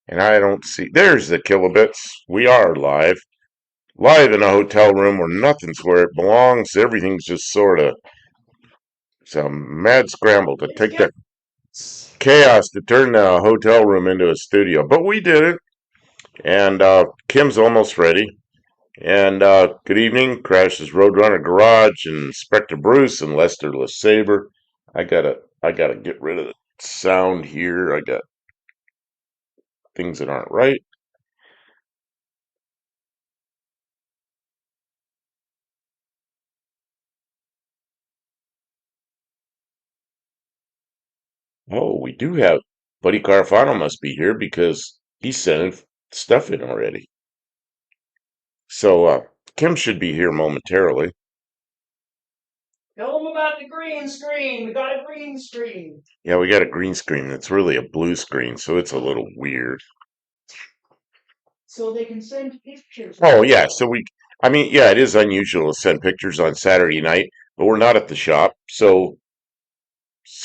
And I don't see. There's the kilobits. We are live. Live in a hotel room where nothing's where it belongs. Everything's just sort of. It's a mad scramble to take the chaos to turn the hotel room into a studio. But we did it. And Kim's almost ready. And good evening, Crash's Roadrunner Garage and Inspector Bruce and Lester LeSabre. I gotta get rid of the sound here. I got things that aren't right. Oh, we do have Buddy Carfano must be here because he's sending stuff in already. So Kim should be here momentarily. Tell them about the green screen. We got a green screen. Yeah, we got a green screen. It's really a blue screen, so it's a little weird. So they can send pictures. Oh yeah, I mean, yeah, it is unusual to send pictures on Saturday night, but we're not at the shop, so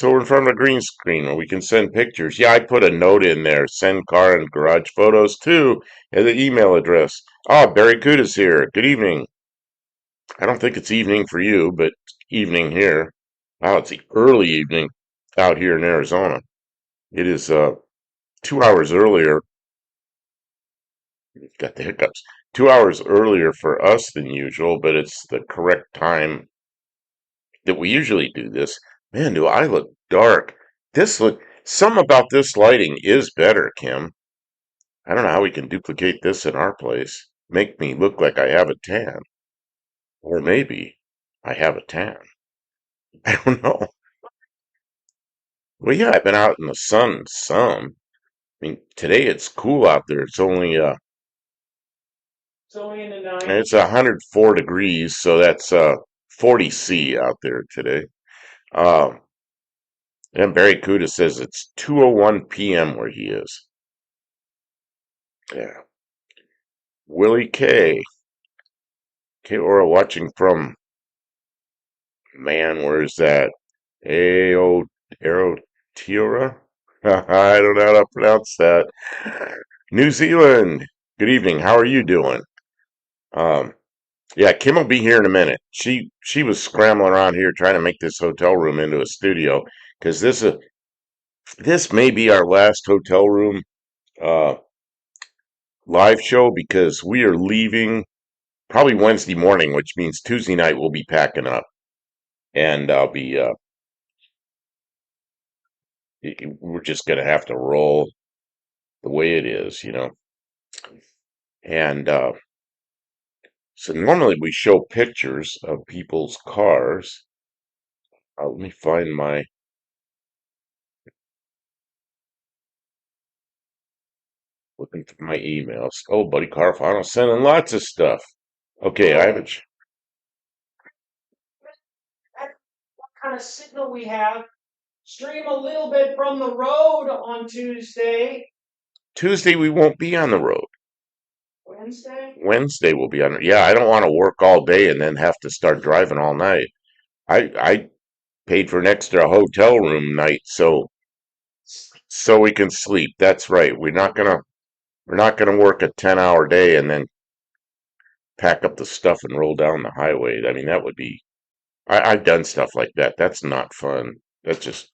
we're in front of a green screen where we can send pictures. Yeah, I put a note in there, send car and garage photos to, and the email address. Ah, Barry Cuda's here. Good evening. I don't think it's evening for you, but evening here. Wow, it's the early evening out here in Arizona. It is 2 hours earlier. Got the hiccups. 2 hours earlier for us than usual, but it's the correct time that we usually do this. Man, do I look dark? Some about this lighting is better, Kim. I don't know how we can duplicate this in our place. Make me look like I have a tan. Or maybe I have a tan. I don't know. Well, yeah, I've been out in the sun some. I mean, today it's cool out there. It's only in the 90s. It's 104 degrees, so that's 40 C out there today. Um, and Barry Cuda says it's 2:01 p.m. where he is. Yeah. Willie K. K. Ora watching from, man, where's that? Ao Aotearoa? I don't know how to pronounce that. New Zealand. Good evening. How are you doing? Um, yeah, Kim will be here in a minute. She was scrambling around here trying to make this hotel room into a studio because this may be our last hotel room uh, live show because we are leaving probably Wednesday morning, which means Tuesday night we'll be packing up and I'll be we're just gonna have to roll the way it is, you know. And so normally we show pictures of people's cars. Let me find my looking through my emails. Oh, Buddy Carfano sending lots of stuff. Okay, I haven't. What kind of signal we have? Stream a little bit from the road on Tuesday. Tuesday we won't be on the road. Wednesday? Wednesday we'll be on. Yeah, I don't want to work all day and then have to start driving all night. I paid for an extra hotel room night so we can sleep. That's right. We're not gonna work a 10-hour day and then pack up the stuff and roll down the highway. I mean, that would be. I've done stuff like that. That's not fun. That's just.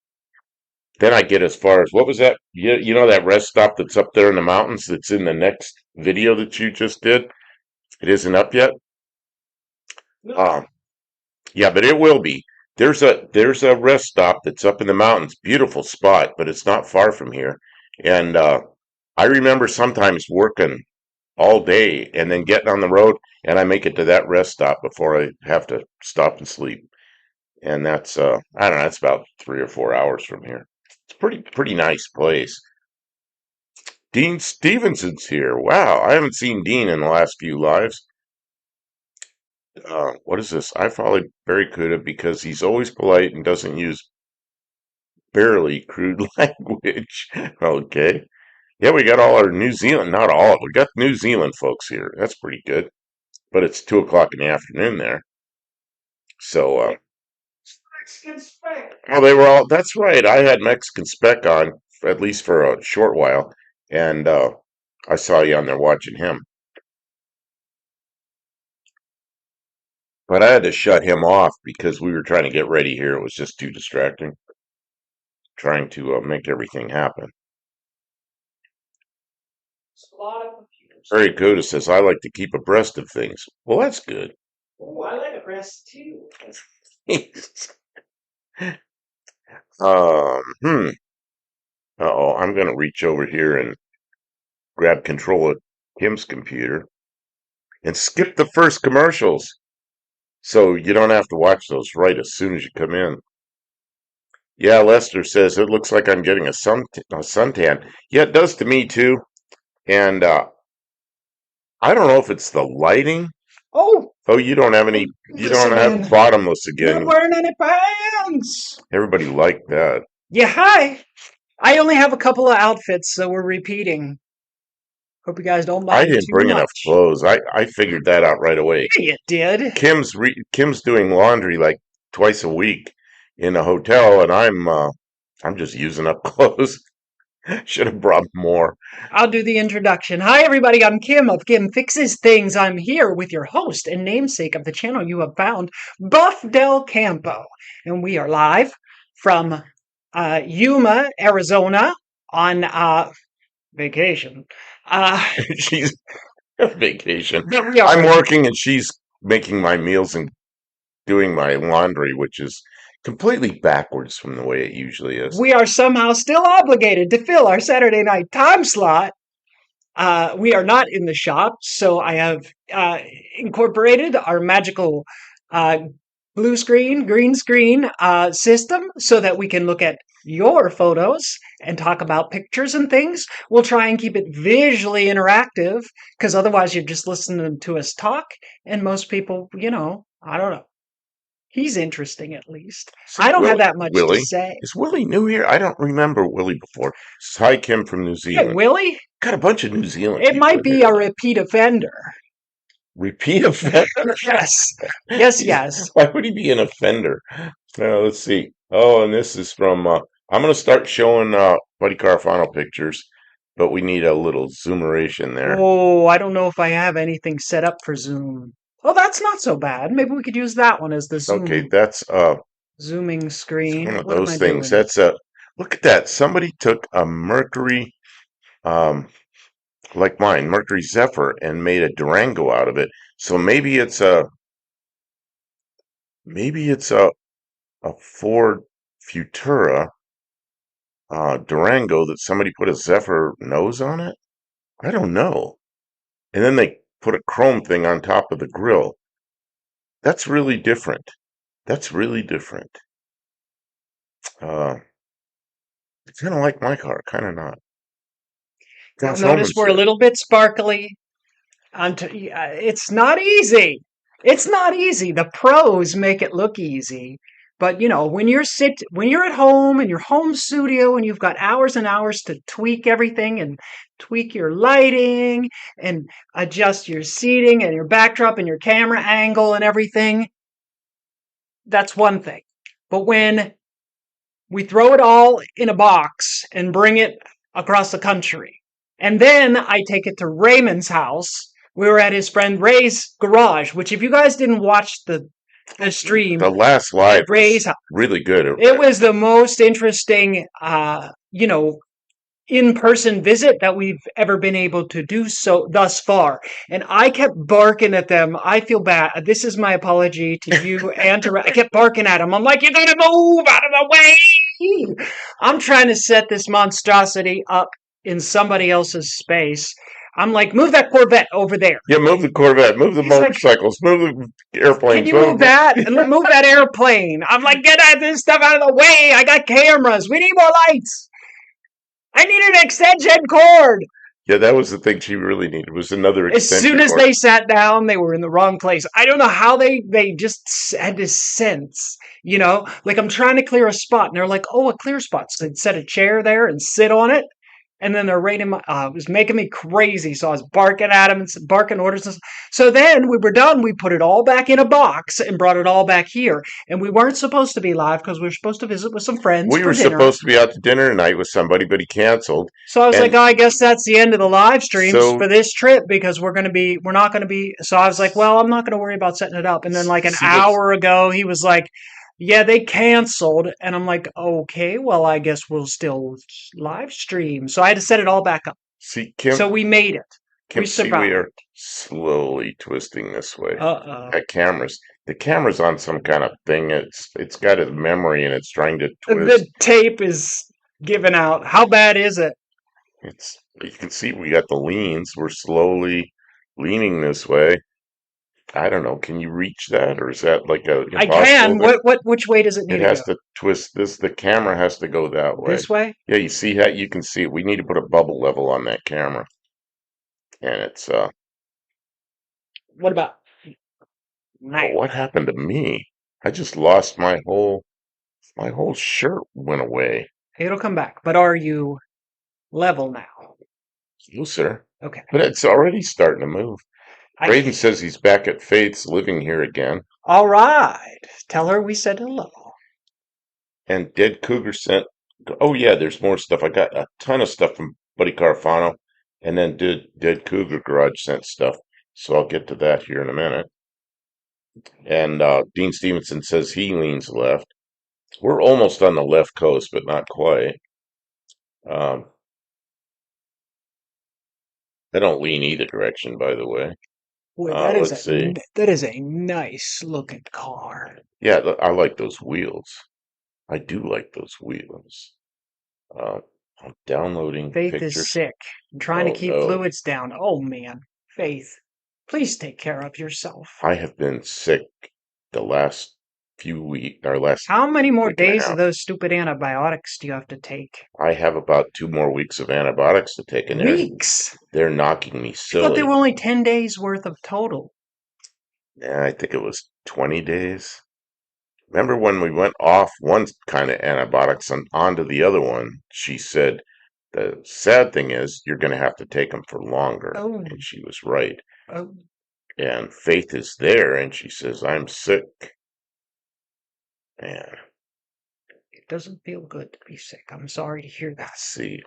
Then I get as far as what was that? You know that rest stop that's up there in the mountains that's in the next video that you just did? It isn't up yet. No. Yeah, but it will be. There's a rest stop that's up in the mountains. Beautiful spot, but it's not far from here. And I remember sometimes working all day and then getting on the road, and I make it to that rest stop before I have to stop and sleep. And that's I don't know, that's about 3 or 4 hours from here. It's pretty nice place. Dean Stevenson's here. Wow, I haven't seen Dean in the last few lives. What is this? I follow Barry Cuda because he's always polite and doesn't use barely crude language. Okay. Yeah, we got all our New Zealand, not all, we got New Zealand folks here. That's pretty good. But it's 2 o'clock in the afternoon there. So, Mexican spec. oh, they were all, that's right. I had Mexican Spec on, at least for a short while. and I saw you on there watching him. But I had to shut him off because we were trying to get ready here. It was just too distracting, trying to make everything happen. It's a lot of computers. Harry Coda says, I like to keep abreast of things. Well, that's good. Oh, I like a rest too. Hmm. Uh-oh, I'm going to reach over here and grab control of Kim's computer and skip the first commercials. So you don't have to watch those right as soon as you come in. Yeah, Lester says, it looks like I'm getting a suntan. Yeah, it does to me too. And I don't know if it's the lighting. Oh, Oh, you don't have any, you this don't have again. bottomless Not again. wearing any pants. Everybody liked that. Yeah, hi. I only have a couple of outfits, so we're repeating. Hope you guys don't I mind didn't too bring enough much. clothes. I figured that out right away. Yeah, you did. Kim's doing laundry like twice a week in a hotel, and I'm just using up clothes. Should have brought more. I'll do the introduction. Hi, everybody. I'm Kim of Kim Fixes Things. I'm here with your host and namesake of the channel you have found, Buff Del Campo. And we are live from Yuma, Arizona on vacation. She's on vacation. But we I'm are. working, and she's making my meals and doing my laundry, which is completely backwards from the way it usually is. We are somehow still obligated to fill our Saturday night time slot. We are not in the shop, so I have incorporated our magical uh, blue screen, green screen system so that we can look at your photos and talk about pictures and things. We'll try and keep it visually interactive because otherwise you're just listening to us talk, and most people, I don't know. He's interesting at least. I don't have that much to Willie? say. Is Willie new here? I don't remember Willie before. Hi, Kim from New Hey, Zealand. Willie, Got a bunch of New Zealand it people might in be here. a repeat offender. Repeat offender? Yes. Yes. Why would he be an offender? Let's see. Oh, and this is from, I'm going to start showing Buddy Carfano pictures, but we need a little zoomeration there. Oh, I don't know if I have anything set up for Zoom. Oh, that's not so bad. Maybe we could use that one as the Okay, that's zooming it's screen. one of What am those I things. doing? That's look at that. Somebody took a Mercury, um, like mine, Mercury Zephyr, and made a Durango out of it. So maybe it's a Ford Futura Durango that somebody put a Zephyr nose on it. I don't know. And then they put a chrome thing on top of the grill. That's really different. That's really different. Uh, kind of like my car, kind of not. You'll Gosh, notice Holman's we're a here. little bit sparkly. It's not easy. It's not easy. The pros make it look easy. But when you're at home in your home studio and you've got hours and hours to tweak everything and tweak your lighting and adjust your seating and your backdrop and your camera angle and everything, that's one thing. But when we throw it all in a box and bring it across the country, and then I take it to Raymond's house. We were at his friend Ray's garage, which if you guys didn't watch the stream The last at live Ray's was really good. it was the most interesting, in-person visit that we've ever been able to do so thus far. And I kept barking at them. I feel bad. This is my apology to you and to I kept barking at them. I'm like, you gotta move out of the way. I'm trying to set this monstrosity up in somebody else's space. I'm like, move that Corvette over there. Yeah, move the Corvette, move the He's like, motorcycles, move the airplanes. can you move that? And move that airplane. I'm like, get this stuff out of the way. I got cameras. We need more lights. I need an extension cord. Yeah, that was the thing she really needed, was another As extension soon as cord. they sat down, they were in the wrong place. I don't know how they just had this sense, like I'm trying to clear a spot and they're like, oh, a clear spot. So they'd set a chair there and sit on it. And then they're rating my, it was making me crazy. So I was barking at him and barking orders. So then we were done. We put it all back in a box and brought it all back here. And we weren't supposed to be live because we were supposed to visit with some friends We for were dinner. supposed to be out to dinner tonight with somebody, but he canceled. So I was like, And oh, I guess that's the end of the live streams so for this trip because we're not going to be. So I was like, well, I'm not going to worry about setting it up. And then like an see what's hour ago, he was like, yeah, they canceled. And I'm like, okay, well, I guess we'll still live stream. So I had to set it all back up. see So we made it. We See, we survived. are slowly twisting this way. Uh-oh. That camera's the camera's on some kind of thing. It's got a memory and it's trying to The twist. tape is giving out. How bad is it? It's you can see we got the leans. We're slowly leaning this way. I don't know. Can you reach that, or is that like a I impossible? can. Which way does it need It to go? has to twist this. The camera has to go that way. This way? Yeah, you see how you can see it. We need to put a bubble level on that camera, and it's What about oh, now? what happened to me? I just lost my whole shirt went away. It'll come back. But are you level now? No, sir. Okay. But it's already starting to move. I Braden says he's back at Faith's living here again. all right. Tell her we said hello. And Dead Cougar sent, oh yeah, there's more stuff. I got a ton of stuff from Buddy Carfano. And then Dead Cougar Garage sent stuff. So I'll get to that here in a minute. And Dean Stevenson says he leans left. We're almost on the left coast, but not quite. Um, I don't lean either direction, by the way. Boy, Let's see. that is a nice looking car. Yeah, I like those wheels. I do like those wheels. Uh, I'm downloading Faith is pictures. sick. I'm trying to Oh keep no, fluids down. Oh man. Faith, please take care of yourself. I have been sick the last few weeks, or last How many more week and a days of half. those stupid antibiotics do you have to take? I have about 2 more weeks of antibiotics to take, and Weeks. they're knocking me I thought they silly. were only 10 days worth of total. Yeah, I think it was 20 days. Remember when we went off one kind of antibiotics and onto the other one? She said, the sad thing is you're going to have to take them for longer. Oh, And she was right. oh, And Faith is there, and she says, I'm sick. And it doesn't feel good to be sick. I'm sorry to hear that. see,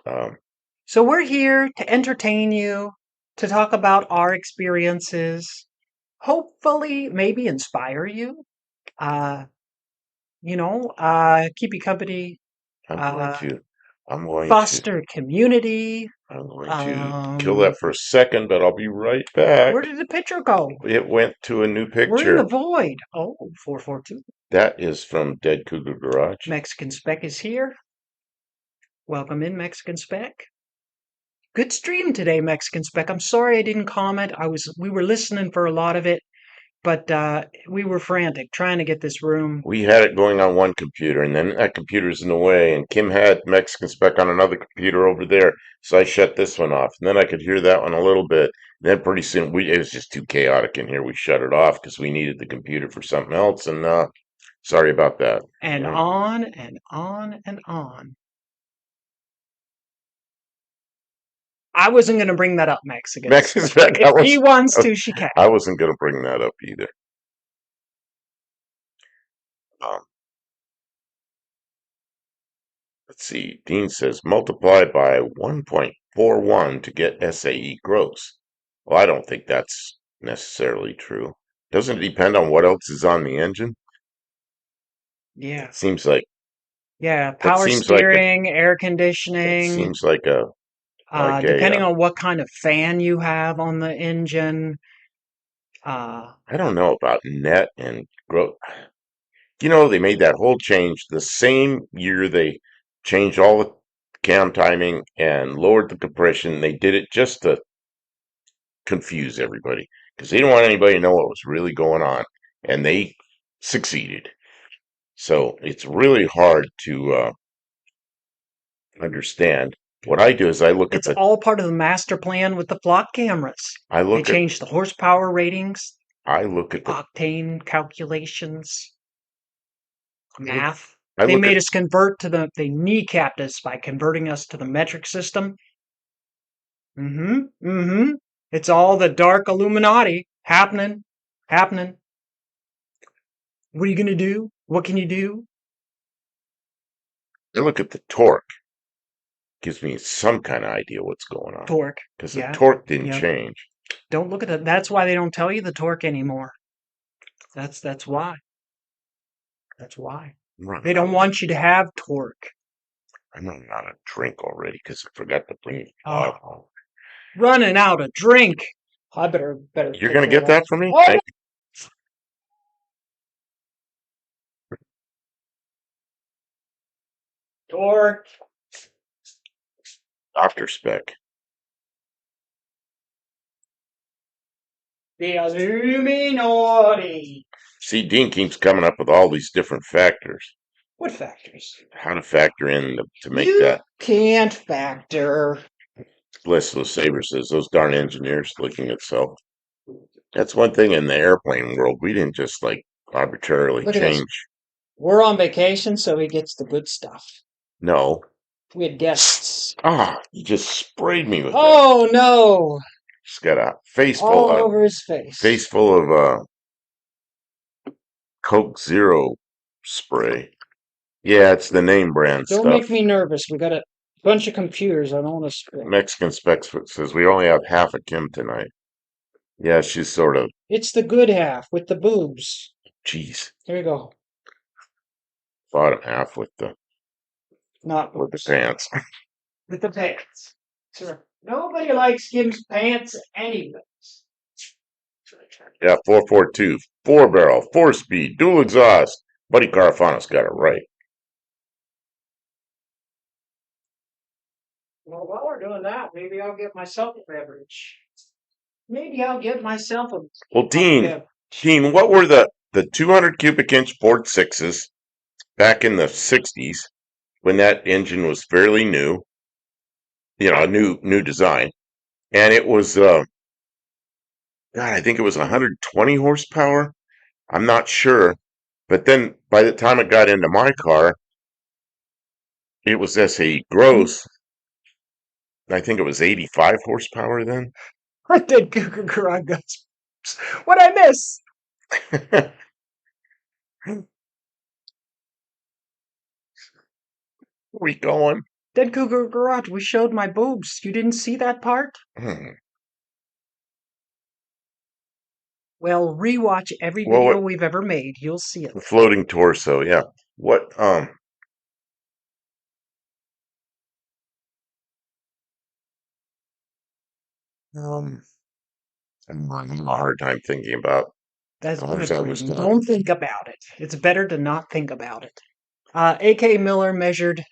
So we're here to entertain you, to talk about our experiences, hopefully maybe inspire you, uh, keep you company, I'm going uh, to, I'm going to, foster community. I'm going to kill Um, that for a second, but I'll be right back. where did the picture go? It went to a new We're in the picture. void. Oh, 442. That is from Dead Cougar Garage. Mexican Spec is here. Welcome in, Mexican Spec. Good stream today, Mexican Spec. I'm sorry I didn't comment. We were listening for a lot of it, but we were frantic trying to get this room. We had it going on one computer, and then that computer's in the way, and Kim had Mexican Spec on another computer over there, so I shut this one off. And then I could hear that one a little bit. Then pretty soon, it was just too chaotic in here. We shut it off because we needed the computer for something else, and sorry about that. And Yeah. on and on and on. I wasn't going to bring that up, Mexican Mexican Spec. Spec, If he wants to, she can. I wasn't going to bring that up either. Um, let's see. Dean says multiply by 1.41 to get SAE gross. Well, I don't think that's necessarily true. Doesn't it depend on what else is on the engine? Yeah. Seems like Yeah. that Power seems like a steering, air that conditioning, seems like a depending on what kind of fan you have on the engine. I don't know about net and growth. You know, they made that whole change the same year they changed all the cam timing and lowered the compression. They did it just to confuse everybody because they didn't want anybody to know what was really going on, and they succeeded. So it's really hard to understand. What I do is It's all part of the master plan with the flock cameras. I They look at changed the horsepower ratings, I look at the octane calculations, I look, math. I They look at made us they kneecapped us by converting us to the metric system. Mm-hmm. Mm-hmm. It's all the dark Illuminati happening. Happening. What are you gonna do? What can you do? I look at the torque, gives me some kind of idea what's going on. Torque. Because the Yeah. torque didn't Yep. change. Don't look at that. That's why they don't tell you the torque anymore. That's why. That's why. I'm running They out don't of, want you to have torque. I'm running out of drink already because I forgot to bring Oh, alcohol. running out of drink. I better You're take gonna care of get that. that for me? Oh, Thank torque. you. Doctor spec. The Illuminati. See, Dean keeps coming up with all these different factors. What factors? How to factor in to make You that. can't factor. Listless Saber says those darn engineers looking at self. That's one thing in the airplane world. We didn't just like arbitrarily Look at this. change. We're on vacation, so he gets the good stuff. No. We had guests. Ah, you just sprayed me with that. Oh no! He's got a All over his face face. full of Coke Zero spray. Yeah, it's the name brand Don't stuff. make me nervous. We got a bunch of computers. I don't want to spray. Mexican Specs says we only have half a Kim tonight. Yeah, she's sort of. It's the good half with the boobs. Jeez, There you go. bottom half with the Not with the boobs. pants. With the pants. Sure. Nobody likes Kim's pants anyways. Yeah, 442, 4-barrel, 4-speed, dual exhaust. Buddy Carafano's got it right. Well, while we're doing that, maybe I'll get myself a beverage. Maybe I'll get myself a Well, Dean, beverage. what were the 200 cubic inch Ford Sixes back in the 60s when that engine was fairly new? You know, a new design, and it was God, I think it was 120 horsepower. I'm not sure, but then by the time it got into my car, it was SAE gross. I think it was 85 horsepower then. I did Cougar Garage Guns. What'd I miss? Where we going? Dead Cougar Garage. We showed my boobs. You didn't see that part? Hmm. Well, rewatch every Well, video we've ever made. You'll see it. the floating torso, yeah. What um I'm having a hard time thinking about That's how good that for was you. done. Don't think about it. It's better to not think about it. A.K. Miller measured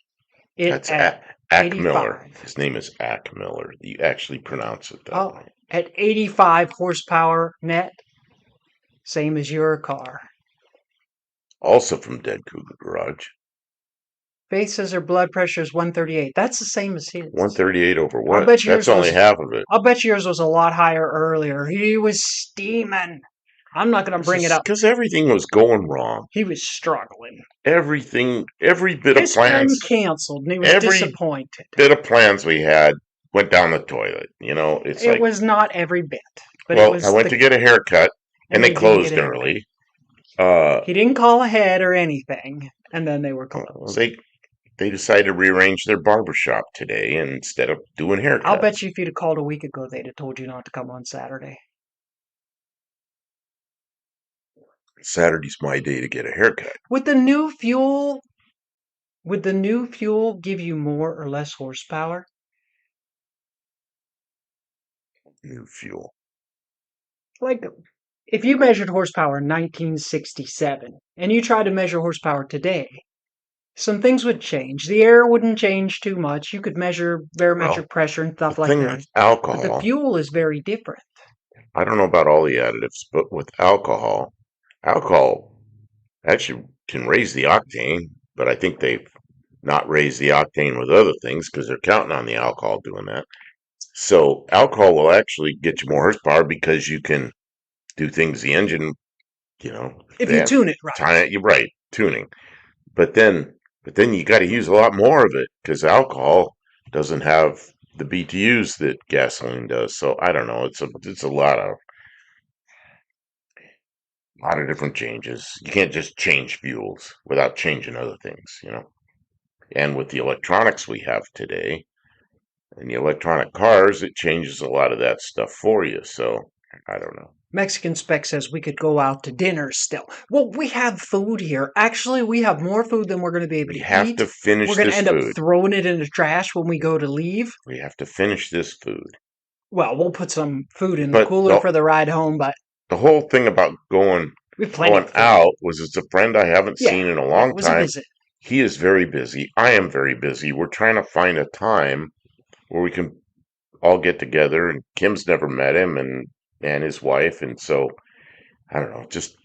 it That's at Ack Miller. 85. His name is Ack Miller. You actually pronounce it that Oh, way. at 85 horsepower net. Same as your car. Also from Dead Cougar Garage. Faith says her blood pressure is 138. That's the same as his. 138 over I'll what? bet That's yours only was. half of it. I'll bet yours was a lot higher earlier. He was steaming. I'm not going to bring it up. Because everything was going wrong. He was struggling. Everything, every bit of His friend plans, canceled, and he was every disappointed. bit of plans we had went down the toilet. You know, it's It like, was not every bit, but it well, was. I went to get a haircut and they he didn't get closed a haircut. early. He didn't call ahead or anything, and then they were Well, closed. they decided to rearrange their barber shop today instead of doing haircuts. I'll bet you if you'd have called a week ago, they'd have told you not to come on Saturday. Saturday's my day to get a haircut. Would the new fuel give you more or less horsepower? New fuel. Like, if you measured horsepower in 1967 and you tried to measure horsepower today, some things would change. The air wouldn't change too much. You could measure barometric pressure and The stuff like thing that. with But the alcohol, fuel is very different. I don't know about all the additives, but with alcohol actually can raise the octane, but I think they've not raised the octane with other things because they're counting on the alcohol doing that. So alcohol will actually get you more horsepower because you can do things the engine, you know, If you tune it right. you're right, tuning. But then you got to use a lot more of it because alcohol doesn't have the BTUs that gasoline does. So I don't know. It's a lot of different changes. You can't just change fuels without changing other things, you know. And with the electronics we have today and the electronic cars, it changes a lot of that stuff for you. So I don't know. Mexican Spec says we could go out to dinner still. Well, we have food here. Actually, we have more food than we're going to be able We to have eat. to We're finish going to this end up food. throwing it in the trash when we go to leave. We have to finish this food. Well, we'll put some food in the But cooler for the ride home, but the whole thing about we have plenty of food. out was it's a friend I haven't Yeah, seen in a yeah, it long was a time. visit. He is very busy. I am very busy. We're trying to find a time where we can all get together, and Kim's never met him and his wife, and so I don't know, just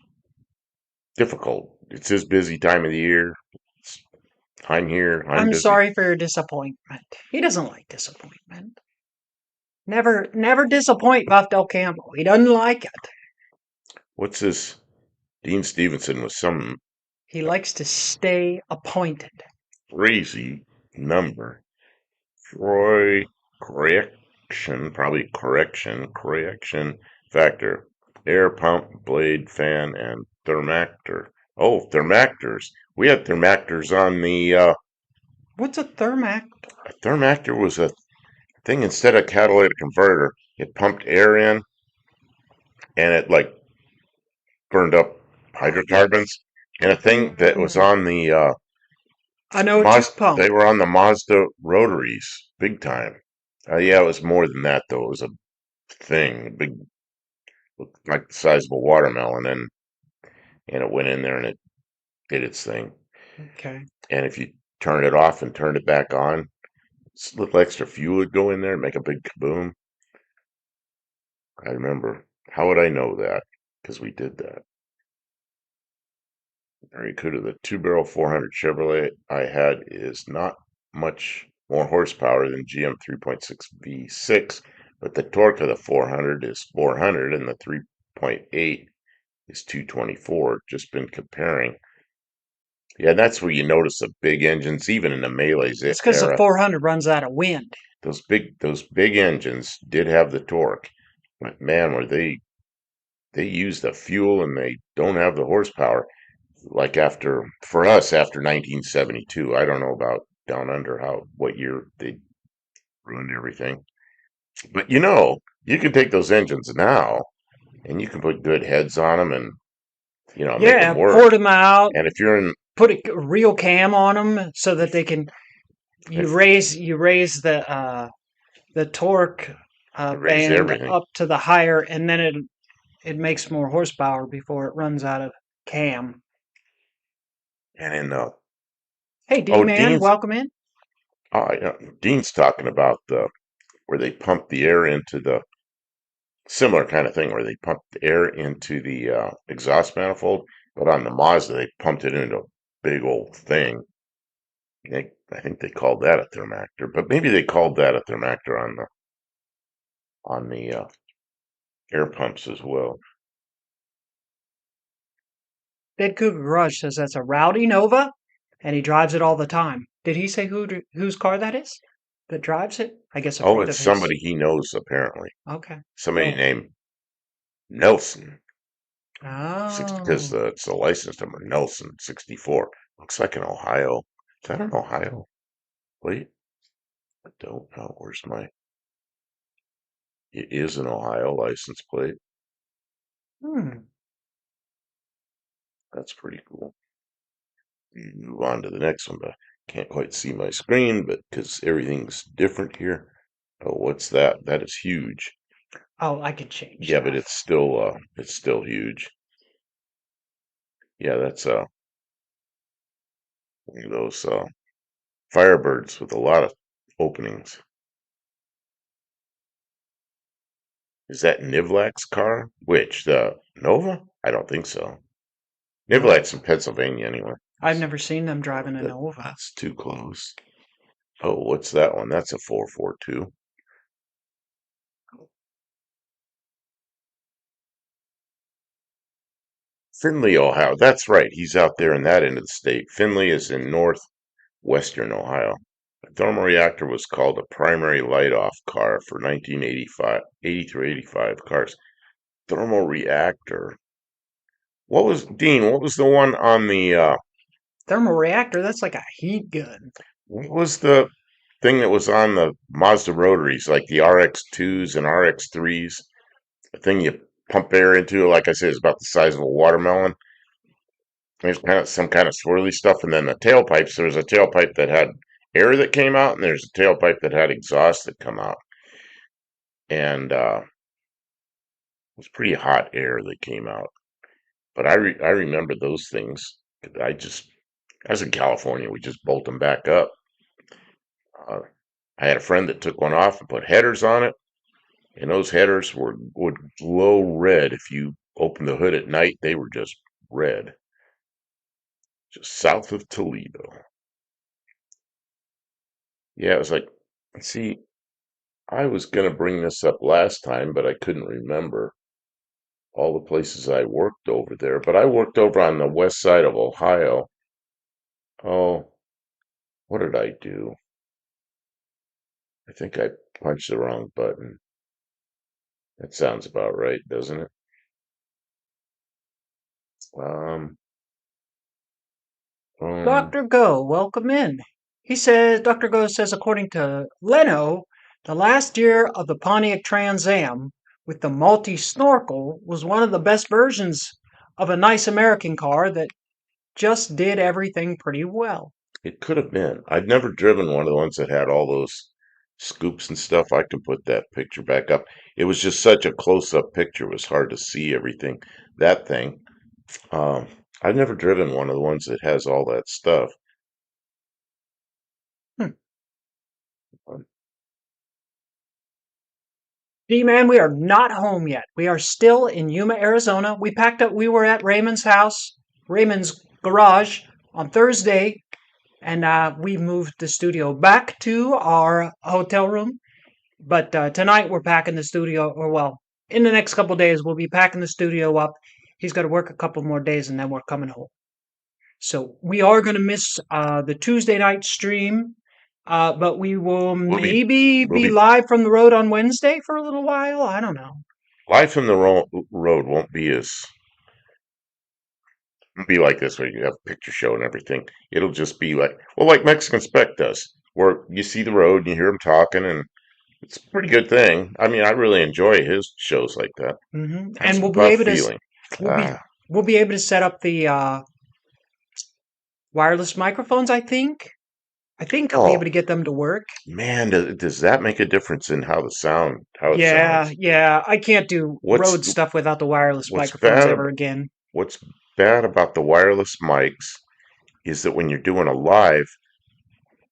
difficult. It's his busy time of the year. It's, I'm here. I'm I'm busy. sorry for your disappointment. He doesn't like disappointment. Never disappoint Buff Del Campo. He doesn't like it. What's this? Dean Stevenson was some He likes to stay appointed. crazy number. Troy correction factor. Air pump, blade, fan, and thermactor. Oh, thermactors. We had thermactors on the What's a thermac? a thermactor was a thing instead of catalytic converter. It pumped air in and it like burned up hydrocarbons. And a thing that was Oh, on the I know a tube pump. They were on the Mazda rotaries, big time. Yeah, it was more than that though. It was a thing, big, looked like the size of a watermelon, and it went in there and it did its thing. Okay. And if you turn it off and turn it back on, a little extra fuel would go in there and make a big kaboom. I remember. How would I know that? Because we did that. Very could have. The two-barrel 400 Chevrolet I had is not much more horsepower than GM 3.6 V6, but the torque of the 400 is 400 and the 3.8 is 224. Just been comparing. Yeah, that's where you notice the big engines, even in the Melee's It's because the era. 400 runs out of wind. Those big engines did have the torque, but man, were they use the fuel and they don't have the horsepower. Like for us after 1972. I don't know about down under what year they ruined everything. But you can take those engines now and you can put good heads on them and make them Yeah, work. port them out, And if you're in put a real cam on them so that they can. if You raise the torque raise band everything. up to the higher, and then it makes more horsepower before it runs out of cam. And in the Hey, D oh man, Dean's welcome in. Dean's talking about the where they pump the air into the similar kind of thing where they pump the air into the exhaust manifold, but on the Mazda they pumped it into a big old thing. I think they called that a thermactor, but maybe they called that a thermactor on the air pumps as well. Dead Cougar Garage says that's a Rowdy Nova, and he drives it all the time. Did he say whose car that is that drives it? I guess a Oh, friend it's of his. somebody he knows apparently. Okay. Somebody Well, named Nelson, because oh, it's the license number Nelson 64. Looks like an Ohio. Is that an Ohio plate? I don't know. Where's my? It is an Ohio license plate. hmm. That's pretty cool. Move on to the next one, but can't quite see my screen, but because everything's different here. Oh, what's that? That is huge. Oh, I can change Yeah, but that. it's still huge. Yeah, that's one of those Firebirds with a lot of openings. Is that Nivlak's car? Which, the Nova? I don't think so. No, Nivlak's in Pennsylvania anyway. I've never seen them driving a That, Nova. that's too close. Oh, what's that one? That's a 442. Findlay, Ohio. That's right. He's out there in that end of the state. Findlay is in northwestern Ohio. A thermoreactor was called a primary light-off car for 1985, 80 through 85 cars. Thermoreactor. What was Dean? What was the one on the? Thermal reactor, that's like a heat gun. What was the thing that was on the Mazda rotaries, like the RX2s and RX3s? The thing you pump air into, like I said, is about the size of a watermelon. There's kind of some kind of swirly stuff, and then the tailpipes. There's a tailpipe that had air that came out, and there's a tailpipe that had exhaust that come out, and it was pretty hot air that came out. But I remember those things. I just I was in California. We just bolt them back up. Uh, I had a friend that took one off and put headers on it, and those headers would glow red if you opened the hood at night. They were just red, just south of Toledo. Yeah, it was like, see, I was gonna bring this up last time, but I couldn't remember all the places I worked over there. But I worked over on the west side of Ohio. Oh, what did I do? I think I punched the wrong button. That sounds about right, doesn't it? Um, um, Dr. Go, welcome in. Dr. Go says, according to Leno, the last year of the Pontiac Trans Am with the multi snorkel was one of the best versions of a nice American car that just did everything pretty well. it could have been. I've never driven one of the ones that had all those scoops and stuff. I can put that picture back up. It was just such a close-up picture. It was hard to see everything. That thing. Um, I've never driven one of the ones that has all that stuff. Hmm. D-Man, we are not home yet. We are still in Yuma, Arizona. We packed up. We were at Raymond's house, Raymond's garage on Thursday, and we moved the studio back to our hotel room. But tonight we're packing the studio, or well, in the next couple days we'll be packing the studio up. He's got to work a couple more days, and then we're coming home. So we are going to miss the Tuesday night stream, but we will We'll be maybe we'll be be live from the road on Wednesday for a little while. I don't know. life from the road won't be like this where you have a picture show and everything. It'll just be like, well, like Mexican Spec does, where you see the road and you hear them talking, and it's a pretty good thing. I mean, I really enjoy his shows like that. How's And Buff feeling? we'll be Ah, we'll be able to set up the wireless microphones. I think I'll be able oh to get them to work. man, does that make a difference in how it Yeah, sounds? yeah. I can't do What's road stuff without the wireless what's microphones bad ever about again. what's bad about the wireless mics is that when you're doing a live,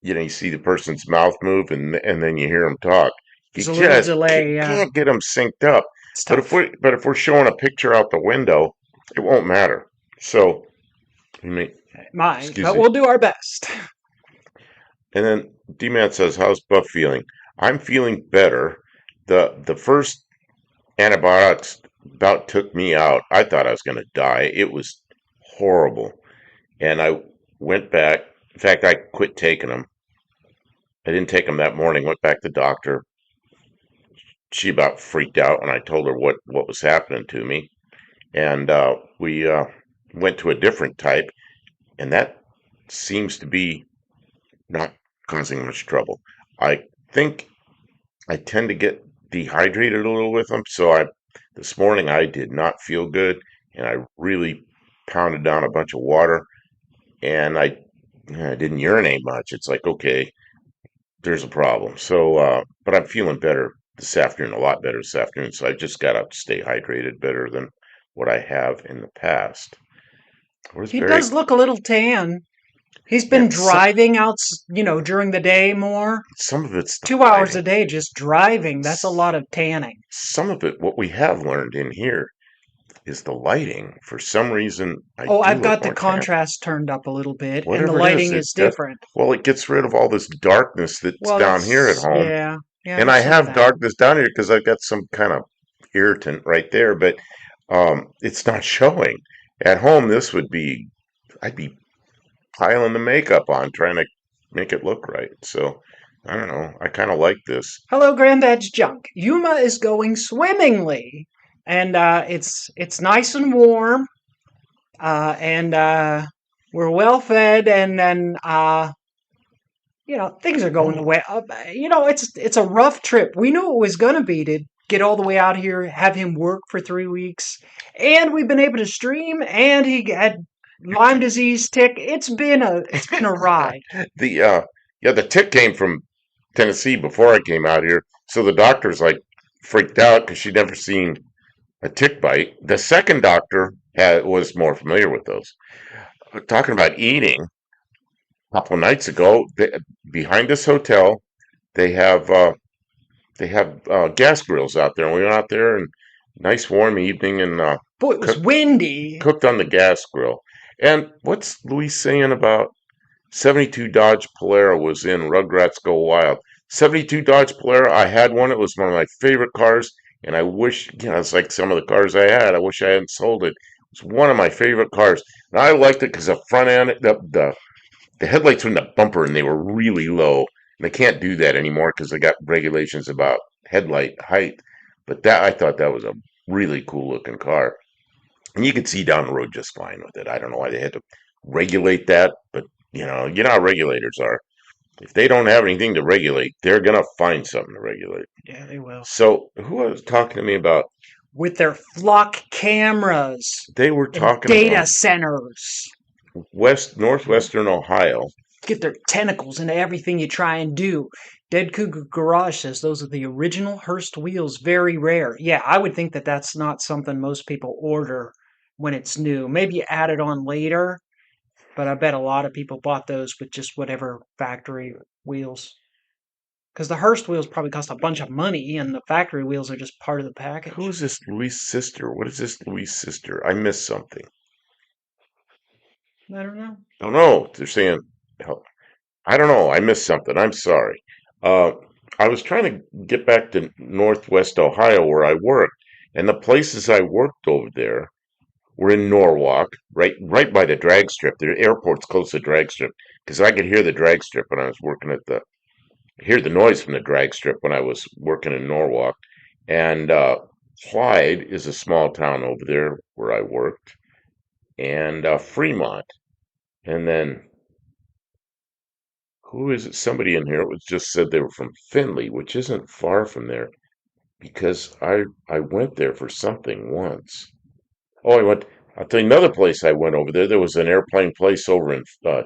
you see the person's mouth move and then you hear them talk. You There's a little delay. Yeah, can't get them synced up. it's But if tough. we're showing a picture out the window, it won't matter. So, I mean, Might, excuse but me. we'll do our best. And then D-Man says, "How's Buff feeling?" I'm feeling better. The first antibiotics about took me out. I thought I was going to die. It was horrible. And I went back. In fact, I quit taking them. I didn't take them that morning. Went back to the doctor. She about freaked out when I told her what was happening to me. And we went to a different type, and that seems to be not causing much trouble. I think I tend to get dehydrated a little with them, so I this morning I did not feel good, and I really pounded down a bunch of water, and I didn't urinate much. It's like, okay, there's a problem. So, but I'm feeling better this afternoon, a lot better this afternoon. So I just got to stay hydrated better than what I have in the past. It was He very, does look a little tan. He's yeah, been driving out, during the day more. some of it's the 2 hours a lighting. day just driving. That's a lot of tanning. Some of it, what we have learned in here is the lighting. For some reason, I Oh, do I've look got the more tan. contrast turned up a little bit, and the Whatever it is, lighting is different. well, it gets rid of all this darkness that's Well, down here at that's home. yeah, yeah. And I There's some of have that. darkness down here because I've got some kind of irritant right there, but it's not showing. At home, I'd be piling the makeup on, trying to. make it look right. So I don't know. I kind of like this. Hello, Granddad's junk. Yuma is going swimmingly, and it's nice and warm, and we're well fed, and then things are going the Oh, way. It's a rough trip. We knew it was gonna be to get all the way out here, have him work for 3 weeks, and we've been able to stream. And he had Lyme disease, tick. It's been a ride. the yeah, the tick came from Tennessee before I came out here. So the doctor's like freaked out because she'd never seen a tick bite. The second doctor was more familiar with those. Talking about eating, a couple of nights ago, behind this hotel, they have gas grills out there, and we went out there and nice warm evening and Boy, it was cooked windy. cooked on the gas grill. And what's Luis saying about 72 Dodge Polara was in Rugrats Go Wild? 72 Dodge Polara, I had one. It was one of my favorite cars, and I wish, it's like some of the cars I had. I wish I hadn't sold it. It's one of my favorite cars, and I liked it because the front end, the headlights were in the bumper, and they were really low. And they can't do that anymore because they got regulations about headlight height. But that I thought that was a really cool looking car, and you could see down the road just fine with it. I don't know why they had to regulate that, but you know how regulators are. If they don't have anything to regulate, they're gonna find something to regulate. Yeah, they will. So who was talking to me about? With their flock cameras They were and talking data about centers. northwestern Ohio. Get their tentacles into everything you try and do. Dead Cougar Garage says those are the original Hearst wheels, very rare. Yeah, I would think that that's not something most people order when it's new. Maybe add it on later, but I bet a lot of people bought those with just whatever factory wheels. Because the Hearst wheels probably cost a bunch of money, and the factory wheels are just part of the Who package. is this Louis' sister? What is this Louis' sister? I missed something. I don't know. Don't know. They're saying, I don't know. I missed something. I'm sorry. Uh, I was trying to get back to Northwest Ohio where I worked, and the places I worked over there were in Norwalk, right by the drag strip. The airport's close to the drag strip because I could hear the drag strip when I was working at hear the noise from the drag strip when I was working in Norwalk. And Clyde is a small town over there where I worked, and Fremont. And then who is it? Somebody in here was just said they were from Findlay, which isn't far from there because I went there for something once. Oh, I'll tell you another place I went over there. There was an airplane place over in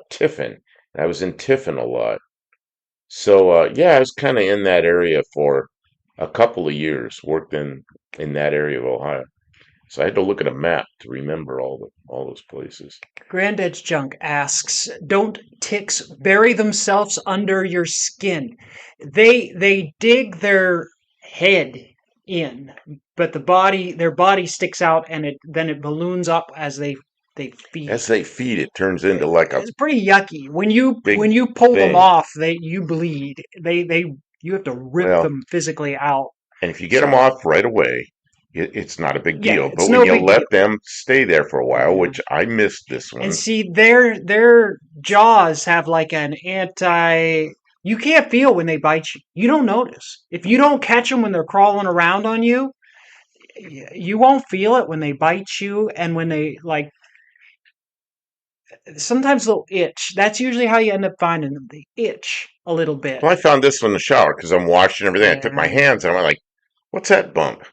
Tiffin. I was in Tiffin a lot. So yeah, I was kind of in that area for a couple of years. Worked in that area of Ohio. So I had to look at a map to remember all those places. Granddad's Junk asks, "Don't ticks bury themselves under your skin? They dig their head in, but their body sticks out, and it balloons up as they As feed. they feed, it turns into like a It's pretty yucky. When big you pull them thing. off, you bleed. You have to rip Well, them physically out. and if you get them So off right away, it's not a big yeah, deal. it's But when no you big let deal. them stay there for a while, Yeah. which I missed this And one, see, their jaws have like an anti. You can't feel when they bite you. You don't notice. If you don't catch them when they're crawling around on you, you won't feel it when they bite you. And when they like, sometimes they'll itch. That's usually how you end up finding them. They itch a little bit. well, I found this one in the shower because I'm washing everything. I took my Yeah. hands and I'm like, "What's that bump?"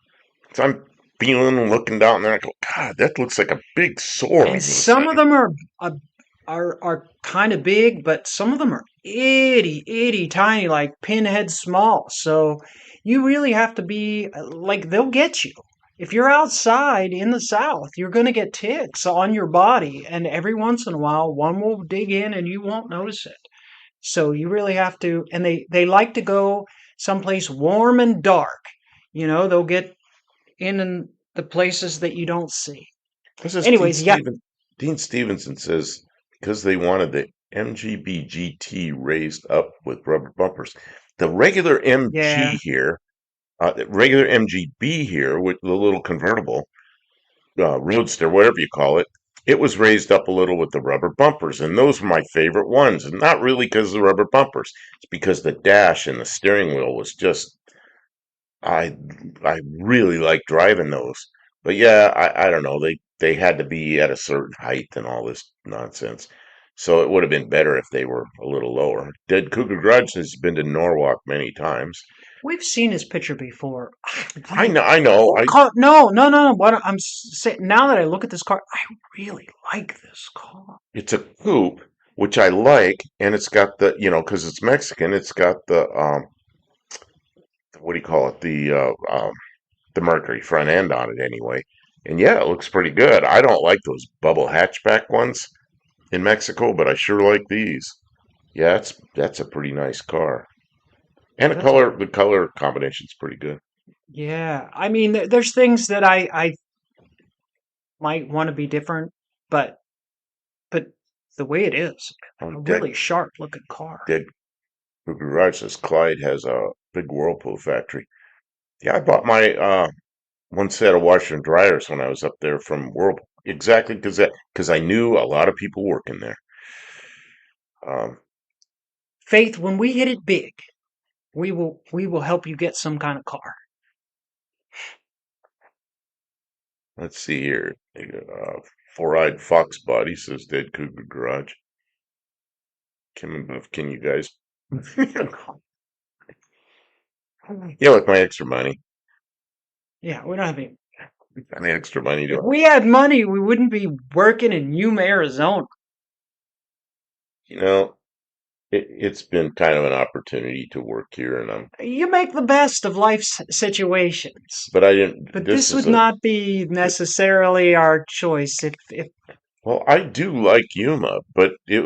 So I'm feeling and looking down there. I go, "God, that looks like a big sore on And the some of inside." them uh, are kind of big, but some of them are itty tiny, like pinhead small. So you really have to be like they'll get you. If you're outside in the South, you're going to get ticks on your body, and every once in a while, one will dig in, and you won't notice it. So you really have to, and they like to go someplace warm and dark. They'll get in the places that you don't see. This is Anyways, yeah, Dean Stevenson says because they wanted the MGB GT raised up with rubber bumpers. The regular yeah. MG here, the regular MGB here with the little convertible Roadster, whatever you call it, it was raised up a little with the rubber bumpers, and those were my favorite ones. And not really because of the rubber bumpers, it's because the dash and the steering wheel was just I I really like driving those. But yeah, I don't know. They had to be at a certain height and all this nonsense. So it would have been better if they were a little lower. Dead Cougar Grudge has been to Norwalk many times. We've seen his picture before. I know, I know. No, no, no, no. What I'm saying now that I look at this car, I really like this car. It's a coupe, which I like, and it's got the, because it's Mexican, it's got the what do you call it? The Mercury front end on it anyway. And yeah, it looks pretty good. I don't like those bubble hatchback ones in Mexico, but I sure like these. Yeah, that's a pretty nice car. And That's the color combination's pretty good. yeah. I mean, there's things that I might want to be different, but but the way it is, a Um, Dead really sharp looking car. Dead Garage says Clyde has a big Whirlpool factory. Yeah, I bought my one set of washer and dryers when I was up there from Whirlpool. Exactly because I knew a lot of people working there. Um, Faith, when we hit it big, we will help you get some kind of car. let's see here. Four-eyed fox body says Dead Cougar Garage. Can you guys? Yeah, with my extra money. Yeah, we don't have any. Any extra money If to we had money, we wouldn't be working in Yuma, Arizona. you know, it's been kind of an opportunity to work here, and You make the best of life's situations. but I didn't. But This this is would a not be necessarily our choice if well, I do like Yuma, but yeah.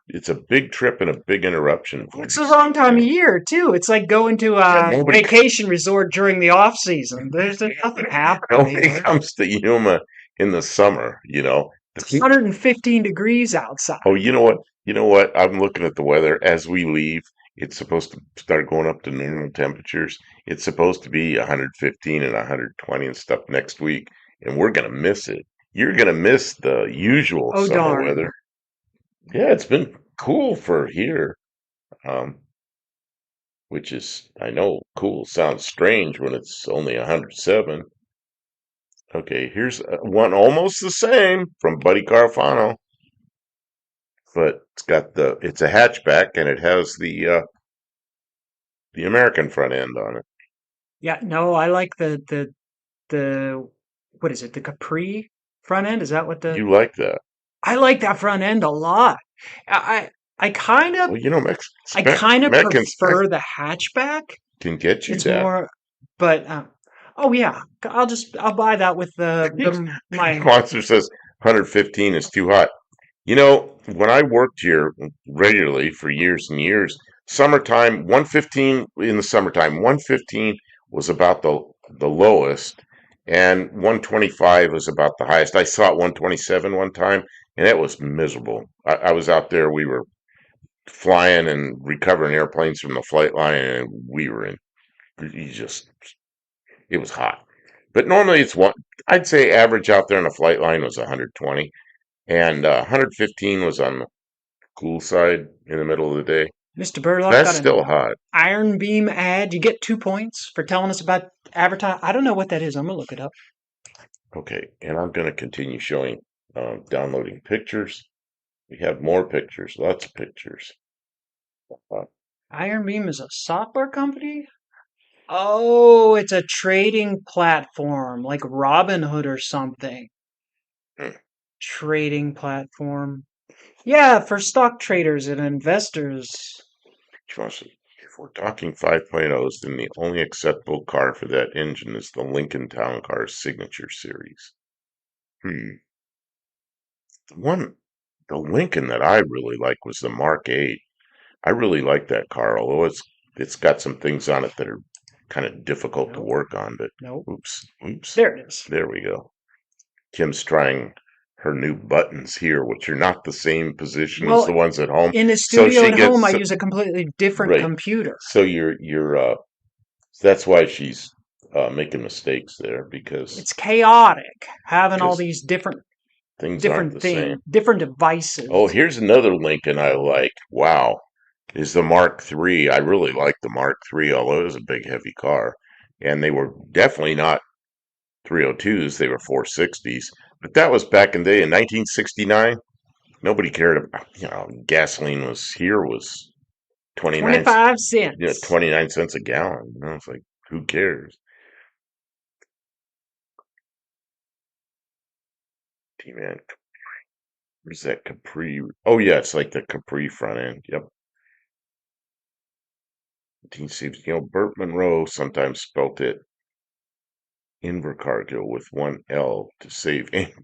it's a big trip and a big interruption for It's me. the wrong time of year too. It's like going to Yeah, a vacation resort during the off season. There's nothing happening nobody there. comes to Yuma in the summer. It's 115 degrees outside. Oh, you know what? You know what? I'm looking at the weather as we leave. It's supposed to start going up to normal temperatures. It's supposed to be 115 and 120 and stuff next week, and we're gonna miss it. You're gonna miss the usual Oh summer darn. weather. Yeah, it's been cool for here, um, which is, I know, cool sounds strange when it's only 107. Okay, here's one almost the same from Buddy Carfano, but it's a hatchback and it has the American front end on it. Yeah, no, I like the what is it? The Capri front end? Is that what the You like that? I like that front end a lot. I kind of Well, I kind of spec and spec prefer the hatchback. can get you It's that. more, but oh yeah, I'll buy that with the my Monster says 115 is too hot. When I worked here regularly for years and years, summertime 115 in the summertime 115 was about the lowest, and 125 was about the highest. I saw it 127 one time, and it was miserable. I was out there. We were flying and recovering airplanes from the flight line, and we were in. You just it was hot. But normally it's one. I'd say average out there on the flight line was 120, and 115 was on the cool side in the middle of the day. Mr. Burlock That's got an still hot. Iron Beam ad. You get 2 points for telling us about advertise. I don't know what that is. I'm gonna look it up. Okay, and I'm going to continue showing, downloading pictures. We have more pictures, lots of pictures. Uh, Iron Beam is a software company. Oh, it's a trading platform like Robinhood or something. hmm, Trading platform. Yeah, for stock traders and investors. if we're talking 5.0s, then the only acceptable car for that engine is the Lincoln Town Car Signature Series. Hmm. The one, the Lincoln that I really like was the Mark 8. I really like that car, although it's got some things on it that are kind of difficult to Nope, work on. But nope. oops, There it is. there we go. Kim's trying her new buttons here, which are not the same position as Well, the ones at home. in the So studio she at home, I gets use a completely different right. computer. So you're that's why she's making mistakes there It's chaotic having all because these different. Things aren't different the same. thing, different Oh, devices. here's another Lincoln I like. Wow. Is the Mark III. I really like the Mark III, although it was a big, heavy car. And they were definitely not 302s, they were 460s. But that was back in the day in 1969. Nobody cared about, gasoline was 29, 25 cents. 29 cents a gallon. It's like, who cares? Man, where's that Capri? Oh, yeah, it's like the Capri front end. Yep. 1960, Burt Monroe sometimes spelt it Invercargill with one L to save ink.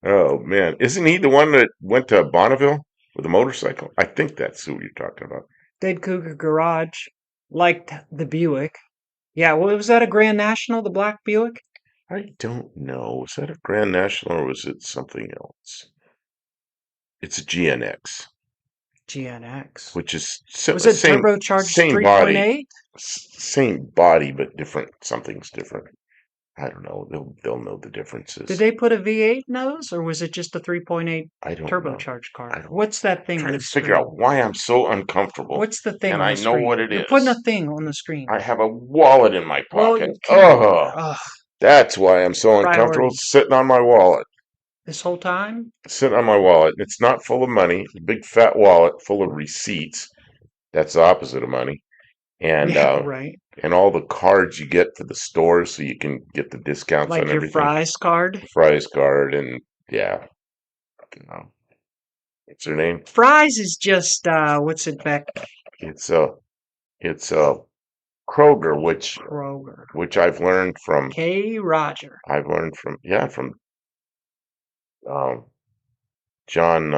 Oh, man. Isn't he the one that went to Bonneville with a motorcycle? I think that's who you're talking about. Dade Cougar Garage liked the Buick. Yeah, well, was that a Grand National, the black Buick? I don't know. Was that a Grand National or was it something else? It's a GNX, GNX. which is Was it turbocharged same body, 3.8? same body, but different. Something's different. I don't know. They'll know the Did differences. they put a V8 in those, or was it just a 3.8 I don't know. turbocharged car? I don't. What's that thing on Trying the to figure screen? out why I'm so uncomfortable, What's the thing and on I the know what screen? it You're putting a is. thing on the screen. I have a wallet in my Well, pocket. you can't. Oh, Ugh, that's why I'm so uncomfortable. priorities. It's sitting on my wallet. This whole time? Sitting on my wallet. It's not full of money. It's a big fat wallet full of receipts. That's the opposite of money. And Yeah, uh, right. and all the cards you get for the stores, so you can get the discounts on Like your everything. Fry's card. Fry's card and yeah, you know, what's her name? Fry's is just what's it back? It's it's Kroger, which Kroger. which I've learned from. K. Roger. I've learned from from um, John.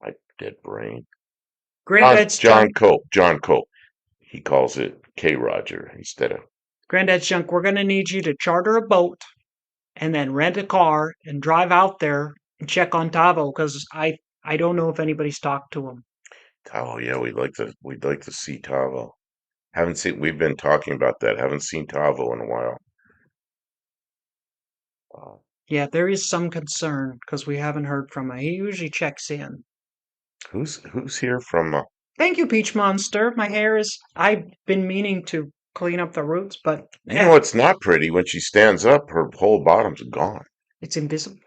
My dead brain. Granddad's John junk. Cope. John Cope. He calls it K. Roger instead of. Granddad's junk. We're gonna need you to charter a boat and then rent a car and drive out there and check on Tavo because I don't know if anybody's talked to him. Oh yeah, we'd like to see Tavo. Haven't seen. We've been talking about that. Haven't seen Tavo in a while. Uh, Yeah, there is some concern because we haven't heard from him. He usually checks in. who's here from? Thank you, Peach Monster. My hair is. I've been meaning to clean up the roots, but You know it's not pretty when she stands up. Her whole bottom's gone. it's invisible.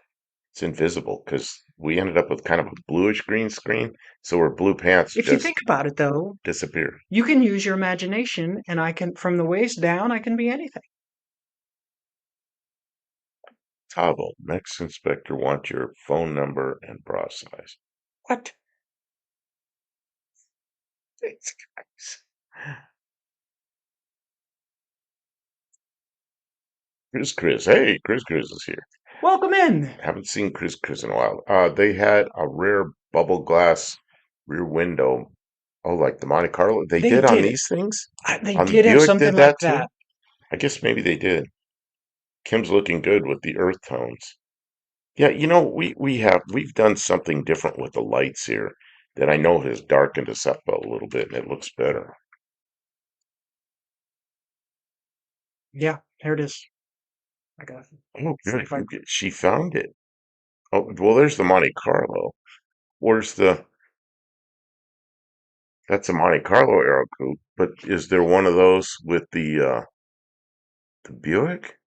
It's invisible because we ended up with kind of a bluish green screen, so her blue pants If you just think about it, though, disappeared. you can use your imagination, and I can, from the waist down, I can be anything. Tavo, next inspector wants your phone number and bra size. What? Thanks, guys. Chris. Hey, Chris is here. Welcome in. Haven't seen Chris in a while. They had a rare bubble glass rear window. Oh, like the Monte Carlo. They They did on did it. these things? They On the did have Buick something did like that too? that. I guess maybe they did. Kim's looking good with the earth tones. Yeah, we've done something different with the lights here that I know has darkened us up a little bit and it looks better. Yeah, here it is. I got it. Oh, See good. if I. She found it. Oh, well, there's the Monte Carlo. Where's the That's a Monte Carlo Aero Coupe, but is there one of those with the Buick?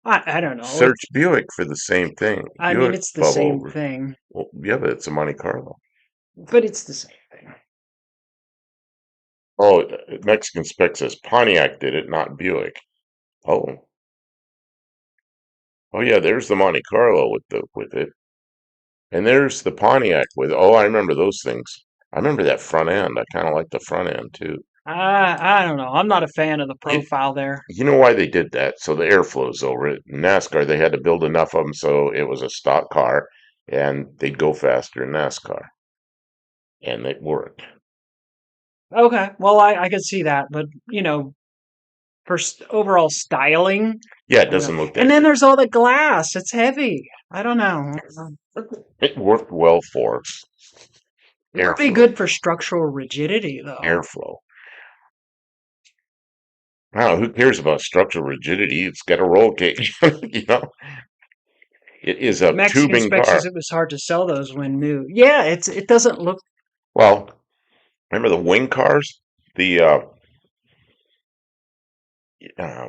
I don't know. Search Buick for the same thing. I mean, Buick it's the bubble same over. thing, Well, yeah, but it's a Monte Carlo. but it's the same thing. Oh, Mexican spec says Pontiac did it, not Buick. Oh, oh yeah, there's the Monte Carlo with it, and there's the Pontiac with. Oh, I remember those things. I remember that front end. I kind of like the front end too. I don't know. I'm not a fan of the You, profile there. you know why they did that? So the airflow's over it. In NASCAR, they had to build enough of them so it was a stock car, and they'd go faster in NASCAR, and it worked. Okay, well, I could see that, but for overall styling, Yeah, it I don't know. doesn't look And that then good. there's all the glass. It's heavy. I don't know. It worked well for It would be airflow. good for structural rigidity, though. Airflow. I don't know, who cares about structural rigidity? It's got a roll cage. You know, it is a Mexican tubing specs car. says it was hard to sell those when new. Yeah, it doesn't look. Well, remember the wing cars? The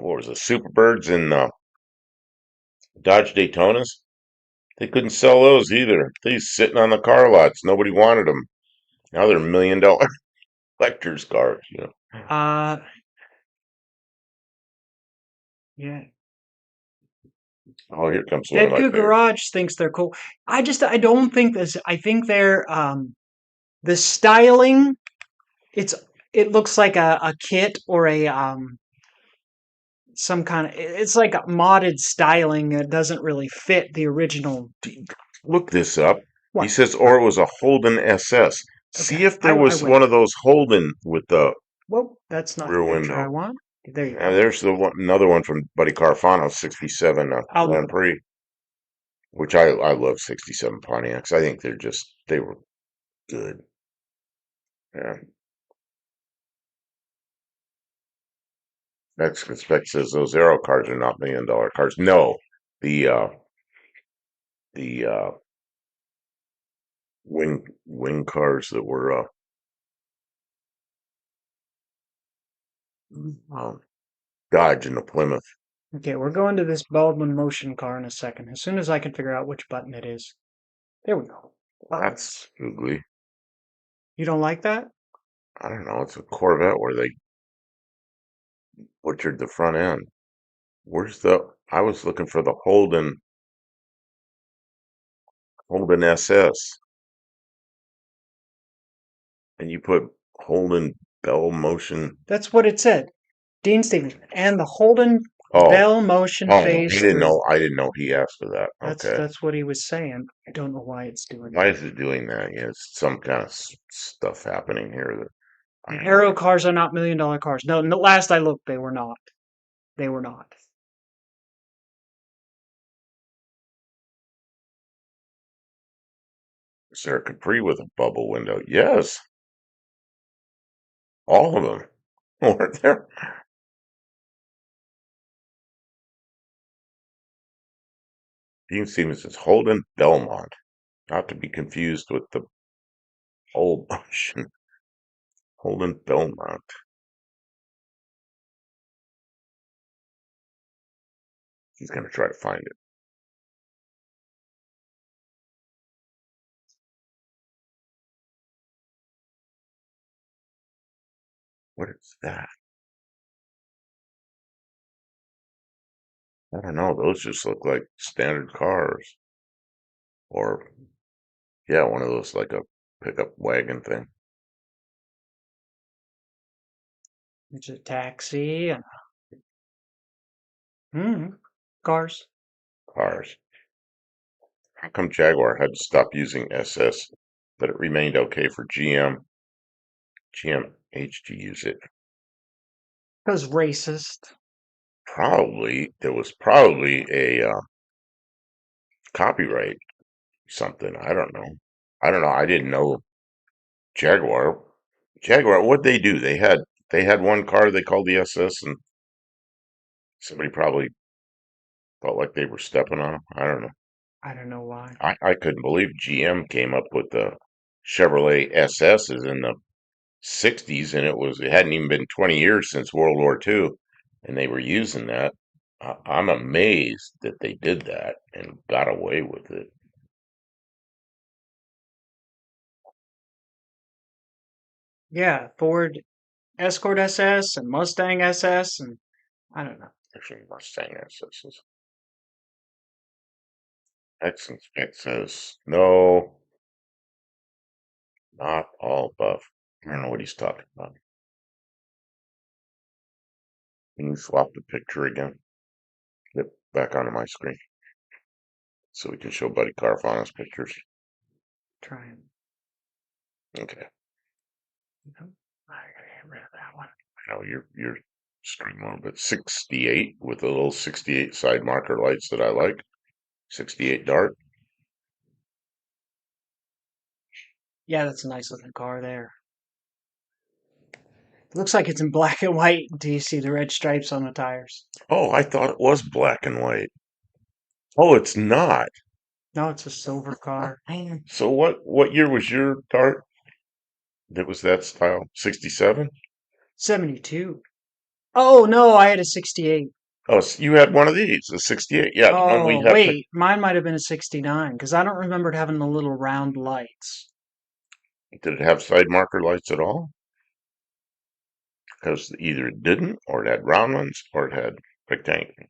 what was it, Superbirds and Dodge Daytonas? They couldn't sell those either. They sitting on the car lots. Nobody wanted them. Now they're $1 million collector's cars. You know. Uh, yeah. Oh, here comes one of Dead my Goo favorites. Garage thinks they're cool. I don't think this. I think they're the styling. It's it looks like a kit or a some kind of. It's like a modded styling that doesn't really fit the original. Look this up. He What? says, or it was a Holden SS. See Okay, if there I was will. one of those Holden with the Well, that's not the rear picture I window. want. There you And go. there's the one, another one from Buddy Carfano, 67 I'll Grand look. Prix, which I love 67 Pontiacs. I think they were good. Yeah. Next spec says those Aero cars are not $1 million cars. No, the the wing cars that were um, Dodge and the Plymouth. Okay, we're going to this Baldwin motion car in a second. As soon as I can figure out which button it is. There we go. That's Buttons. ugly. You don't like that? I don't know. It's a Corvette where they butchered the front end. Where's the? I was looking for the Holden SS, and you put Holden Bell Motion. That's what it said. Dean Stevens. And the Holden Oh, Bell motion oh, I phase didn't 3. know. I didn't know he asked for that. Okay, That's what he was saying. I don't know why it's doing why that. is it doing that? Yeah, it's some kind of stuff happening here that I have no Aero idea. cars are not $1 million cars. No, no, last I looked, they were not. They were not. Is there a Capri with a bubble window? Yes, all of them weren't there. Dean Stevens says Holden Belmont, not to be confused with the old motion. Holden Belmont. He's gonna try to find it. What is that? I don't know. Those just look like standard cars, or yeah, one of those like a pickup wagon thing. It's a taxi and cars. Cars. How come Jaguar had to stop using SS, but it remained okay for GM? GMH to use it. Because racist. Probably there was probably a copyright something. I don't know. I don't know. I didn't know Jaguar. Jaguar. What they do? They had one car they called the SS, and somebody probably felt like they were stepping on them. I don't know. I don't know why. I couldn't believe GM came up with the Chevrolet SSs in the 60s, and it hadn't even been 20 years since World War II, and they were using that. I'm amazed that they did that and got away with it. Yeah, Ford Escort SS and Mustang SS and I don't know. Actually, Mustang SSs. Excellent spec says no, not all buff. I don't know what he's talking about. Can you swap the picture again? Get back onto my screen so we can show Buddy Carfano's pictures. Try and Okay. I gotta get rid of that one. I know you're screen mode, but 68 with the little 68 side marker lights that I like. 68 Dart. Yeah, that's a nice looking car there. Looks like it's in black and white. Do you see the red stripes on the tires? Oh, I thought it was black and white. Oh, it's not. No, it's a silver car. So what year was your Dart that was that style? 67? 72. Oh, no, I had a 68. Oh, you had one of these, a 68. Yeah, the one we Oh, have. wait, mine might have been a 69 because I don't remember it having the little round lights. Did it have side marker lights at all? Because either it didn't, or it had round ones, or it had rectangular.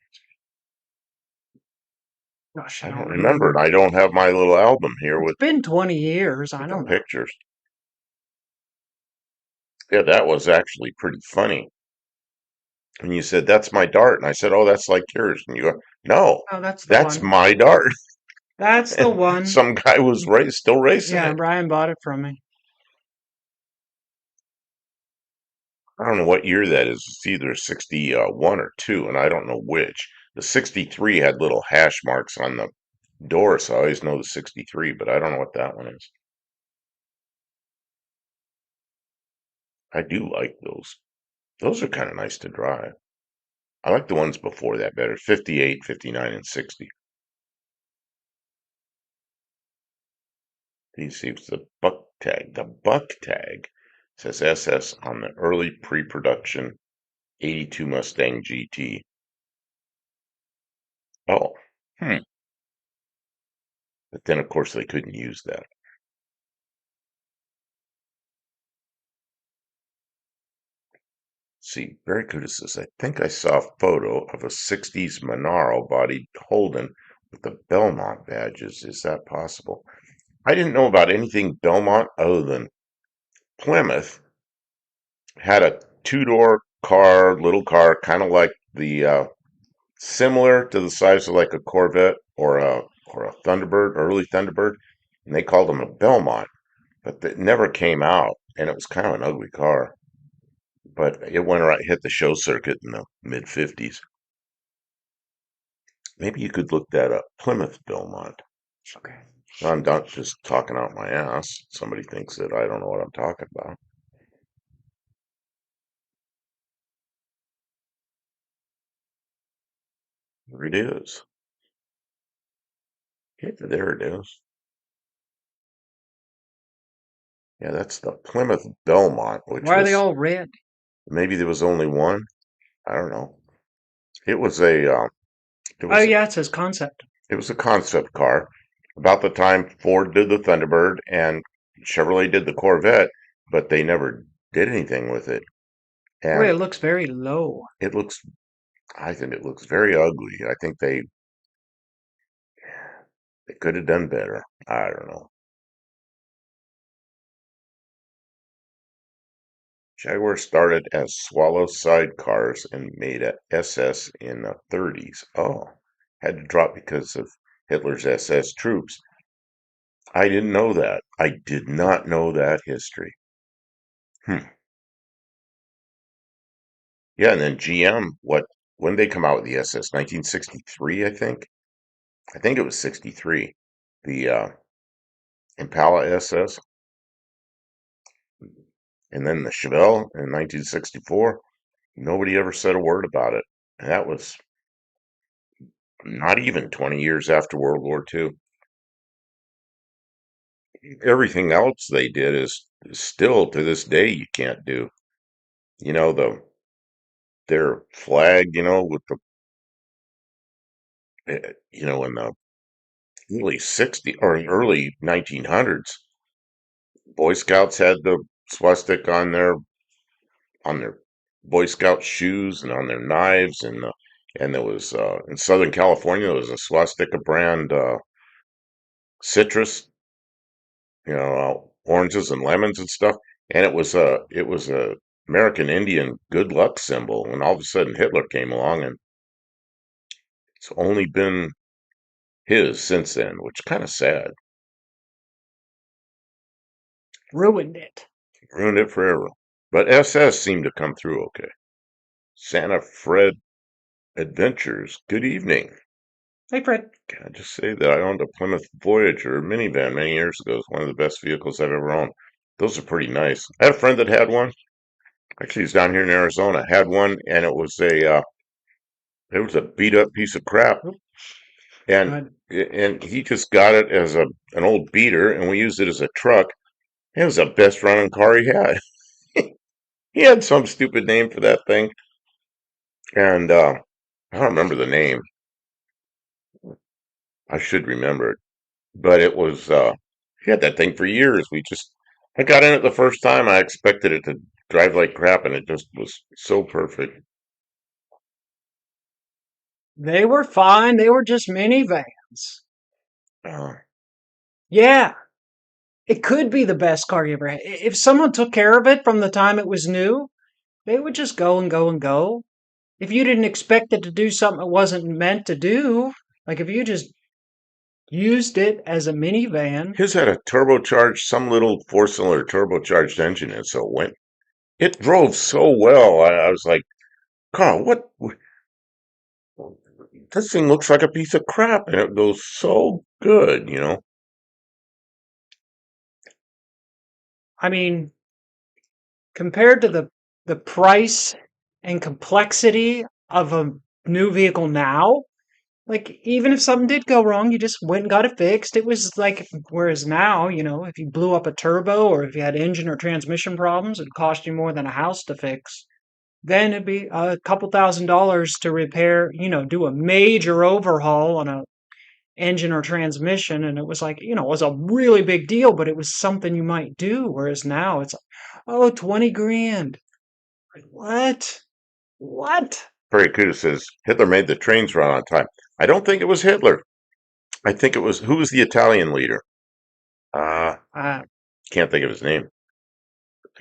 Gosh, I I don't don't remember, and remember. I don't have my little album here It's been 20 years. I with the don't know. pictures. Yeah, that was actually pretty funny. And you said, "That's my Dart," and I said, "Oh, that's like yours." And you go, "No, Oh, that's the that's one. my Dart." That's the And one. some guy was still racing Yeah, it. Brian bought it from me. I don't know what year that is. It's either 61 or 2, and I don't know which. The 63 had little hash marks on the door, so I always know the 63, but I don't know what that one is. I do like those. Those are kind of nice to drive. I like the ones before that better. 58, 59, and 60. These see the buck tag. The buck tag says SS on the early pre-production 82 Mustang GT. Oh, hmm. But then, of course, they couldn't use that. See, very good. It says, I think I saw a photo of a 60s Monaro bodied Holden with the Belmont badges. Is that possible? I didn't know about anything Belmont other than Plymouth had a two-door car, little car, kind of like the similar to the size of like a Corvette or a Thunderbird, early Thunderbird, and they called them a Belmont, but it never came out, and it was kind of an ugly car. But it went right, hit the show circuit in the mid '50s. Maybe you could look that up, Plymouth Belmont. Okay. I'm not just talking out my ass. Somebody thinks that I don't know what I'm talking about. There it is. Yeah, there it is. Yeah, that's the Plymouth Belmont, which Why are they was all red? maybe there was only one. I don't know. It was a it Oh, was yeah, it says concept. it was a concept car. About the time Ford did the Thunderbird and Chevrolet did the Corvette, but they never did anything with it. Boy, And it looks very low. it looks, I think it looks very ugly. I think they could have done better. I don't know. Jaguar started as Swallow sidecars and made a SS in the 30s. Oh, had to drop because of Hitler's SS troops. I didn't know that. I did not know that history. Hmm. Yeah, and then GM, when did they come out with the SS? 1963, I think. I think it was 63. The Impala SS, and then the Chevelle in 1964. Nobody ever said a word about it. And that was not even 20 years after World War II. Everything else they did is still to this day you can't do. You know, their flag, with in the early 60 or early 1900s, Boy Scouts had the swastika on their Boy Scout shoes and on their knives, and there was in Southern California there was a swastika brand citrus, oranges and lemons and stuff, and it was a American Indian good luck symbol. And all of a sudden Hitler came along, and it's only been his since then, which is kind of sad. Ruined it. Ruined it forever. But SS seemed to come through okay. Santa Fred Adventures. Good evening. Hey, Fred. Can I just say that I owned a Plymouth Voyager minivan many years ago. It's one of the best vehicles I've ever owned. Those are pretty nice. I had a friend that had one, Actually, he's down here in Arizona. Had one, and it was a beat up piece of crap, Oop, and good. and he just got it as an old beater, and we used it as a truck. It was the best running car he had. He had some stupid name for that thing, and I don't remember the name. I should remember it, but it was he had that thing for years. I got in it the first time. I expected it to drive like crap, and it just was so perfect. They were fine. They were just minivans. Uh, Yeah, it could be the best car you ever had. If someone took care of it from the time it was new, they would just go and go and go. If you didn't expect it to do something it wasn't meant to do, like if you just used it as a minivan, his had a turbocharged, some little four-cylinder turbocharged engine, and so it drove so well. I was like, Carl, what? This thing looks like a piece of crap, and it goes so good. I mean, compared to the price and complexity of a new vehicle now, like even if something did go wrong, you just went and got it fixed. It was like whereas now, if you blew up a turbo or if you had engine or transmission problems, it'd cost you more than a house to fix. Then it'd be a couple $1,000s to repair, do a major overhaul on a engine or transmission. And it was like, it was a really big deal, but it was something you might do. Whereas now it's, oh, 20 grand. Like, what? What? Kuda says Hitler made the trains run on time. I don't think it was Hitler. I think it was who was the Italian leader? Uh, Uh, can't think of his name.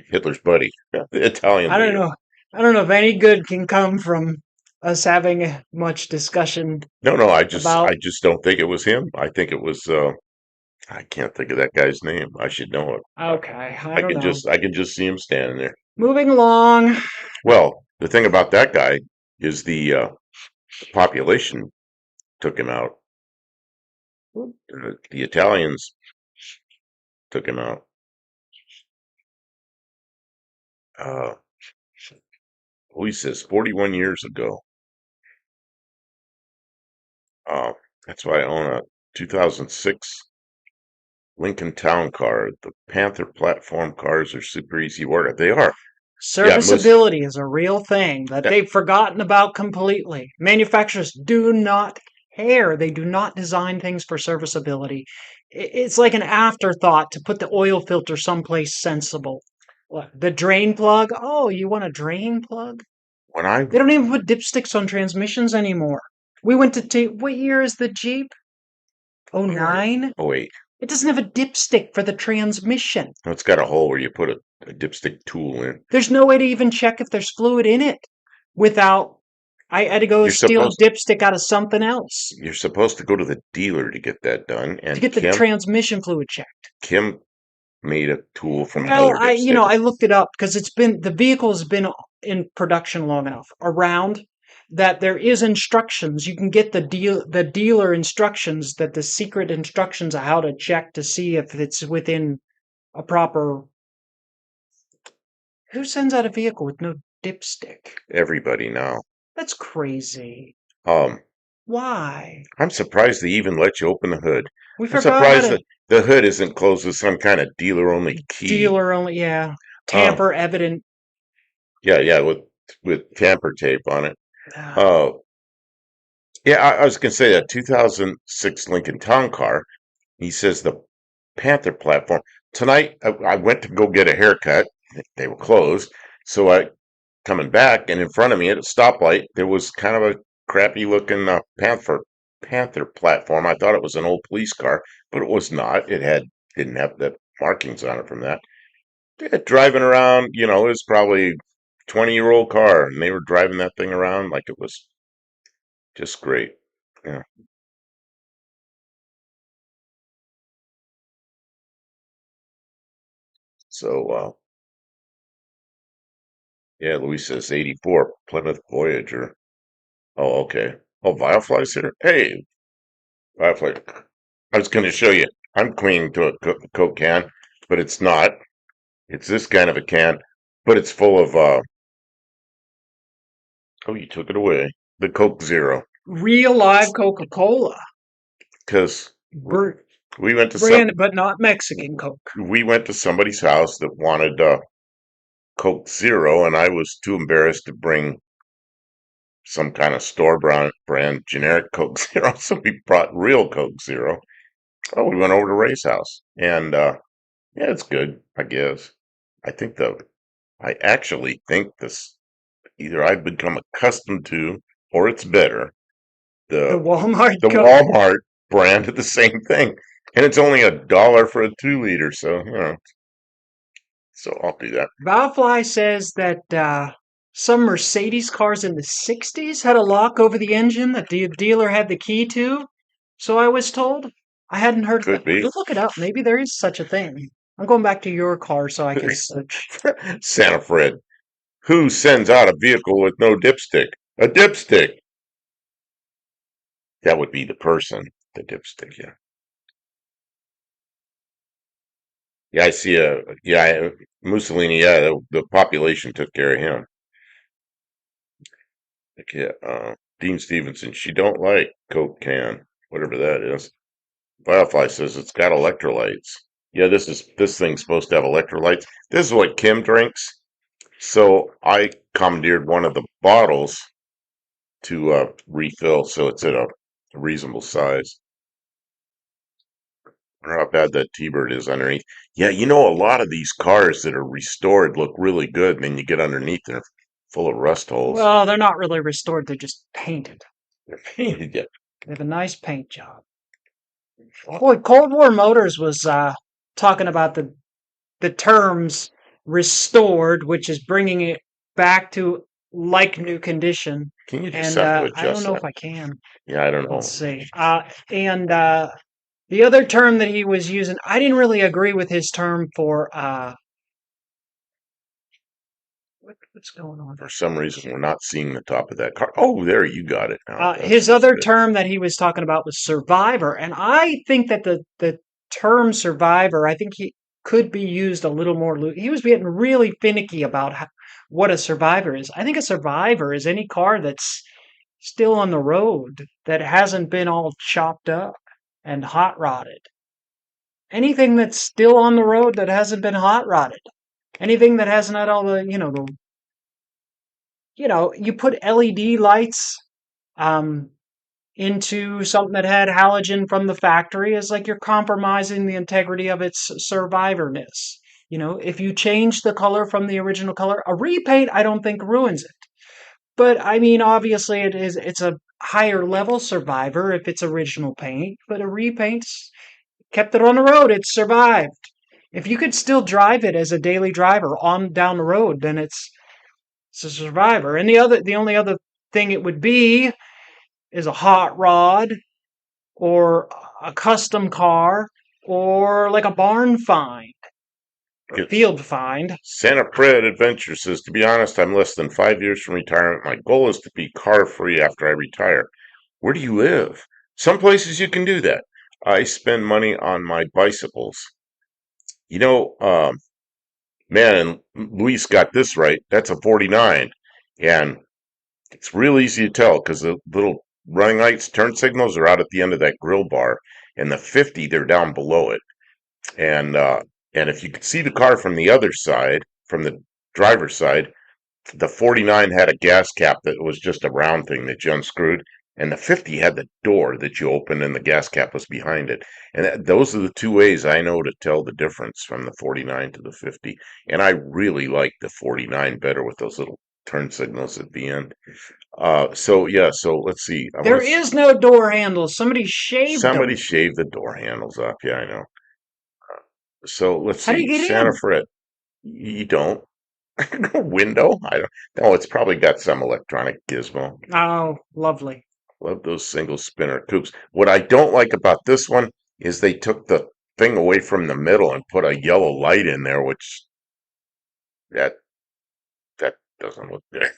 Hitler's buddy, yeah, the Italian I don't leader. know. I don't know if any good can come from us having much discussion No, no, I about. just don't think it was him. I think it was. I can't think of that guy's name. I should know it. Okay, I don't know. I can just see him standing there. Moving along. Well, the thing about that guy is the population took him out. The Italians took him out. Uh, Police says 41 years ago. Uh, that's why I own a 2006 Lincoln Town car. The Panther platform cars are super easy to order. They are. Yeah, Serviceability is a real thing that yeah, they've forgotten about completely. Manufacturers do not care. They do not design things for serviceability. It's like an afterthought to put the oil filter someplace sensible. What, the drain plug? Oh, you want a drain plug? when I They don't even put dipsticks on transmissions anymore. We went to what year is the Jeep? Oh oh wait, nine. oh wait, It doesn't have a dipstick for the transmission. no, it's got a hole where you put a dipstick tool in. There's no way to even check if there's fluid in it without. I had to go You're steal a supposed dipstick out of something else you're supposed to go to the dealer to get that done. to And get the transmission fluid checked. Kim made a tool from Well, another dipstick. I looked it up because the vehicle's been in production long enough around that there is instructions. You can get the dealer instructions, that the secret instructions of how to check to see if it's within a proper. Who sends out a vehicle with no dipstick? Everybody now. That's crazy. Um, Why? I'm surprised they even let you open the hood. We I'm forgot how surprised to that the hood isn't closed with some kind of dealer-only key. dealer only, yeah. Um, Tamper evident. yeah, yeah, with tamper tape on it. Uh, Uh, yeah, I was gonna say that 2006 Lincoln Town Car. He says the Panther platform. Tonight, I went to go get a haircut. They were closed, so I coming back, and in front of me at a stoplight, there was kind of a crappy looking Panther platform. I thought it was an old police car, but it was not. Didn't have the markings on it from that. Yeah, driving around, it was probably 20-year-old car, and they were driving that thing around like it was just great. Yeah. So, yeah, Louis says 84 Plymouth Voyager. Oh, okay. Oh, Firefly's here. Hey, Firefly. I was going to show you. I'm clinging to a Coke can, but it's not. It's this kind of a can. but it's full of oh, you took it away. The Coke Zero, Real live Coca-Cola. because Br- we went to some Brand, but not Mexican Coke. we went to somebody's house that wanted Coke Zero, and I was too embarrassed to bring some kind of brand generic Coke Zero, so we brought real Coke Zero. Oh, we went over to Ray's house, and yeah, it's good, I guess. I think I actually think this either I've become accustomed to or it's better. The The Walmart the Coke. Walmart brand of the same thing, and it's only $1 for a 2 liter, so so I'll do that. Bowfly says that some Mercedes cars in the 60s had a lock over the engine that the dealer had the key to. So I was told. I hadn't heard of Could that. be. We'll look it up. Maybe there is such a thing. I'm going back to your car so I can search. Santa Fred. Who sends out a vehicle with no dipstick? A dipstick. That would be the person. The dipstick, yeah. Yeah, I see Mussolini, yeah, the population took care of him. Like, yeah, Dean Stevenson, she don't like Coke can, whatever that is. Firefly says it's got electrolytes. Yeah, this thing's supposed to have electrolytes. This is what Kim drinks. So I commandeered one of the bottles to refill, so it's at a reasonable size. I wonder how bad that T-Bird is underneath. Yeah, a lot of these cars that are restored look really good, and then you get underneath, they're full of rust holes. Well, they're not really restored, they're just painted. They're painted yet. They have a nice paint job. Boy, Cold War Motors was talking about the terms restored, which is bringing it back to like new condition. Can you do And something to I don't adjust know that? if I can. Yeah, I don't Let's know. see. And the other term that he was using, I didn't really agree with his term for what's going on? For some reason, we're not seeing the top of that car. Oh, there, you got it now. His That's other good. term that he was talking about was survivor, and I think that the term survivor, I think he could be used a little more. He was getting really finicky about what a survivor is. I think a survivor is any car that's still on the road that hasn't been all chopped up and hot rodded. Anything that's still on the road that hasn't been hot rodded. Anything that hasn't had all you put LED lights um, into something that had halogen from the factory is like you're compromising the integrity of its survivorness. If you change the color from the original color, a repaint I don't think ruins it. But I mean, obviously it's a higher level survivor if it's original paint, but a repaint's kept it on the road, it survived. If you could still drive it as a daily driver on down the road, then it's a survivor. And the only other thing it would be is a hot rod or a custom car or like a barn find or It's field find. Santa Fred Adventure says, to be honest, I'm less than 5 years from retirement. My goal is to be car free after I retire. Where do you live? Some places you can do that. I spend money on my bicycles. You know, man, and Luis got this right. That's a 49. And it's real easy to tell because the little running lights, turn signals are out at the end of that grill bar. And the 50, they're down below it. And if you could see the car from the other side, from the driver's side, the 49 had a gas cap that was just a round thing that you unscrewed, and the 50 had the door that you opened and the gas cap was behind it. And those are the two ways I know to tell the difference from the 49 to the 50. And I really like the 49 better with those little turn signals at the end. So yeah, so let's see. There is no door handle. Somebody shaved them. Somebody shaved the door handles off. Yeah, I know. So let's How do you see. get Santa in? Fred. You don't. Window? I don't. No, it's probably got some electronic gizmo. Oh, lovely. Love those single spinner coupes. What I don't like about this one is they took the thing away from the middle and put a yellow light in there, which that that doesn't look good.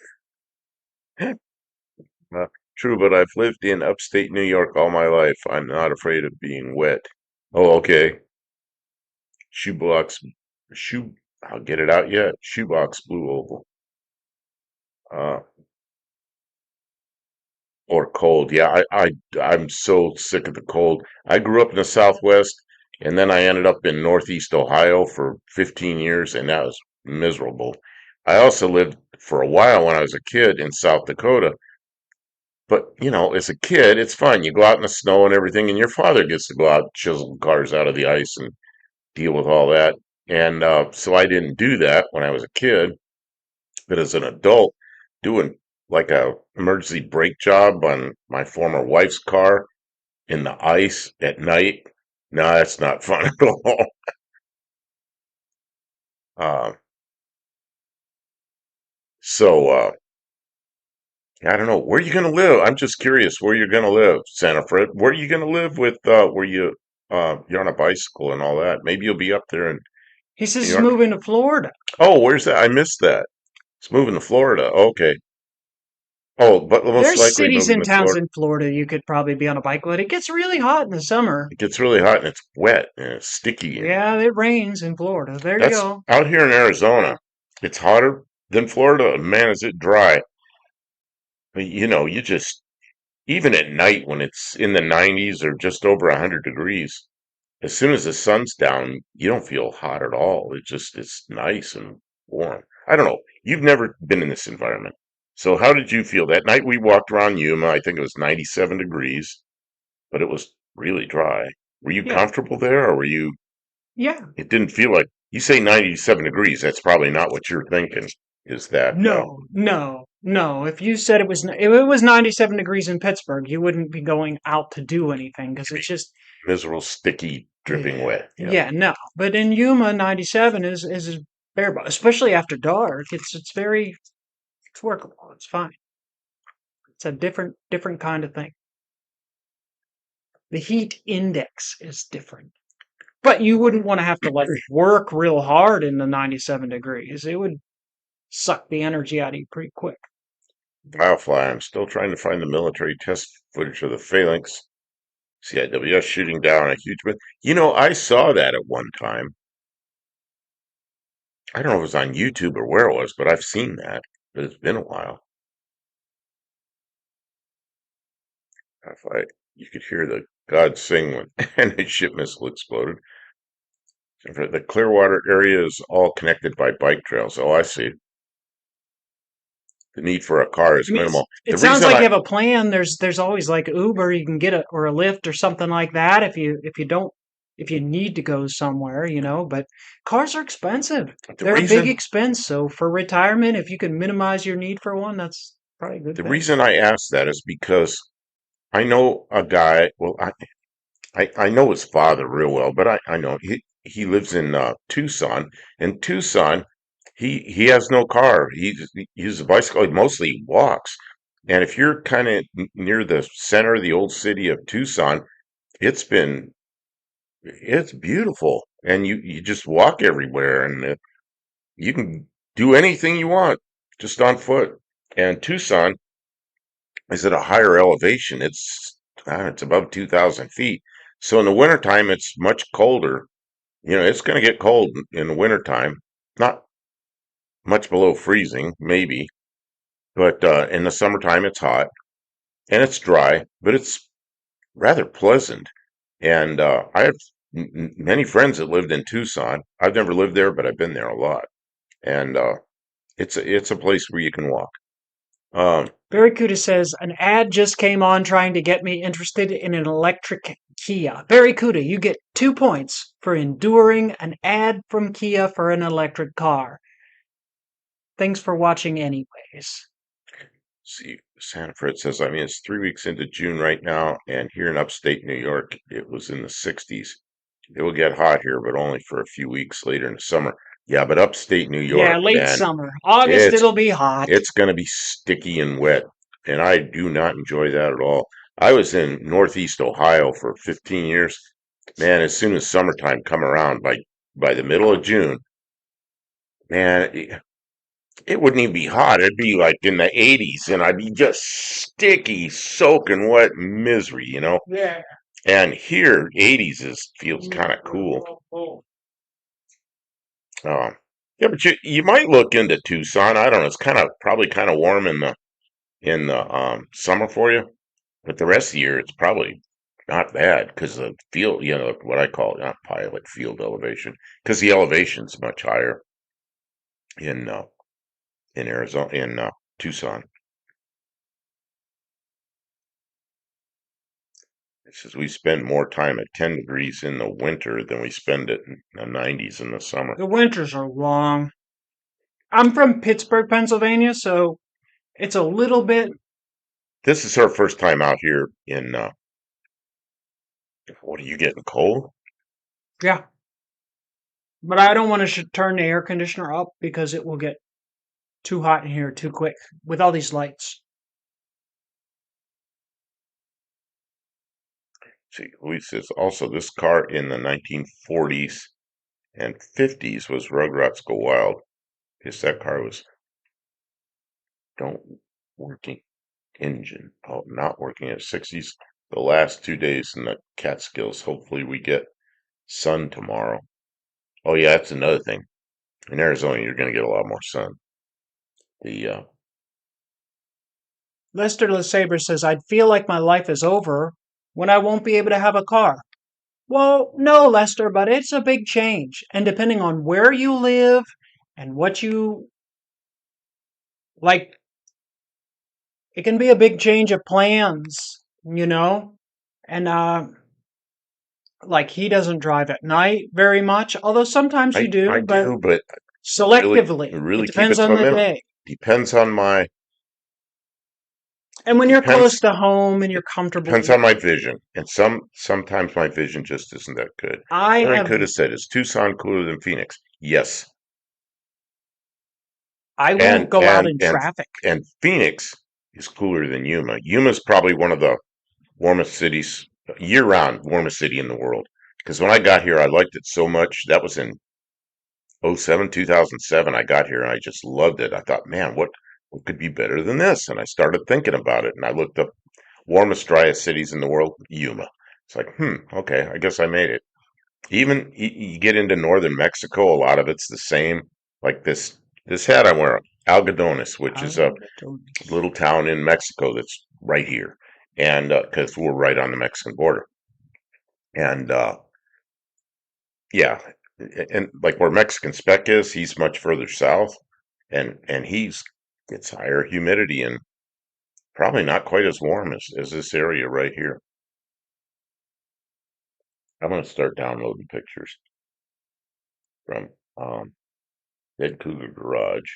Uh, True, but I've lived in upstate New York all my life. I'm not afraid of being wet. Oh, okay. Shoebox, shoe I'll get it out yet. Shoebox blue oval. Uh, or cold. Yeah, I'm so sick of the cold. I grew up in the Southwest, and then I ended up in Northeast Ohio for 15 years, and that was miserable. I also lived for a while when I was a kid in South Dakota. But, as a kid, it's fun. You go out in the snow and everything, and your father gets to go out and chisel cars out of the ice and deal with all that. And so I didn't do that when I was a kid. But as an adult, doing like a emergency brake job on my former wife's car in the ice at night, no, that's not fun at all. Uh, so I don't know where you gonna live. I'm just curious where you're gonna live, Santa Fred. Where are you gonna live with where you're on a bicycle and all that? Maybe you'll be up there in He says New he's York. moving to Florida. Oh, where's that? I missed that. It's moving to Florida. Okay. Oh, but most There's likely cities moving and to towns Florida. in Florida you could probably be on a bike, but it gets really hot in the summer. It gets really hot and it's wet and it's sticky and Yeah, it rains in Florida. There you that's go. out here in Arizona. It's hotter than Florida. Man, is it dry. But, you just even at night when it's in the 90s or just over 100 degrees, as soon as the sun's down, you don't feel hot at all. It's nice and warm. I don't know. You've never been in this environment. So how did you feel that night we walked around Yuma? I think it was 97 degrees, but it was really dry. Were you Yeah, comfortable there or were you yeah. it didn't feel like you say 97 degrees, that's probably not what you're thinking. Is that No, no, no. If you said if it was 97 degrees in Pittsburgh, you wouldn't be going out to do anything because it's just miserable, sticky, dripping yeah, wet? Yeah. yeah, no. But in Yuma, 97 is bearable, especially after dark. It's workable. It's fine. It's a different kind of thing. The heat index is different. But you wouldn't want to have to like work real hard in the 97 degrees. It would suck the energy out of you pretty quick. Biofly, I'm still trying to find the military test footage of the Phalanx CIWS shooting down a huge. I saw that at one time. I don't know if it was on YouTube or where it was, but I've seen that. But it's been a while. If I, you could hear the God sing when and a ship missile exploded. The Clearwater area is all connected by bike trails. Oh, I see. The need for a car is I mean, minimal. it The sounds reason like you I, have a plan. There's always like Uber you can get or a Lyft or something like that if you need to go somewhere, but cars are expensive. the They're a big reason, expense. So for retirement, if you can minimize your need for one, that's probably a good the thing. reason I ask that is because I know a guy. Well, I know his father real well, but I know he lives in Tucson. In Tucson, he has no car. He uses a bicycle. He mostly walks. And if you're kind of near the center of the old city of Tucson, it's been it's beautiful, and you just walk everywhere, and you can do anything you want just on foot. And Tucson is at a higher elevation. It's above 2,000 feet. So in the wintertime, it's much colder. It's going to get cold in the wintertime, not much below freezing, maybe, but in the summertime, it's hot and it's dry, but it's rather pleasant. And I have many friends that lived in Tucson. I've never lived there, but I've been there a lot. And it's a place where you can walk. Um, Barracuda says an ad just came on trying to get me interested in an electric Kia. Barracuda, you get 2 points for enduring an ad from Kia for an electric car. Thanks for watching anyways. See, Santa Fred says, I mean, it's 3 weeks into June right now, and here in upstate New York, it was in the 60s. It will get hot here, but only for a few weeks later in the summer. Yeah, but upstate New Yeah, York, late man, summer. August, it's it'll be hot. it's going to be sticky and wet, and I do not enjoy that at all. I was in Northeast Ohio for 15 years. Man, as soon as summertime come around, by the middle of June, man, it wouldn't even be hot. It'd be like in the 80s, and I'd be just sticky, soaking wet misery. Yeah. And here, 80s feels kind of cool. Um, Yeah, but you might look into Tucson. I don't know. It's probably kind of warm in the summer for you, but the rest of the year it's probably not bad because the field, what I call not pilot field elevation, because the elevation's much higher in uh, in Arizona in Tucson. It says we spend more time at 10 degrees in the winter than we spend it in the 90s in the summer. The winters are long. I'm from Pittsburgh, Pennsylvania, so it's a little bit, This is our first time out here in. What are you getting cold? yeah. But I don't want to turn the air conditioner up because it will get too hot in here too quick with all these lights. See, Louis says also this car in the 1940s and 50s was Rugrats Go Wild. Yes, that car was don't working engine. Oh, not working at 60s. The last 2 days in the Catskills. Hopefully we get sun tomorrow. Oh yeah, that's another thing. In Arizona, you're going to get a lot more sun. The Lester LeSabre says, I'd feel like my life is over when I won't be able to have a car. Well, no, Lester, but it's a big change. And depending on where you live and what you like, it can be a big change of plans, you know? And, like, he doesn't drive at night very much, although sometimes you I do, but do, but selectively. It really keep it depends to on a the minimum. day. Depends on my And when you're close depends to home and you're comfortable, Depends on my vision, and sometimes my vision just isn't that good. I Then I have, could have said, "Is Tucson cooler than Phoenix?" Yes, I won't and go out and in and traffic. and Phoenix is cooler than Yuma. Yuma's probably one of the warmest cities, year-round warmest city in the world. Because when I got here, I liked it so much. That was in '07, 2007. I got here and I just loved it. I thought, man, what could be better than this? And I started thinking about it, and I looked up warmest, driest cities in the world, Yuma. It's like, okay, I guess I made it. Even you get into northern Mexico, a lot of it's the same. Like this hat I'm wearing, Algodones, which is a little town in Mexico that's right here, and because we're right on the Mexican border, and yeah, and like where Mexican Spec is, he's much further south, and he's gets higher humidity and probably not quite as warm as this area right here. I'm gonna start downloading pictures from Dead Cougar Garage.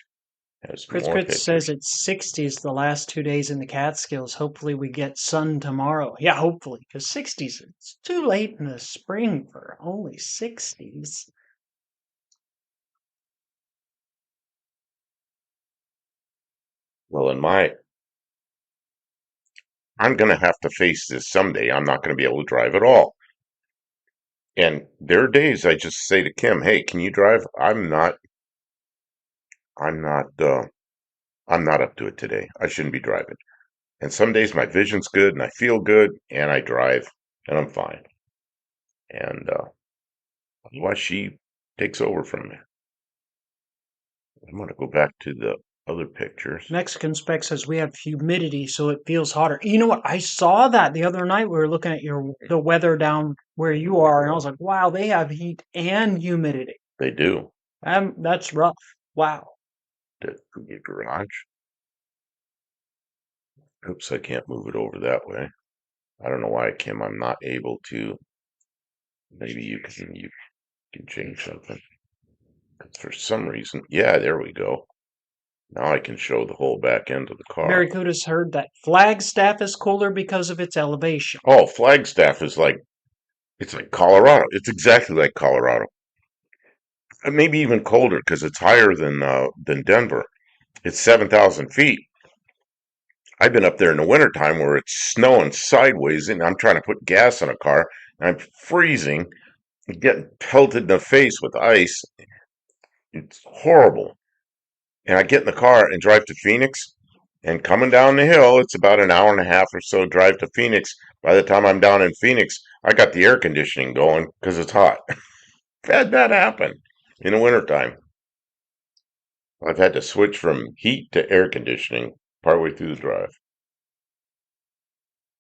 Has Chris more Critz says pictures. it's 60s the last 2 days in the Catskills. Hopefully we get sun tomorrow. Yeah, hopefully, because 60s, it's too late in the spring for only 60s. Well, I'm going to have to face this someday. I'm not going to be able to drive at all. And there are days I just say to Kim, "Hey, can you drive?" I'm not, I'm not up to it today. I shouldn't be driving. And some days my vision's good and I feel good and I drive and I'm fine. And otherwise she takes over from me. I'm going to go back to the other pictures. Mexican Spec says we have humidity, so it feels hotter. You know what? I saw that the other night. We were looking at the weather down where you are, and I was like, wow, they have heat and humidity. They do. That's rough. Wow. The garage. Oops, I can't move it over that way. I don't know why, Kim. I'm not able to. Maybe you can change something. For some reason, yeah, there we go. Now I can show the whole back end of the car. Barracuda's heard that Flagstaff is cooler because of its elevation. Oh, Flagstaff is it's like Colorado. It's exactly like Colorado. And maybe even colder because it's higher than Denver. It's 7,000 feet. I've been up there in the wintertime where it's snowing sideways and I'm trying to put gas in a car and I'm freezing, getting pelted in the face with ice. It's horrible. And I get in the car and drive to Phoenix. And coming down the hill, it's about an hour and a half or so drive to Phoenix. By the time I'm down in Phoenix, I got the air conditioning going because it's hot. Had that happen in the wintertime. I've had to switch from heat to air conditioning partway through the drive.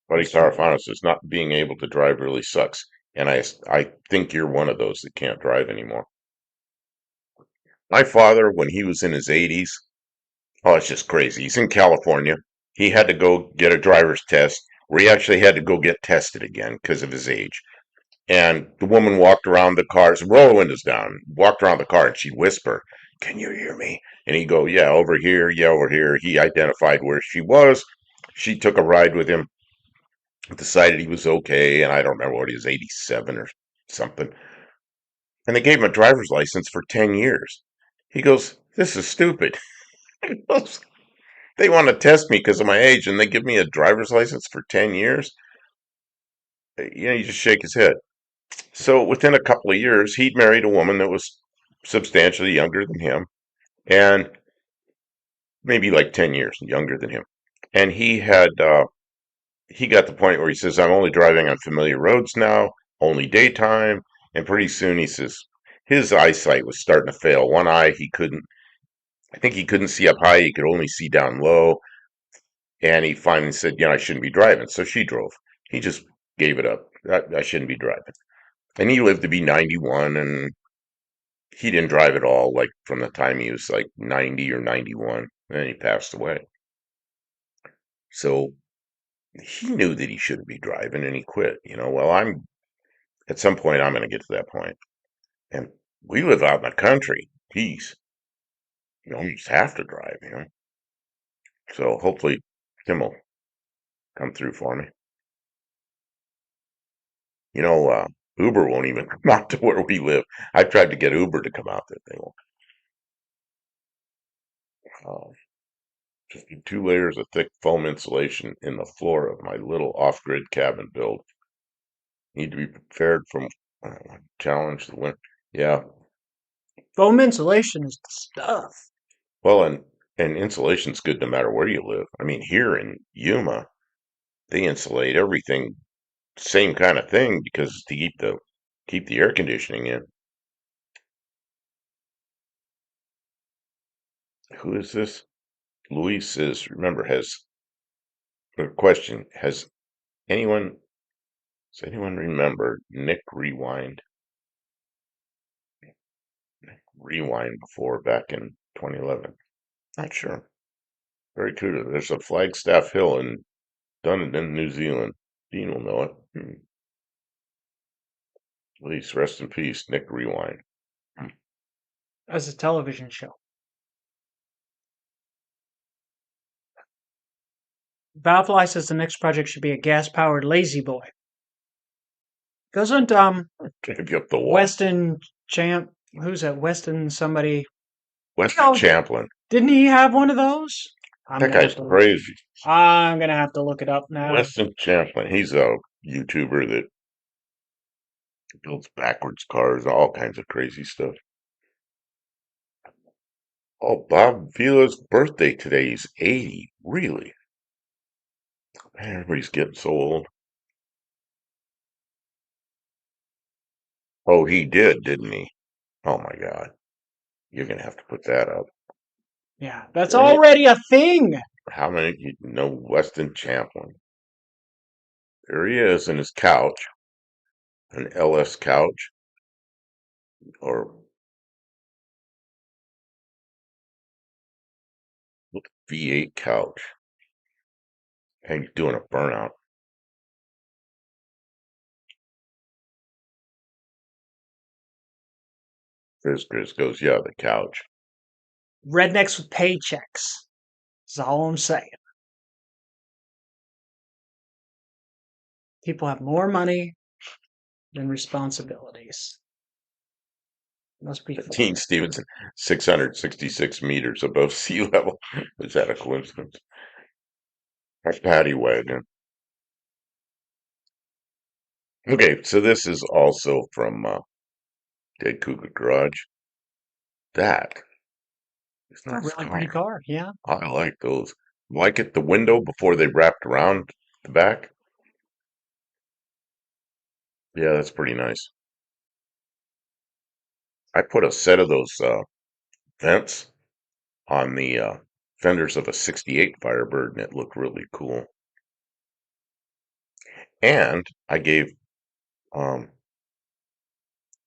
Buddy That's true. Carafanis says not being able to drive really sucks. And I think you're one of those that can't drive anymore. My father, when he was in his 80s, oh, it's just crazy. He's in California. He had to go get a driver's test where he actually had to go get tested again because of his age. And the woman walked around the car, so roll the windows down, walked around the car, and she'd whisper, "Can you hear me?" And he'd go, "Yeah, over here, yeah, over here." He identified where she was. She took a ride with him, decided he was okay, and I don't remember what he was, 87 or something. And they gave him a driver's license for 10 years. He goes, "This is stupid." He goes, they want to test me because of my age, and they give me a driver's license for 10 years. You just shake his head. So within a couple of years, he'd married a woman that was substantially younger than him, and maybe like 10 years younger than him. And he got to the point where he says, "I'm only driving on familiar roads now, only daytime." And pretty soon he says his eyesight was starting to fail. One eye he couldn't, I think he couldn't see up high, he could only see down low. And he finally said, I shouldn't be driving. So she drove. He just gave it up. I shouldn't be driving. And he lived to be 91, and he didn't drive at all, like from the time he was like 90 or 91. And then he passed away. So he knew that he shouldn't be driving, and he quit. Well, at some point, I'm going to get to that point. And we live out in the country. Geez, you just have to drive. So hopefully Tim will come through for me. You know, uh, Uber won't even come out to where we live. I've tried to get Uber to come out there. They won't. Uh, just 2 layers of thick foam insulation in the floor of my little off-grid cabin build. Need to be prepared from challenge the wind. Yeah, Foam insulation is the stuff. well, and insulation's good no matter where you live. I mean, here in Yuma, they insulate everything same kind of thing because to keep the air conditioning in. Who is this? Luis says, remember, has a question. Anyone Does anyone remember Nick Rewind before back in 2011? Not sure. Very true. There's a Flagstaff Hill in Dunedin, New Zealand. Dean will know it. Please rest in peace, Nick Rewind. As a television show. Valfly says the next project should be a gas-powered lazy boy. Doesn't Drive you up the wall. Weston Champ, who's that? Weston somebody. Weston Champlin. Didn't he have one of those? That guy's crazy. I'm gonna have to look it up now. Weston Champlin. He's a YouTuber that builds backwards cars, all kinds of crazy stuff. Oh, Bob Vila's birthday today. He's 80. Really? Man, everybody's getting so old. Oh, he did, didn't he? Oh my God. You're gonna have to put that up. Yeah, that's Dang it. already a thing. How many you know Weston Champlin? There he is in his couch, an LS couch, or V8 couch, and he's doing a burnout. Grizz goes, yeah, the couch. Rednecks with paychecks. That's all I'm saying. People have more money than responsibilities. Must be Dean Stevenson, 666 meters above sea level. Is that a coincidence? That's Paddy Wagon. Okay, so this is also from Dead Cougar Garage. That is a nice really pretty car. Yeah. I like those. Like it the window before they wrapped around the back. Yeah, that's pretty nice. I put a set of those vents on the fenders of a '68 Firebird, and it looked really cool. And I gave um,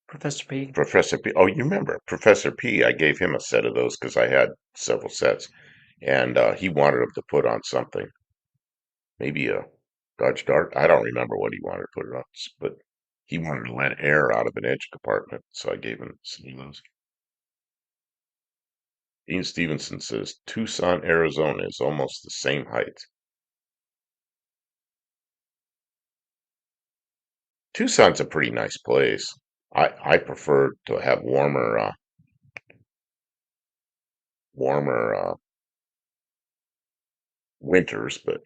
Professor P. Professor P. Oh, you remember Professor P? I gave him a set of those because I had several sets, and he wanted them to put on something, maybe a Dodge Dart. I don't remember what he wanted to put it on, but he wanted to let air out of an edge compartment, so I gave him some of those. Dean Stevenson says Tucson, Arizona is almost the same height. Tucson's a pretty nice place. I prefer to have warmer winters, but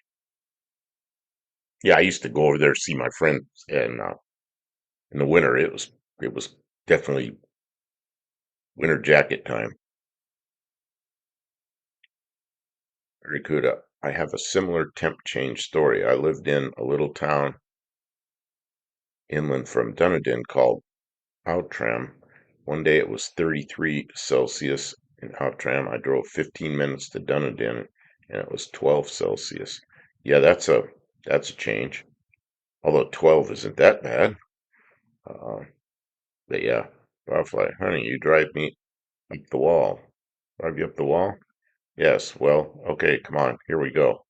yeah, I used to go over there to see my friends, and in the winter it was definitely winter jacket time. Very good. I have a similar temp change story. I lived in a little town inland from Dunedin called Outram. One day it was 33 Celsius in Outram. I drove 15 minutes to Dunedin and it was 12 Celsius. Yeah, that's a change. Although 12 isn't that bad. Uh, but yeah, Firefly, honey, you drive me up the wall. Drive you up the wall? Yes. Well, okay, come on. Here we go.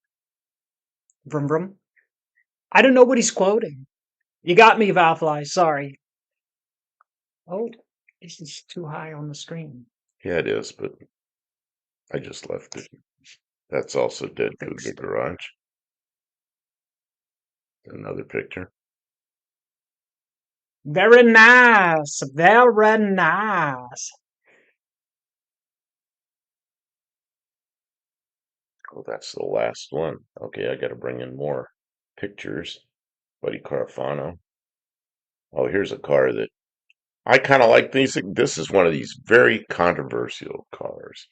Vroom vroom. I don't know what he's quoting. You got me, Valfly. Sorry. Oh, this is too high on the screen. Yeah, it is, but I just left it. That's also Dead Cougar Fixed it. Garage. Another picture. Very nice. Very nice. Oh, that's the last one. Okay, I got to bring in more pictures. Buddy Carfano. Oh, here's a car that I kind of like. This is one of these very controversial cars.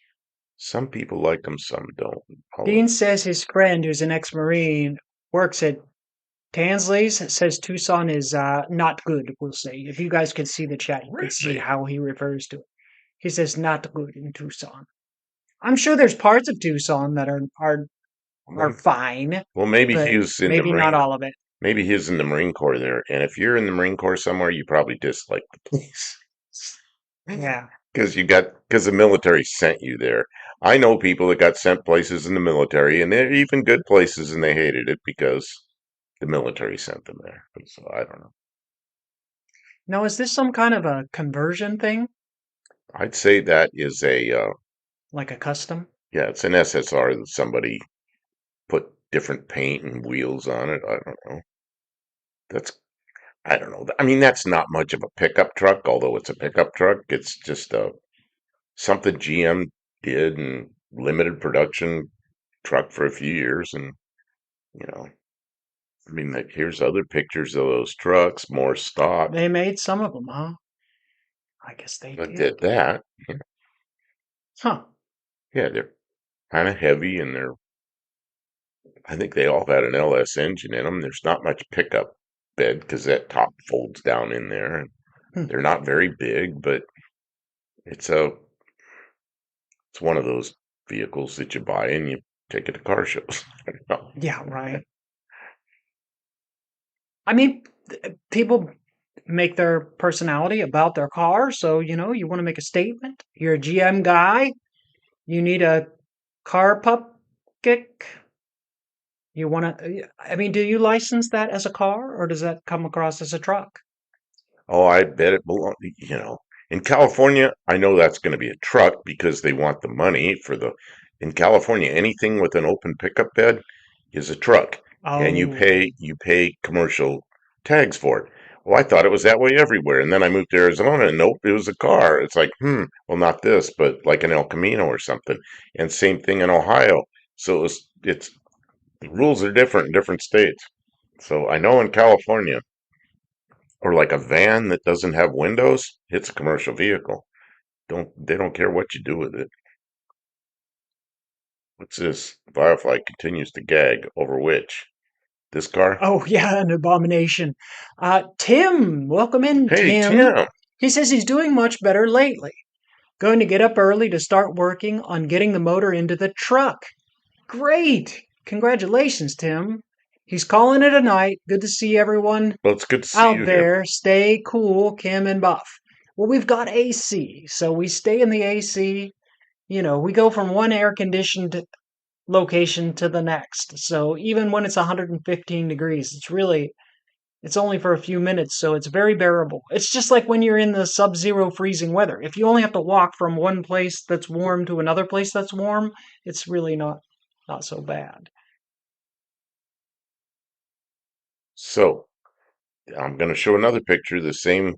Some people like them, some don't. Dean says his friend, who's an ex-Marine, works at Tansley's, says Tucson is not good, we'll say. If you guys could see the chat, you could see Really? how he refers to it. He says not good in Tucson. I'm sure there's parts of Tucson that are Well, fine, well, maybe but he's in the maybe not Marine. all of it. Maybe he's in the Marine Corps there. And if you're in the Marine Corps somewhere, you probably dislike the place. Yeah. Because the military sent you there. I know people that got sent places in the military, and they're even good places, and they hated it because the military sent them there. So I don't know. Now, is this some kind of a conversion thing? I'd say that is Like a custom? yeah, it's an SSR that somebody put different paint and wheels on it. I don't know. That's I don't know. I mean, that's not much of a pickup truck, although it's a pickup truck. It's just something GM did and limited production truck for a few years, and you know. I mean, like, here's other pictures of those trucks, more stock. They made some of them, huh? I guess they But did. did that. Yeah, Huh. yeah, they're kind of heavy and I think they all had an LS engine in them. There's not much pickup bed because that top folds down in there. And Hmm. they're not very big, but it's a, it's one of those vehicles that you buy and you take it to car shows. Yeah, right. I mean, people make their personality about their car, so you want to make a statement. You're a GM guy. You need a car pup kick. You want to? I mean, do you license that as a car, or does that come across as a truck? Oh, I bet it belongs, in California, I know that's going to be a truck because they want the money in California, anything with an open pickup bed is a truck and you Oh, pay commercial tags for it. Well, I thought it was that way everywhere. And then I moved to Arizona and nope, it was a car. It's like, well, not this, but like an El Camino or something. And same thing in Ohio. So it's the rules are different in different states. So I know in California, or like a van that doesn't have windows, it's a commercial vehicle. They don't care what you do with it. What's this? Firefly continues to gag over which? This car? oh yeah, an abomination. Tim, welcome in, Hey, Tim. Tim. He says he's doing much better lately. Going to get up early to start working on getting the motor into the truck. Great! Congratulations, Tim. He's calling it a night. Good to see everyone Well, it's good to see out you here. there. Stay cool, Kim and Buff. Well, we've got AC, so we stay in the AC. We go from one air conditioned location to the next. So even when it's 115 degrees, it's only for a few minutes, so it's very bearable. It's just like when you're in the sub-zero freezing weather. If you only have to walk from one place that's warm to another place that's warm, it's really not so bad. So, I'm going to show another picture, the same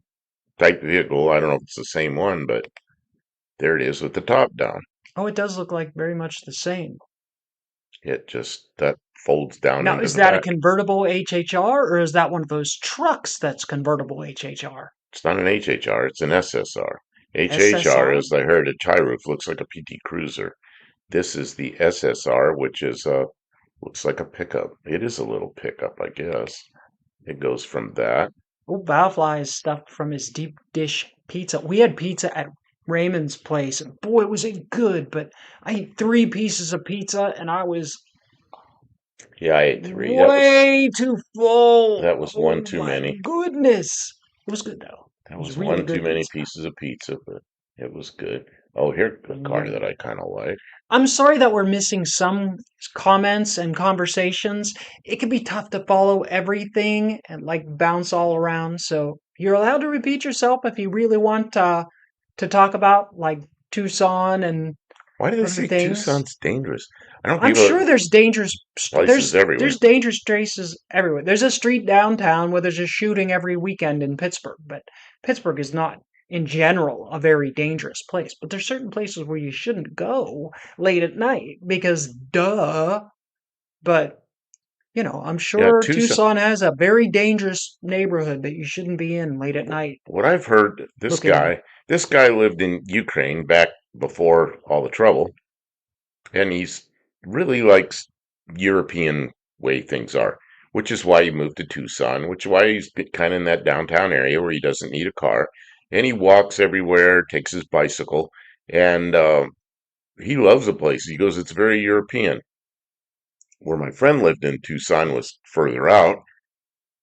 type vehicle. I don't know if it's the same one, but there it is with the top down. Oh, it does look like very much the same. It just that folds down Now, into is the that a back. convertible HHR or is that one of those trucks that's convertible HHR? It's not an HHR, it's an SSR. HHR, SSR? as I heard at Chai Roof, looks like a PT Cruiser. This is the SSR, which is looks like a pickup. It is a little pickup, I guess. It goes from that. Oh, Bowfly is stuffed from his deep dish pizza. We had pizza at Raymond's place, and boy, was it good, but I ate 3 pieces of pizza and I was Yeah, I ate three. way too full. That was Oh one too my many. goodness. It was good though. That It was was really one too good many pizza. pieces of pizza, but it was good. Oh, here's a car that Way. I kind of like. I'm sorry that we're missing some comments and conversations. It can be tough to follow everything and like bounce all around. So you're allowed to repeat yourself if you really want to talk about like Tucson and Why do they other say things. Tucson's dangerous? I know I'm sure people there's places everywhere. there's dangerous traces everywhere. There's a street downtown where there's a shooting every weekend in Pittsburgh, but Pittsburgh is not in general a very dangerous place. But there's certain places where you shouldn't go late at night because duh. But I'm Yeah, sure Tucson. Tucson has a very dangerous neighborhood that you shouldn't be in late at night What I've heard, looking. this guy lived in Ukraine back before all the trouble, and he's really likes European way things are, which is why he moved to Tucson, which is why he's kind of in that downtown area where he doesn't need a car, and he walks everywhere, takes his bicycle, and he loves the place. He goes, it's very European. Where my friend lived in Tucson was further out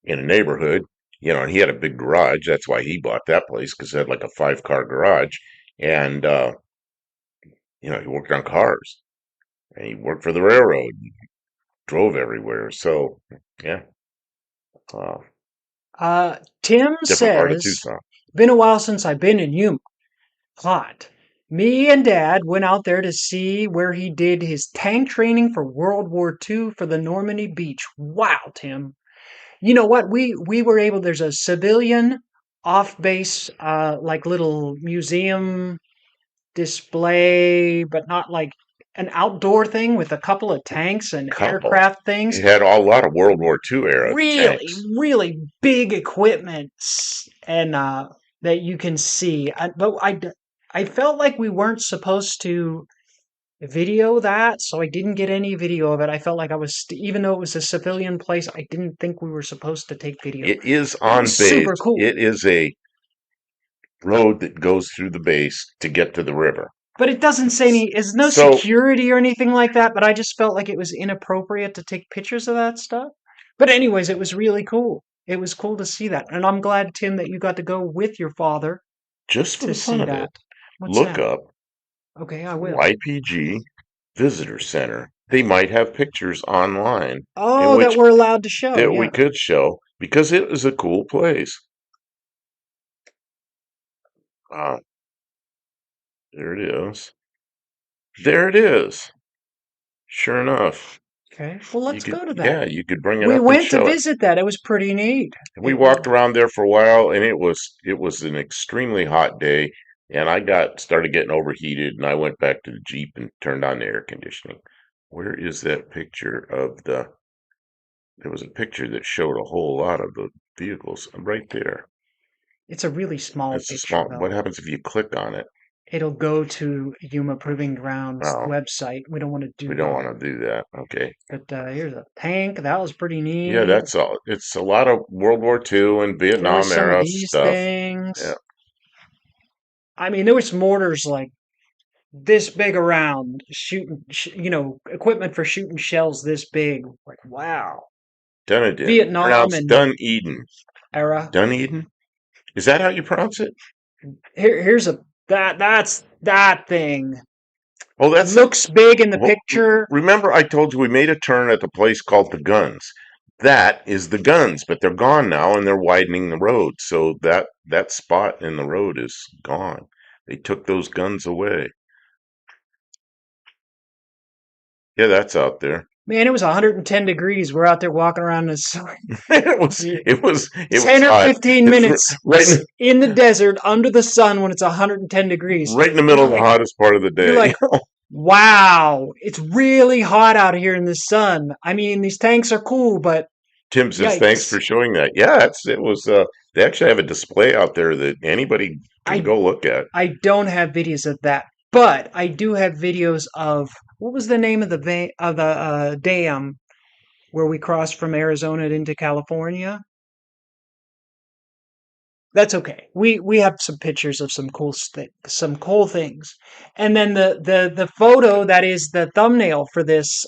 in a neighborhood, and he had a big garage. That's why he bought that place because it had like a 5-car garage, and he worked on cars and he worked for the railroad, drove everywhere. So yeah, uh, Tim different part of says, Tucson. been a while since I've been in Yuma. Hot. Me and Dad went out there to see where he did his tank training for World War II for the Normandy beach. Wow, Tim. You know what? We were able. There's a civilian off base, like little museum display, but not like an outdoor thing with a couple of tanks and Couple. aircraft things. It had a lot of World War II era Really, tanks. really big equipment and that you can see. But I felt like we weren't supposed to video that, so I didn't get any video of it. I felt like even though it was a civilian place, I didn't think we were supposed to take video. It is But it on was super base. cool. It is a road that goes through the base to get to the river. But it doesn't say it's no So security or anything like that, but I just felt like it was inappropriate to take pictures of that stuff. But anyways, it was really cool. It was cool to see that. And I'm glad, Tim, that you got to go with your father just for to the fun see of that. it, What's look that? up Okay, I will. YPG Visitor Center. They might have pictures online in Oh, that which we're allowed to show. that we Yeah. could show because it was a cool place. Uh, there it is. There it is. Sure enough. Okay. Well, let's go to that. You could bring it We up and went to show it. visit that. It was pretty neat. And we It was. walked around there for a while, and it was an extremely hot day, and I started getting overheated, and I went back to the Jeep and turned on the air conditioning. Where is that picture of the? There was a picture that showed a whole lot of the vehicles right there. It's a really small It's a picture, small. What though. happens if you click on it? It'll go to Yuma Proving Grounds Oh, website. We don't want to we do don't that. want to do that. Okay. But here's a tank. That was pretty Yeah, neat. that's all. It's a lot of World War II and There was Vietnam some of era these stuff. Yeah. things. I mean, there was mortars like this big around, shooting, equipment for shooting shells this big. Like, wow. Dunedin, Vietnam pronounced and Dunedin. era. Dunedin? Is that how you pronounce it? Here's a that's that thing. Oh, that's a. Looks big in the Well, picture. remember, I told you we made a turn at the place called the Guns. That is the Guns, but they're gone now, and they're widening the road. So that spot in the road is gone. They took those guns away. Yeah, that's out there. Man, it was 110 degrees. We're out there walking around in the sun. it was 10 or hot. 15 It's minutes right in the desert under the sun when it's 110 degrees. right in the middle You're of the like, hottest part of the you're day. like, wow, it's really hot out here in the sun. I mean, these tanks are cool, but Tim says, "Thanks yikes. for showing that." Yeah, it was. They actually have a display out there that anybody can I go look at. I don't have videos of that, but I do have videos of what was the name of the dam where we crossed from Arizona into California? That's okay. We have some pictures of some cool things, and then the photo that is the thumbnail for this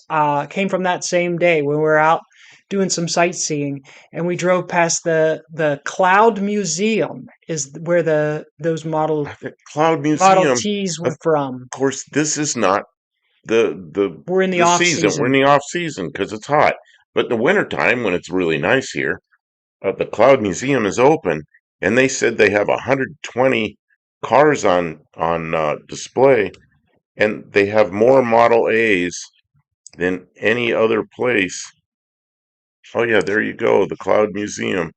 came from that same day when we were out doing some sightseeing, and we drove past the Cloud Museum is where those The Cloud Model Museum. Ts Of were from. course, this is not We're in the the off season. We're in season. the off season because it's hot. But in the wintertime, when it's really nice here, the Cloud Museum is open, and they said they have 120 cars on display, and they have more Model A's than any other place. Oh yeah, there you go, the Cloud Museum.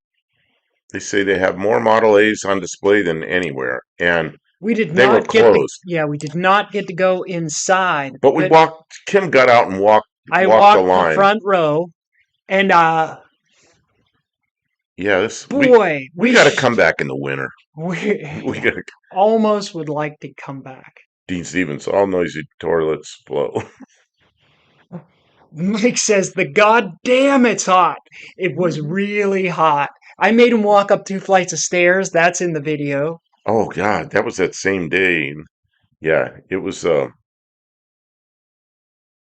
They say they have more Model A's on display than anywhere, and We did they were not get the closed. yeah, we did not get to go inside, But we but walked. Kim got out and I walked the walked the line. front row, and Yeah, this boy, we got to come back in the winter. We we got to. almost would like to come back. Dean Stevens, all noisy toilets flow. Mike says, "The goddamn, it's hot." It was really hot. I made him walk up 2 flights of stairs. That's in the video. Oh God, that was that same day. Yeah, it was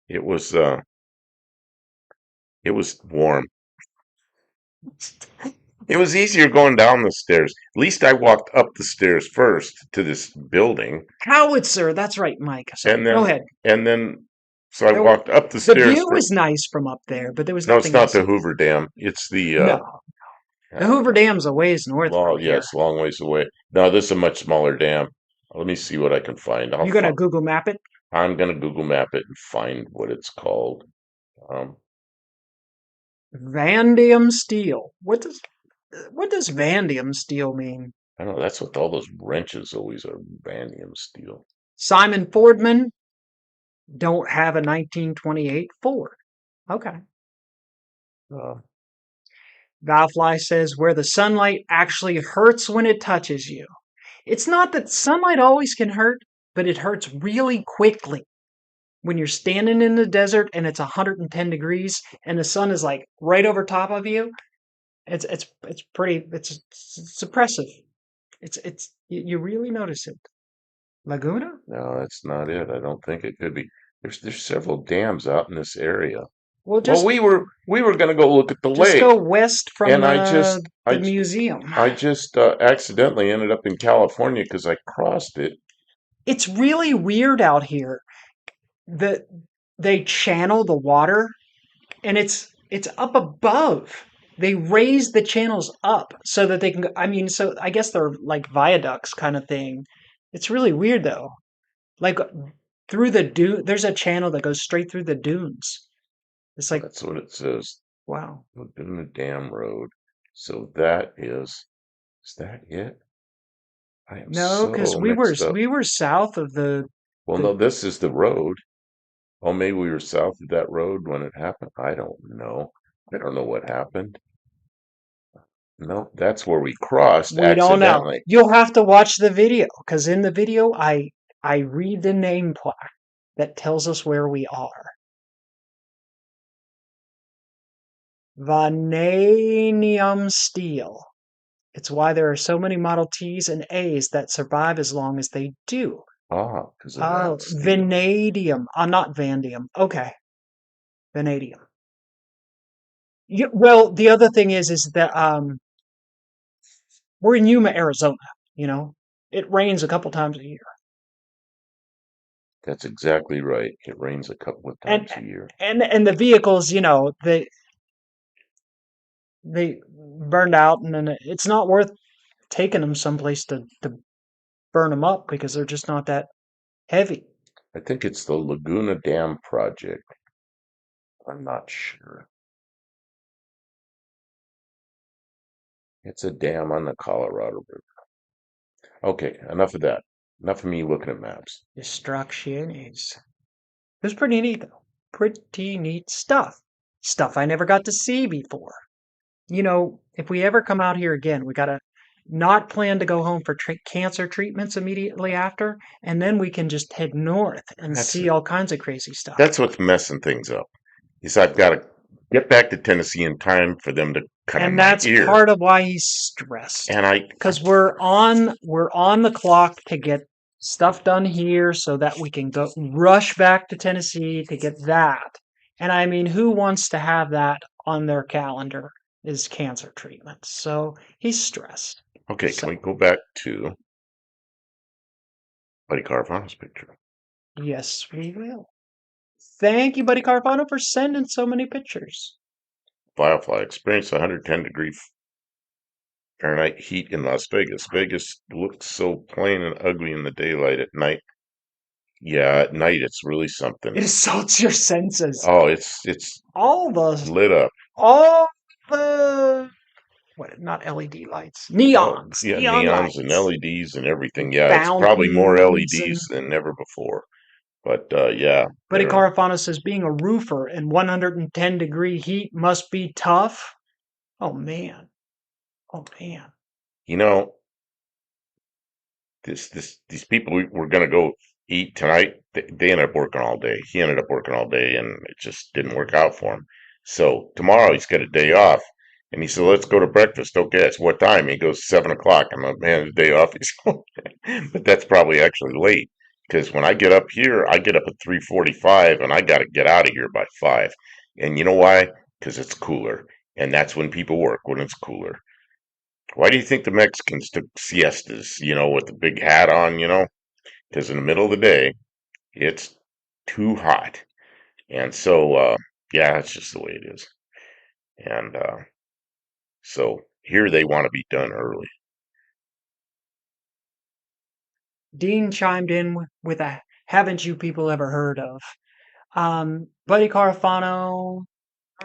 it was warm. It was easier going down the stairs. At least I walked up the stairs first to this building, Howitzer. That's right, Mike. and Sorry. Go then ahead. and then so I There, walked up the the stairs view for. was nice from up there, but there was No, it's nothing not else. the Hoover Dam. It's the No, the uh Hoover Dam's a ways north from long, here. yes, long ways away. No, this is a much smaller dam. Let me see what I can find. You gonna Google map it? I'm gonna Google map it and find what it's called. Um, Vanadium steel. What does vanadium steel mean? I don't know. That's what all those wrenches always are. Vanadium steel. Simon Fordman don't have a 1928 Ford. Okay. Uh, Valfly says where the sunlight actually hurts when it touches you. It's not that sunlight always can hurt, but it hurts really quickly when you're standing in the desert and it's 110 degrees and the sun is like right over top of you. It's pretty it's oppressive. It's you really notice it. Laguna? no, that's not it. I don't think it could be. There's several dams out in this area. Well, Well, we were gonna go look at the just lake, go west from and the museum. I just accidentally ended up in California because I crossed it. It's really weird out here that they channel the water and it's up above. They raise the channels up so that they can I mean, so I guess they're like viaducts kind of thing. It's really weird though. Like through the dune, there's a channel that goes straight through the dunes. It's like, That's what it says. wow. Laguna Dam Road. So is that it? I am No, because so mixed up. we were south of the Well, the no, this is the road. Oh, maybe we were south of that road when it happened. I don't know. I don't know what happened. No, that's where we crossed we don't know. accidentally. You'll have to watch the video because in the video I read the name plaque that tells us where we are. Vanadium steel. It's why there are so many Model Ts and As that survive as long as they do. Ah, because of Oh, that steel. vanadium. Not vanadium. Okay, vanadium. Yeah, well, the other thing is that we're in Yuma, Arizona. You know, it rains a couple times a year, That's exactly right. It rains a couple of and times a year. and the vehicles, they burned out, and then it's not worth taking them someplace to burn them up because they're just not that heavy. I think it's the Laguna Dam project. I'm not sure. It's a dam on the Colorado River. Okay, enough of that. Enough of me looking at maps. Destructions. It was pretty neat though. Pretty neat stuff. Stuff I never got to see before. If we ever come out here again, we gotta not plan to go home for cancer treatments immediately after, and then we can just head north and That's see all kinds of crazy stuff. that's what's messing things up. Is I've got to get back to Tennessee in time for them to cut on And my that's ear, part of why he's stressed. and I Because we're on the clock to get stuff done here so that we can go rush back to Tennessee to get that. And I mean, who wants to have that on their calendar is cancer treatment. So he's stressed. okay. Can we So go back to Buddy Carvana's picture? yes, we will. Thank you, Buddy Carvano, for sending so many pictures. Firefly experienced 110-degree Fahrenheit heat in Las Vegas. Vegas looks so plain and ugly in the daylight. At night, yeah, at night it's really something. It assaults your senses. Oh, it's All the lit up. all the what, not LED lights, Oh, neons, yeah, neon neons and lights, LEDs and everything. and Yeah, it's probably more fountains. And LEDs than ever before. But yeah, Buddy they're, Carafano says being a roofer in 110-degree heat must be tough. Oh man, oh man. you know, these people we were gonna go eat tonight. They ended up working all day. He ended up working all day, and it just didn't work out for him. So tomorrow he's got a day off, and he said, "Let's go to breakfast." Okay, it's what time? He goes 7 o'clock. I'm like, man, the day off. But that's probably actually late because when I get up here, I get up at 3:45, and I got to get out of here by 5. And you know why? Because it's cooler, and that's when people work when it's cooler. Why do you think the Mexicans took siestas, with the big hat on, Because in the middle of the day, it's too hot. And so, yeah, that's just the way it is. And so here they want to be done early. Dean chimed in with a haven't you people ever heard of? Buddy Carafano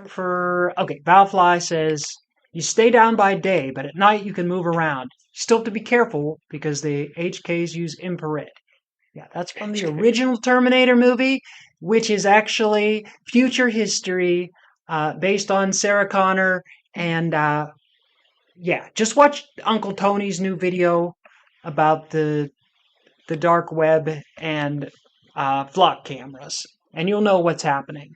Valfly says you stay down by day, but at night you can move around. Still have to be careful because the HKs use infrared. Yeah, that's from the original Terminator movie, which is actually future history, based on Sarah Connor. And yeah, just watch Uncle Tony's new video about the dark web and flock cameras, and you'll know what's happening.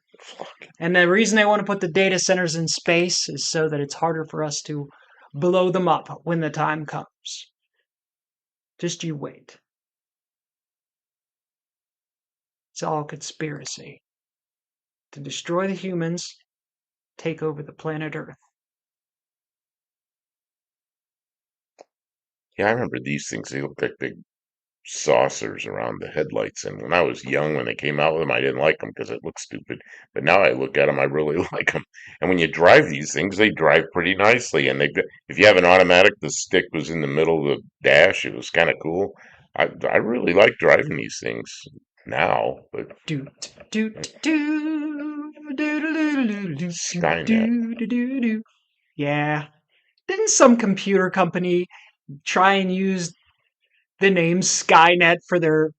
And the reason they want to put the data centers in space is so that it's harder for us to blow them up when the time comes. Just you wait. It's all conspiracy to destroy the humans, take over the planet Earth. Yeah, I remember these things. They look like big saucers around the headlights. And when I was young, when they came out with them, I didn't like them because it looked stupid. But now I look at them, I really like them. And when you drive these things, they drive pretty nicely. And if you have an automatic, the stick was in the middle of the dash. It was kind of cool. I really like driving these things now, but Doot doot doo doo doo doo doo Skynet. doo doo doo doo. Yeah. Didn't some computer company try and use the name Skynet for their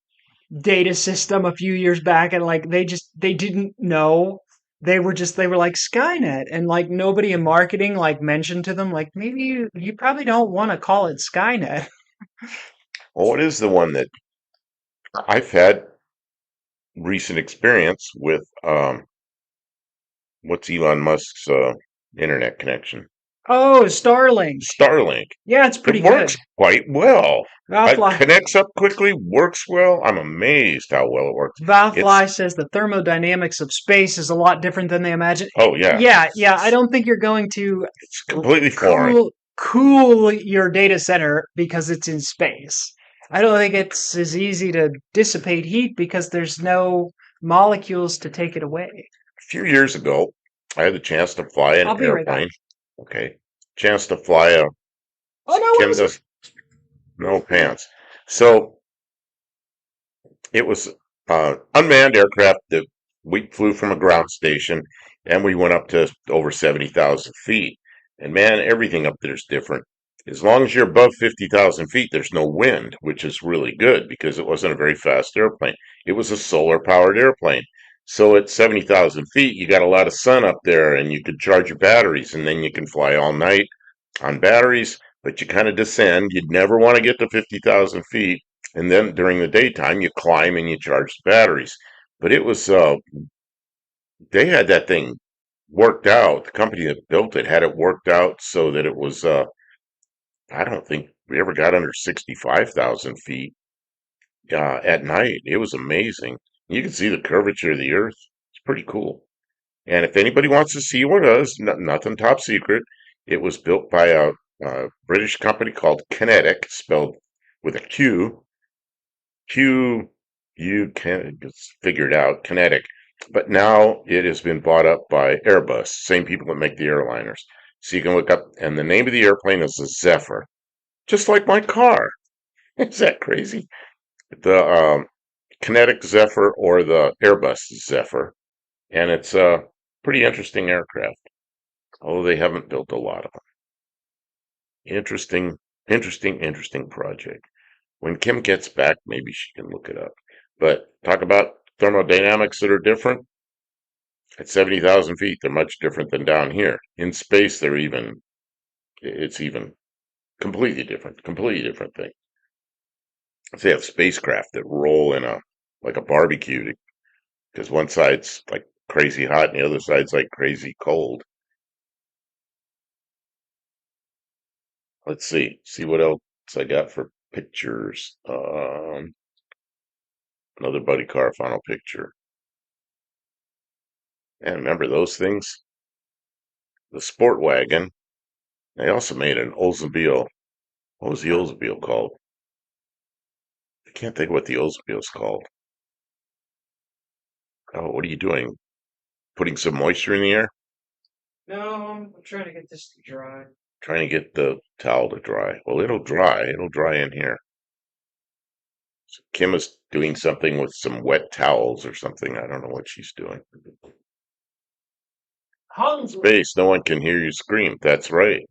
data system a few years back, and like they didn't know, they were like Skynet, and like nobody in marketing like mentioned to them like maybe you probably don't want to call it Skynet. Well, what is the one that I've had recent experience with? What's Elon Musk's internet connection? Oh, Starlink. Starlink. Yeah, it's It pretty good. works quite well. It Valfly connects up quickly, works well. I'm amazed how well it works. It's Valfly says the thermodynamics of space is a lot different than they imagine. oh yeah, Yeah. I don't think you're going to it's completely foreign. cool your data center because it's in space. I don't think it's as easy to dissipate heat because there's no molecules to take it away. A few years ago, I had the chance to fly an I'll be right back. airplane. Okay, chance to fly a Oh, no Kim worries. does no pants. So it was unmanned aircraft that we flew from a ground station, and we went up to over 70,000 feet. And man, everything up there is different. As long as you're above 50,000 feet, there's no wind, which is really good because it wasn't a very fast airplane. It was a solar powered airplane. So at 70,000 feet, you got a lot of sun up there, and you could charge your batteries, and then you can fly all night on batteries, but you kind of descend. You'd never want to get to 50,000 feet. And then during the daytime, you climb and you charge the batteries. But it was, they had that thing worked out. The company that built it had it worked out so that it was, I don't think we ever got under 65,000 feet at night. It was amazing. You can see the curvature of the earth. It's pretty cool. And if anybody wants to see what it is, nothing top secret. It was built by a British company called Kinetic, spelled with a Q. Q, you can it's figured out, Kinetic. But now it has been bought up by Airbus, same people that make the airliners. So you can look up, and the name of the airplane is the Zephyr, just like my car. Is that crazy? The Kinetic Zephyr or the Airbus Zephyr, and it's a pretty interesting aircraft. Although they haven't built a lot of them. Interesting project. When Kim gets back, maybe she can look it up. But talk about thermodynamics that are different. At 70,000 feet, they're much different than down here. In space, it's even completely different thing. They have spacecraft that roll in like a barbecue because one side's like crazy hot and the other side's like crazy cold. Let's see what else I got for pictures. Another buddy car final picture. And remember those things? The Sport Wagon. They also made an Oldsmobile. What was the Oldsmobile called? I can't think what the Oldsmobile's called. Oh, what are you doing? Putting some moisture in the air? No, I'm trying to get this to dry. Trying to get the towel to dry. Well, it'll dry. It'll dry in here. So Kim is doing something with some wet towels or something. I don't know what she's doing. Hungry. Space, no one can hear you scream. That's right.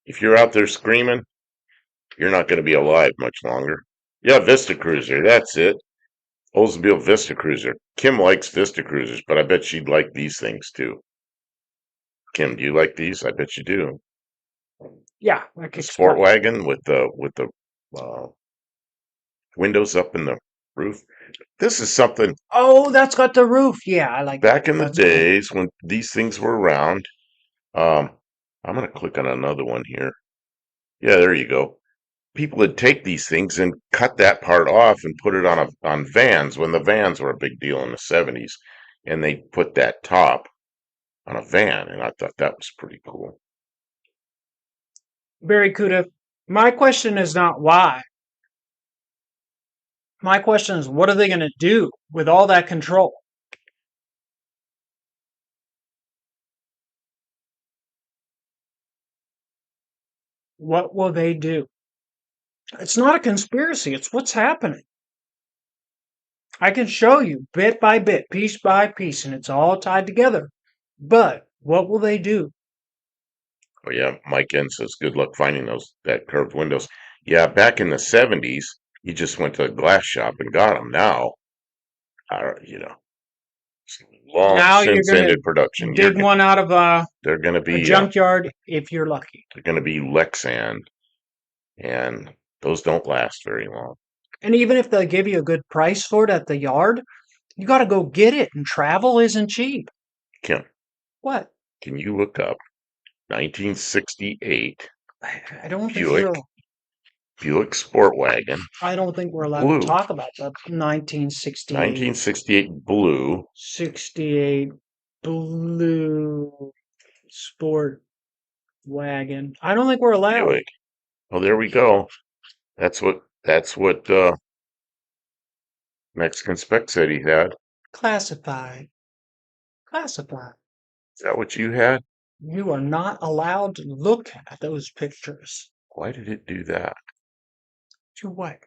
If you're out there screaming, you're not going to be alive much longer. Yeah, Vista Cruiser. That's it. Oldsmobile Vista Cruiser. Kim likes Vista Cruisers, but I bet she'd like these things too. Kim, do you like these? I bet you do. Yeah, I The could sport expect. wagon with the uh, windows up in the roof. This is something Oh, that's got the roof. Yeah, I like that. back in the That's cool. days when these things were around. Um, I'm gonna click on another one here. Yeah, there you go. People would take these things and cut that part off and put it on vans when the vans were a big deal in the 70s, and they put that top on a van, and I thought that was pretty cool. Barracuda. My question is not why. My question is, what are they going to do with all that control? What will they do? It's not a conspiracy. It's what's happening. I can show you bit by bit, piece by piece, and it's all tied together. But what will they do? Oh yeah, Mike N says, "Good luck finding those that curved windows." Yeah, back in the 70s, you just went to a glass shop and got them. Now, you know, it's long Now you're since going to ended production. dig one out of They're gonna a be junkyard if you're lucky. they're gonna be Lexan, and those don't last very long. And even if they give you a good price for it at the yard, you got to go get it, and travel isn't cheap. Kim, What? can you look up 1968 I don't think Buick we're. Buick Sport Wagon, I don't think we're allowed to blue. talk about the 1968 1968 blue 68 blue sport wagon. I don't think we're allowed. Buick. Oh, there we go. That's what Mexican Spec said he had. Classified. Classified. Is that what you had? You are not allowed to look at those pictures. Why did it do that? To what?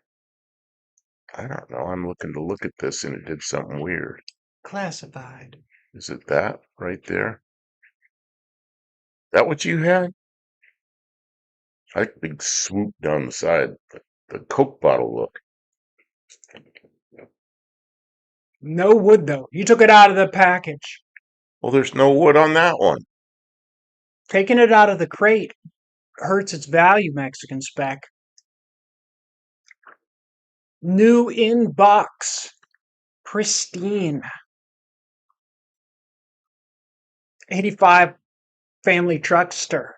I don't know. I'm looking to look at this and it did something weird. Classified. Is it that right there? That what you had? I like the big swoop down the side. The Coke bottle look. No wood, though. You took it out of the package. Well, there's no wood on that one. Taking it out of the crate hurts its value, Mexican Spec. New in box. Pristine. 85 family truckster.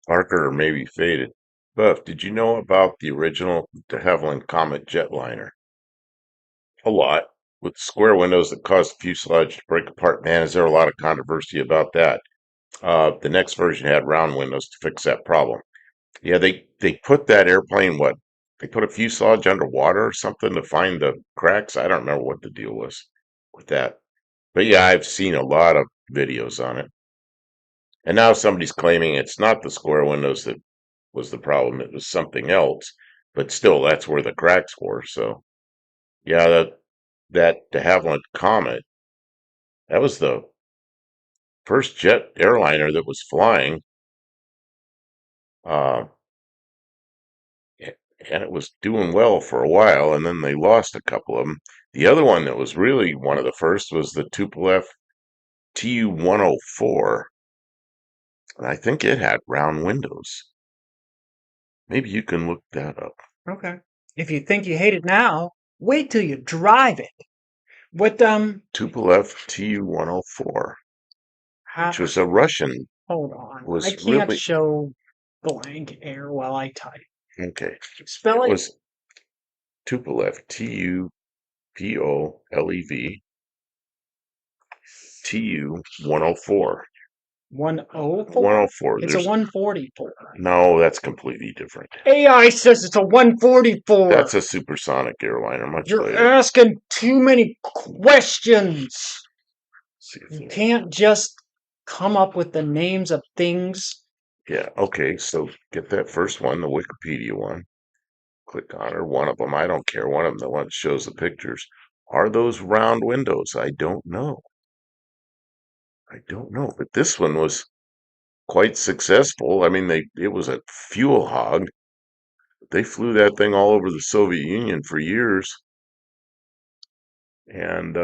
Darker or maybe faded. Buff, did you know about the original de Havilland Comet jetliner? A lot. With square windows that caused the fuselage to break apart. Man, is there a lot of controversy about that? The next version had round windows to fix that problem. Yeah, they put that airplane, what? They put a fuselage underwater or something to find the cracks. I don't remember what the deal was with that. But yeah, I've seen a lot of videos on it. And now somebody's claiming it's not the square windows that was the problem, it was something else. But still, that's where the cracks were. So yeah, that de Havilland Comet, that was the first jet airliner that was flying. Uh, and it was doing well for a while, and then they lost a couple of them. The other one that was really one of the first was the Tupolev Tu-104, and I think it had round windows. Maybe you can look that up. Okay. If you think you hate it now, wait till you drive it. What Tupolev Tu-104, how, which was a Russian, hold on. I was can't really show blank air while I type. okay. Spell It it. was Tupolev, Tupolev, Tu-104. 104? 104. It's a There's 144. no, that's completely different. AI says it's a 144. That's a supersonic airliner, much You're later. asking too many questions. See if You there's- can't just come up with the names of things. Yeah, okay, so get that first one, the Wikipedia one. Click on her, one of them. I don't care. One of them, the one that shows the pictures. Are those round windows? I don't know. I don't know. But this one was quite successful. I mean, it was a fuel hog. They flew that thing all over the Soviet Union for years. And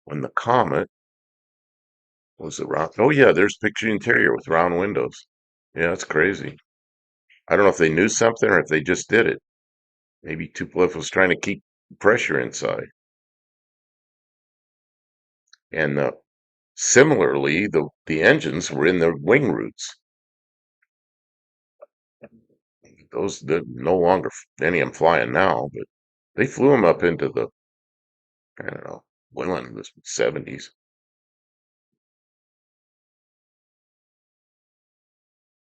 when the Comet was around, oh yeah, there's picture interior with round windows. Yeah, it's crazy. I don't know if they knew something or if they just did it. Maybe Tupolev was trying to keep pressure inside. And similarly, the engines were in the wing roots. Those that no longer any of them flying now, but they flew them up into the I don't know, well into the 70s.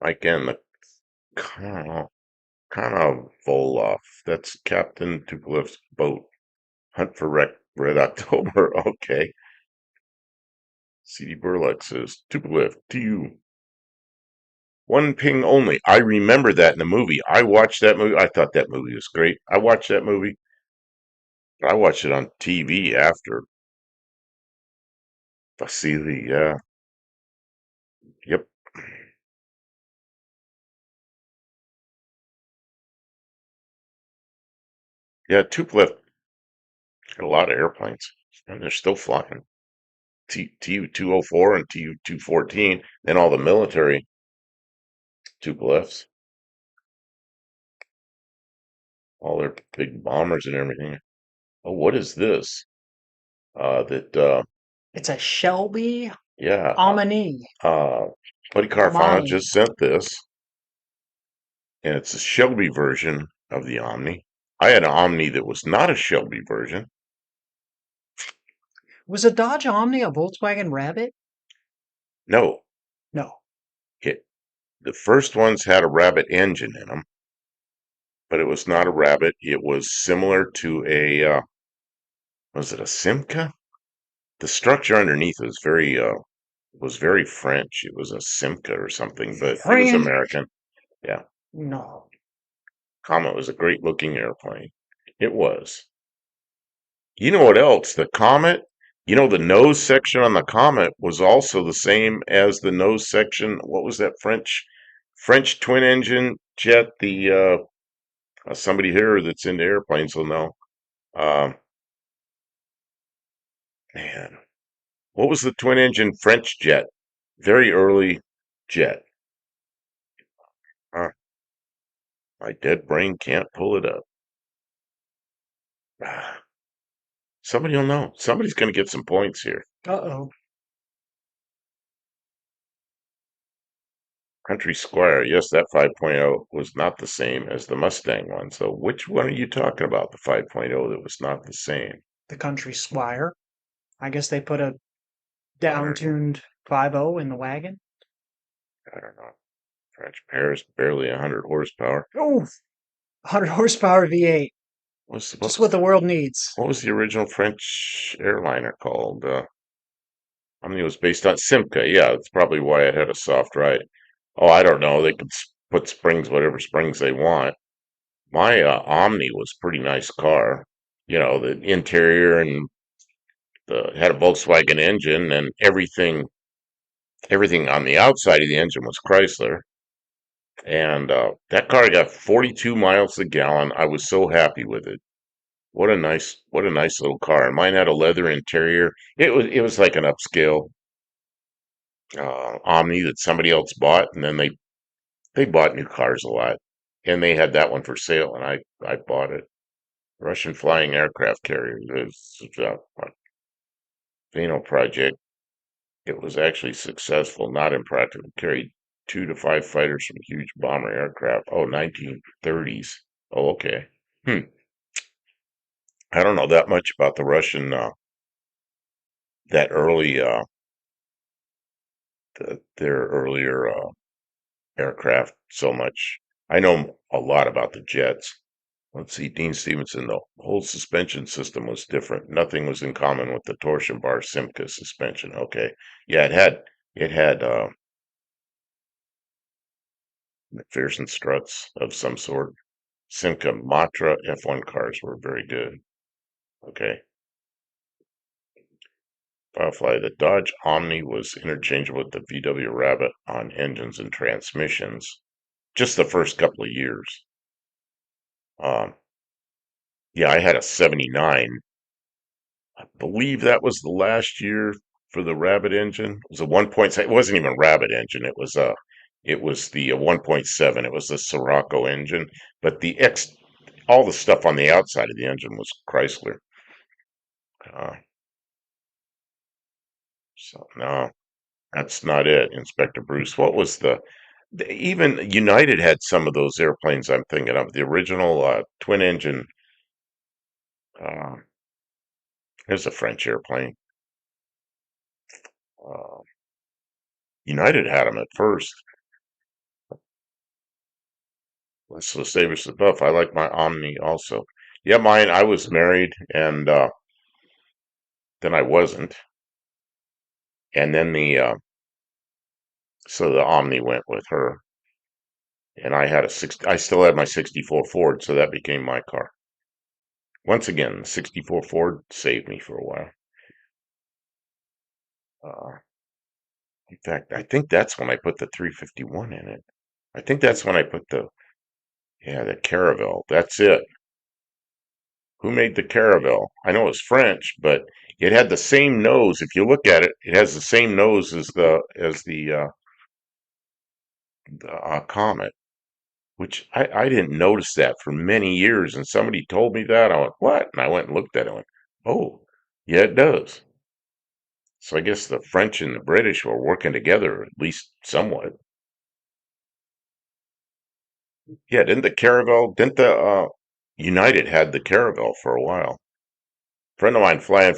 Again, the kind of Voloff. That's Captain Tupolev's boat. Hunt for Red October. Okay. C.D. Burleck says Tupolev to you. One ping only. I remember that in the movie. I watched that movie. I thought that movie was great. I watched that movie. I watched it on TV after. Vasily, yeah. Yep. Yeah, Tupolev got a lot of airplanes, and they're still flying. Tu-204 and Tu-214, and all the military Tupolevs, all their big bombers and everything. Oh, what is this? That It's a Shelby yeah. Omni. Uh, Buddy Carfano Omani. just sent this, and it's a Shelby version of the Omni. I had an Omni that was not a Shelby version. Was a Dodge Omni a Volkswagen Rabbit? No, No. it the first ones had a Rabbit engine in them, but it was not a Rabbit. It was similar to a was it a Simca? The structure underneath was very French. It was a Simca or something, but it was Friend? American. Yeah, No. Comet was a great looking airplane. It was. You know what else? The Comet, the nose section on the Comet was also the same as the nose section. What was that French twin engine jet? The somebody here that's into airplanes will know. Um, man, what was the twin engine French jet? Very early jet. Huh, my dead brain can't pull it up. Somebody will know. Somebody's going to get some points here. Uh-oh. Country Squire, yes, that 5.0 was not the same as the Mustang one. So which one are you talking about, the 5.0 that was not the same? The Country Squire. I guess they put a I don't know. down-tuned 5.0 in the wagon. I don't know. French Paris, barely 100 horsepower. Oh, 100 horsepower V8. What's, what Just what was the world needs. what was the original French airliner called? I mean, it was based on Simca. Yeah, that's probably why it had a soft ride. Oh, I don't know. They could put springs, whatever springs they want. My Omni was a pretty nice car. The interior and the had a Volkswagen engine, and everything on the outside of the engine was Chrysler. And that car got 42 miles a gallon. I was so happy with it. What a nice little car. And mine had a leather interior. It was like an upscale Omni that somebody else bought, and then they bought new cars a lot, and they had that one for sale, and I bought it. Russian flying aircraft carrier. It's a Vano project. It was actually successful, not impractical. Carried 2 to 5 fighters from huge bomber aircraft. Oh, 1930s. Oh, okay. I don't know that much about the Russian, that early, their earlier aircraft so much. I know a lot about the jets. Let's see, Dean Stevenson, the whole suspension system was different. Nothing was in common with the torsion bar Simca suspension. Okay. Yeah, it had McPherson struts of some sort. Simca Matra F1 cars were very good. Okay. Firefly, the Dodge Omni was interchangeable with the VW Rabbit on engines and transmissions. Just the first couple of years. Um, yeah, I had a 79. I believe that was the last year for the Rabbit engine. It was a 1.7. It wasn't even Rabbit engine. It was the 1.7. It was the Sirocco engine, but all the stuff on the outside of the engine was Chrysler. Uh, so no, that's not it, Inspector Bruce. What was even United had some of those airplanes I'm thinking of. The original twin engine. Uh, Here's a French airplane. Uh, United had them at first. So save us the buff. I like my Omni also. Yeah, mine. I was married, and then I wasn't, and then so the Omni went with her, and I had a six. I still had my '64 Ford, so that became my car. Once again, the '64 Ford saved me for a while. Uh, in fact, I think that's when I put the 351 in it. I think that's when I put the Caravelle. That's it. Who made the Caravelle? I know it's French, but it had the same nose. If you look at it, it has the same nose as the Comet. which I didn't notice that for many years. And somebody told me that. I went, what? And I went and looked at it and went, oh, yeah, it does. So I guess the French and the British were working together, at least somewhat. Yeah, didn't the United had the Caravel for a while. Friend of mine flying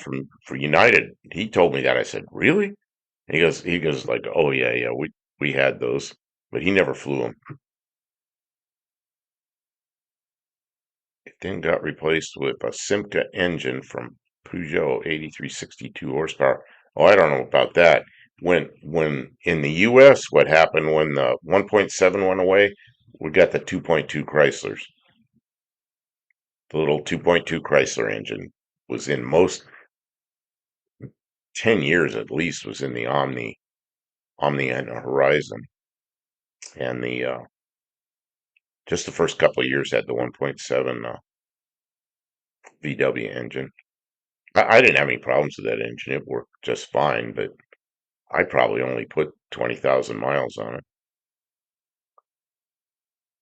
for United, he told me that. I said, really? He goes like, oh yeah, yeah, we had those, but he never flew them. It then got replaced with a Simca engine from Peugeot 8362 horsepower. Oh, I don't know about that. When in the U.S., what happened when the 1.7 went away? We got the 2.2 Chryslers. The little 2.2 Chrysler engine was in most 10 years at least was in the Omni and Horizon, and the just the first couple of years had the 1.7 VW engine. I didn't have any problems with that engine. It worked just fine, but I probably only put 20,000 miles on it.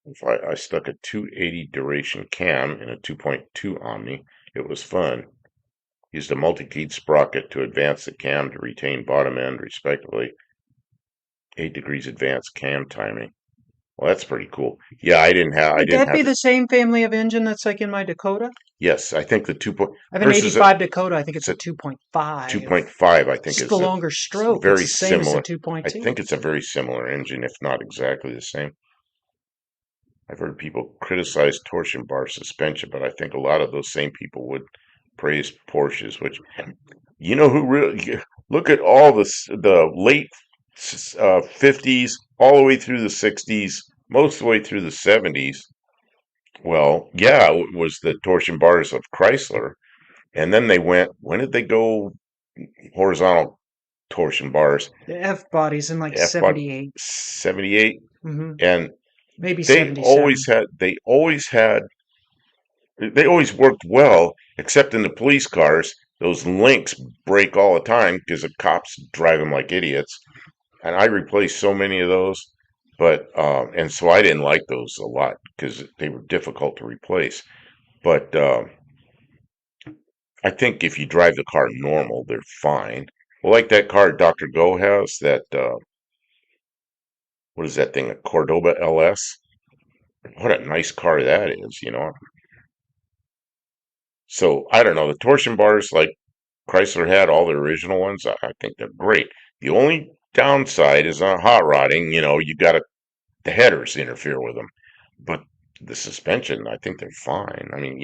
If I stuck a 280 duration cam in a 2.2 Omni, it was fun. Used a multi-keyed sprocket to advance the cam to retain bottom end, respectively. 8 degrees advanced cam timing. Well, that's pretty cool. Yeah, I Would didn't that have be the. the same family of engine that's like in my Dakota? Yes, I think the I have an hers is a 85 Dakota. I think it's it's a a 2.5. 2.5. I think Just the is a longer it's stroke. It's very the same as the similar. I 2.2. think it's a very similar engine, if not exactly the same. I've heard people criticize torsion bar suspension, but I think a lot of those same people would praise Porsches. Which you know who really look at all the late 50s all the way through the 60s, most of the way through the 70s. Well, yeah, it was the torsion bars of Chrysler. And then they went, when did they go horizontal torsion bars? The F body's in like F about 78. 78. Hmm. And Maybe they always 77. had, they always had, they always worked well, except in the police cars. Those links break all the time because the cops drive them like idiots. And I replaced so many of those. And so I didn't like those a lot because they were difficult to replace. But I think if you drive the car normal, they're fine. Well, like that car Dr. Go has, that what is that thing? A Cordoba LS? What a nice car that is. So I don't know. The torsion bars, like Chrysler had, all the original ones, I think they're great. The only downside is on hot rodding. You got to the headers interfere with them, but the suspension, I think they're fine. I mean,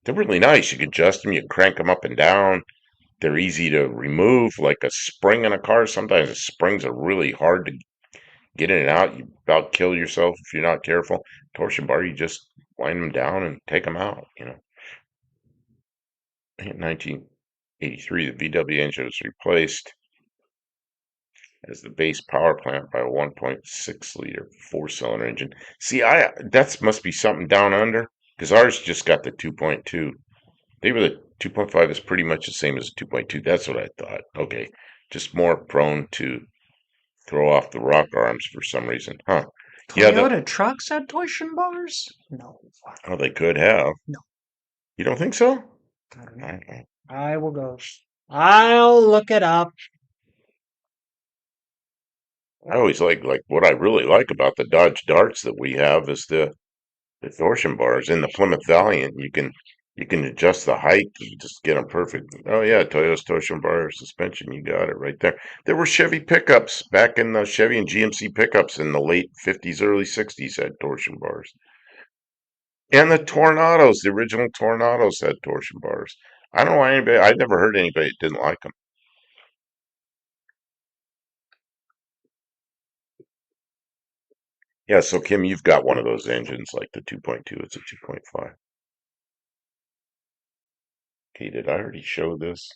they're really nice. You can adjust them, you can crank them up and down. They're easy to remove, like a spring in a car. Sometimes the springs are really hard to get in and out. You about kill yourself if you're not careful. Torsion bar, you just wind them down and take them out. In 1983, the VW engine was replaced as the base power plant by a 1.6 liter four-cylinder engine. See, I that must be something down under because ours just got the 2.2. They were the 2.5 is pretty much the same as 2.2. That's what I thought. Okay, just more prone to throw off the rock arms for some reason, huh? Yeah, Toyota trucks had torsion bars? No. oh, they could have. No. You don't think so? I don't know. I I will go. I'll look it up. I always like what I really like about the Dodge Darts that we have is the torsion bars in the Plymouth Valiant. You can adjust the height to just get them perfect. Oh yeah, Toyota's torsion bar suspension. You got it right there. There were Chevy pickups back in the Chevy and GMC pickups in the late 50s, early 60s had torsion bars. And the Tornadoes, the original Tornadoes had torsion bars. I don't know why anybody, I'd never heard anybody that didn't like them. Yeah, so Kim, you've got one of those engines like the 2.2, it's a 2.5. Okay, did I already show this?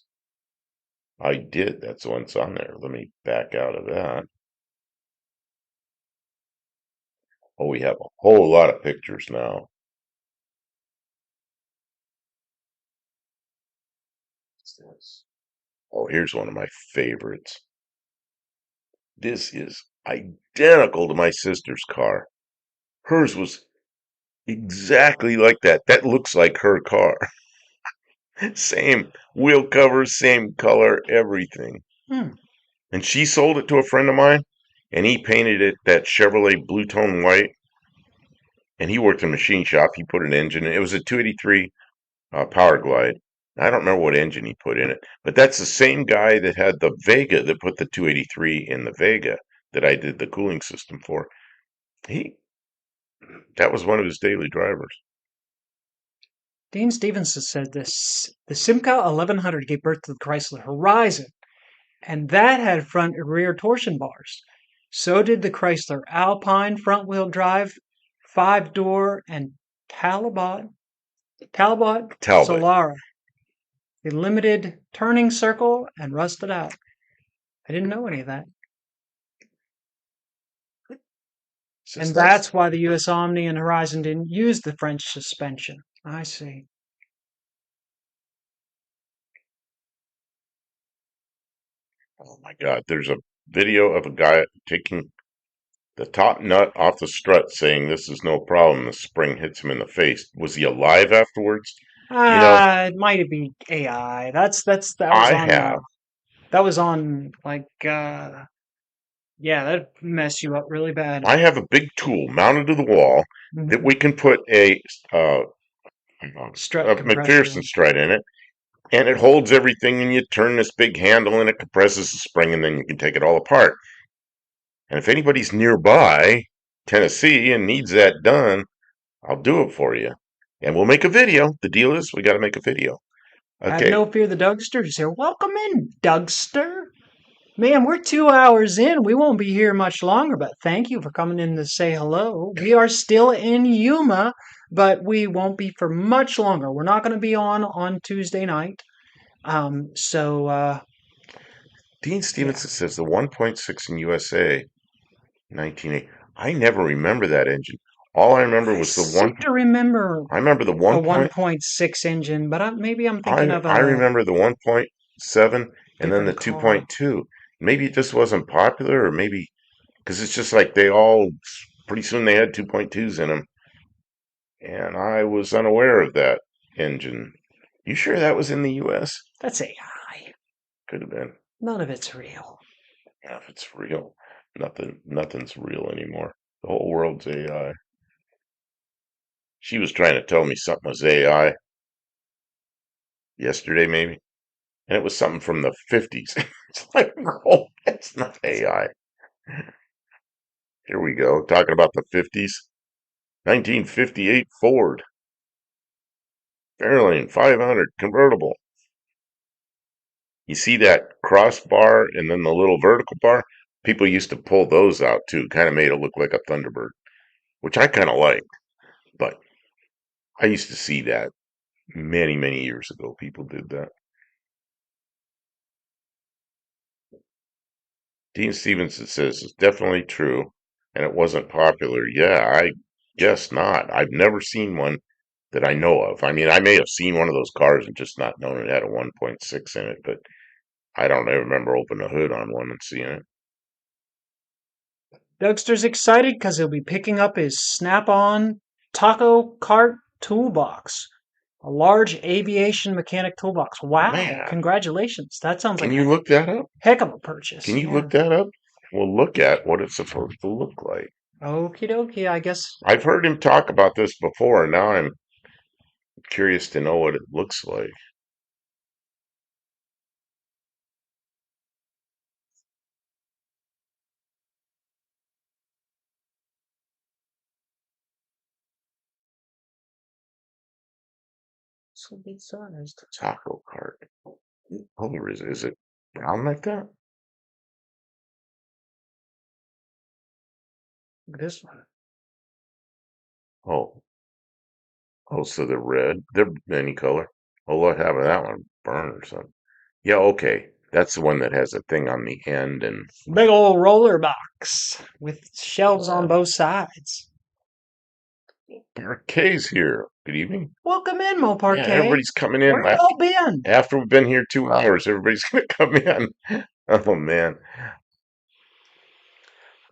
I did, that's the one that's on there. Let me back out of that. Oh, we have a whole lot of pictures now. What's this? Oh, here's one of my favorites. This is identical to my sister's car. Hers was exactly like that. That looks like her car. Same wheel cover, same color, everything. Hmm. And she sold it to a friend of mine, and he painted it that Chevrolet blue tone white. And he worked in a machine shop. He put an engine in. It was a 283 Power Glide. I don't remember what engine he put in it, but that's the same guy that had the Vega that put the 283 in the Vega that I did the cooling system for. He That was one of his daily drivers. Dean Stevenson said this: the Simca 1100 gave birth to the Chrysler Horizon, and that had front and rear torsion bars. So did the Chrysler Alpine front-wheel drive, five-door, and Talbot Talbot. Solara. A limited turning circle and rusted out. I didn't know any of that. And that's why the US Omni and Horizon didn't use the French suspension. I see. Oh my God! There's a video of a guy taking the top nut off the strut, saying this is no problem. The spring hits him in the face. Was he alive afterwards? You know, It might be AI. I have that was on like yeah, that'd mess you up really bad. I have a big tool mounted to the wall that Mhm. we can put uh, Strut a compressor. McPherson strut in it, and it holds everything. And you turn this big handle, and it compresses the spring, and then you can take it all apart. And if anybody's nearby Tennessee and needs that done, I'll do it for you. And we'll make a video. The deal is we got to make a video. Have Okay. no fear, the Dougster's here. Welcome in, Dougster. Man, we're 2 hours in. We won't be here much longer, but thank you for coming in to say hello. We are still in Yuma, but we won't be for much longer. We're not going to be on Tuesday night. So Dean yeah. Stevenson says the 1.6 in USA 1980. I never remember that engine. All I remember I was the seem one. to remember I remember the a one point. 1.6 engine, but maybe I'm thinking of I a remember the 1.7 and then the different car. 2.2. Maybe it just wasn't popular, or maybe because it's just like they all pretty soon they had 2.2s in them, and I was unaware of that engine. You sure that was in the U.S.? That's AI. Could have been. None of it's real. Yeah, if it's real, nothing's real anymore. The whole world's AI. She was trying to tell me something was AI yesterday, maybe, and it was something from the 50s. It's like, no, it's not AI. Here we go, talking about the 50s. 1958 Ford Fairlane 500 convertible. You see that crossbar and then the little vertical bar? People used to pull those out too. Kind of made it look like a Thunderbird, which I kind of liked. But I used to see that many, many years ago. People did that. Dean Stevenson says it's definitely true, and it wasn't popular. Yeah, I guess not. I've never seen one that I know of. I mean, I may have seen one of those cars and just not known it had a 1.6 in it, but I don't ever remember opening the hood on one and seeing it. Dougster's excited because he'll be picking up his Snap-on Taco Cart toolbox, a large aviation mechanic toolbox. Wow! Man, Congratulations. That sounds can like you a look that up? heck of a purchase. Can you Yeah. look that up? We'll look at what it's supposed to look like. Okie dokie. I guess I've heard him talk about this before, and now I'm curious to know what it looks like. this will be sized. Taco cart. Oh, is it brown like that? This one. Oh, oh, so they're red. They're any color. Oh, what happened to that one? Burn or something. Yeah, okay. That's the one that has a thing on the end and Big old roller box with shelves on uh, both sides. parquet's here. Good evening. Welcome in, Mo Yeah, Parquet. everybody's coming Where in y'all been? after we've been here 2 hours. Everybody's gonna come in. Oh man.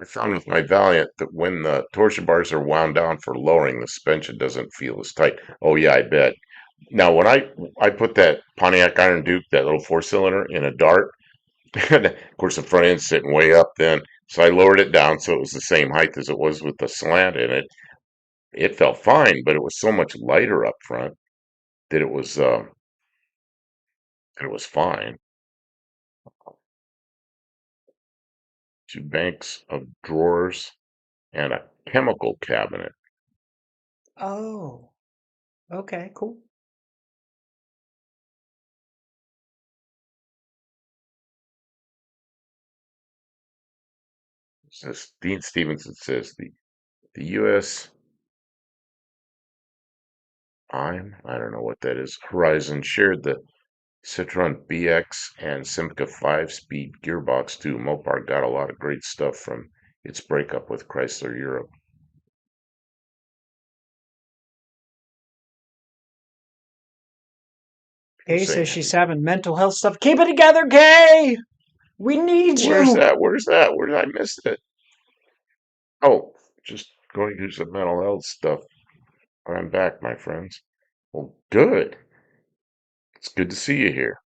I found with my Valiant that when the torsion bars are wound down for lowering, the suspension doesn't feel as tight. Oh yeah, I bet. Now when I put that Pontiac Iron Duke, that little four cylinder, in a Dart, and of course the front end's sitting way up then, so I lowered it down so it was the same height as it was with the slant in it. It felt fine, but it was so much lighter up front that it was fine. Two banks of drawers and a chemical cabinet. Oh, okay, cool. Says Dean Stevenson says the U.S. I don't know what that is. Horizon shared the Citroen BX and Simca 5-speed gearbox too. Mopar got a lot of great stuff from its breakup with Chrysler Europe. People Kay saying says happy. she's having mental health stuff. Keep it together, Kay! We need Where's you! that? Where's that? Where did I miss it? Oh, just going through some mental health stuff. I'm back, my friends. Well, good. It's good to see you here.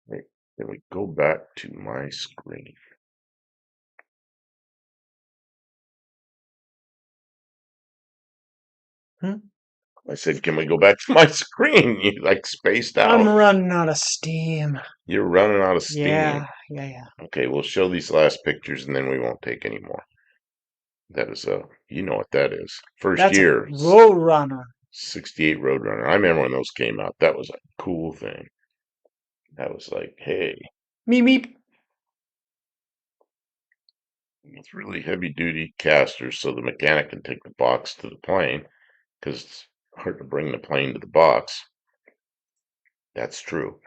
Wait, then we go back to my screen. Hmm? I said, can we go back to my screen? You like spaced I'm out. running out of steam. You're running out of steam. Yeah. Okay, we'll show these last pictures and then we won't take any more. That is you know what that is. First That's a year, road runner. 68 Roadrunner. I remember when those came out. That was a cool thing. That was like, hey, Meep meep. it's really heavy duty casters so the mechanic can take the box to the plane because it's hard to bring the plane to the box. That's true.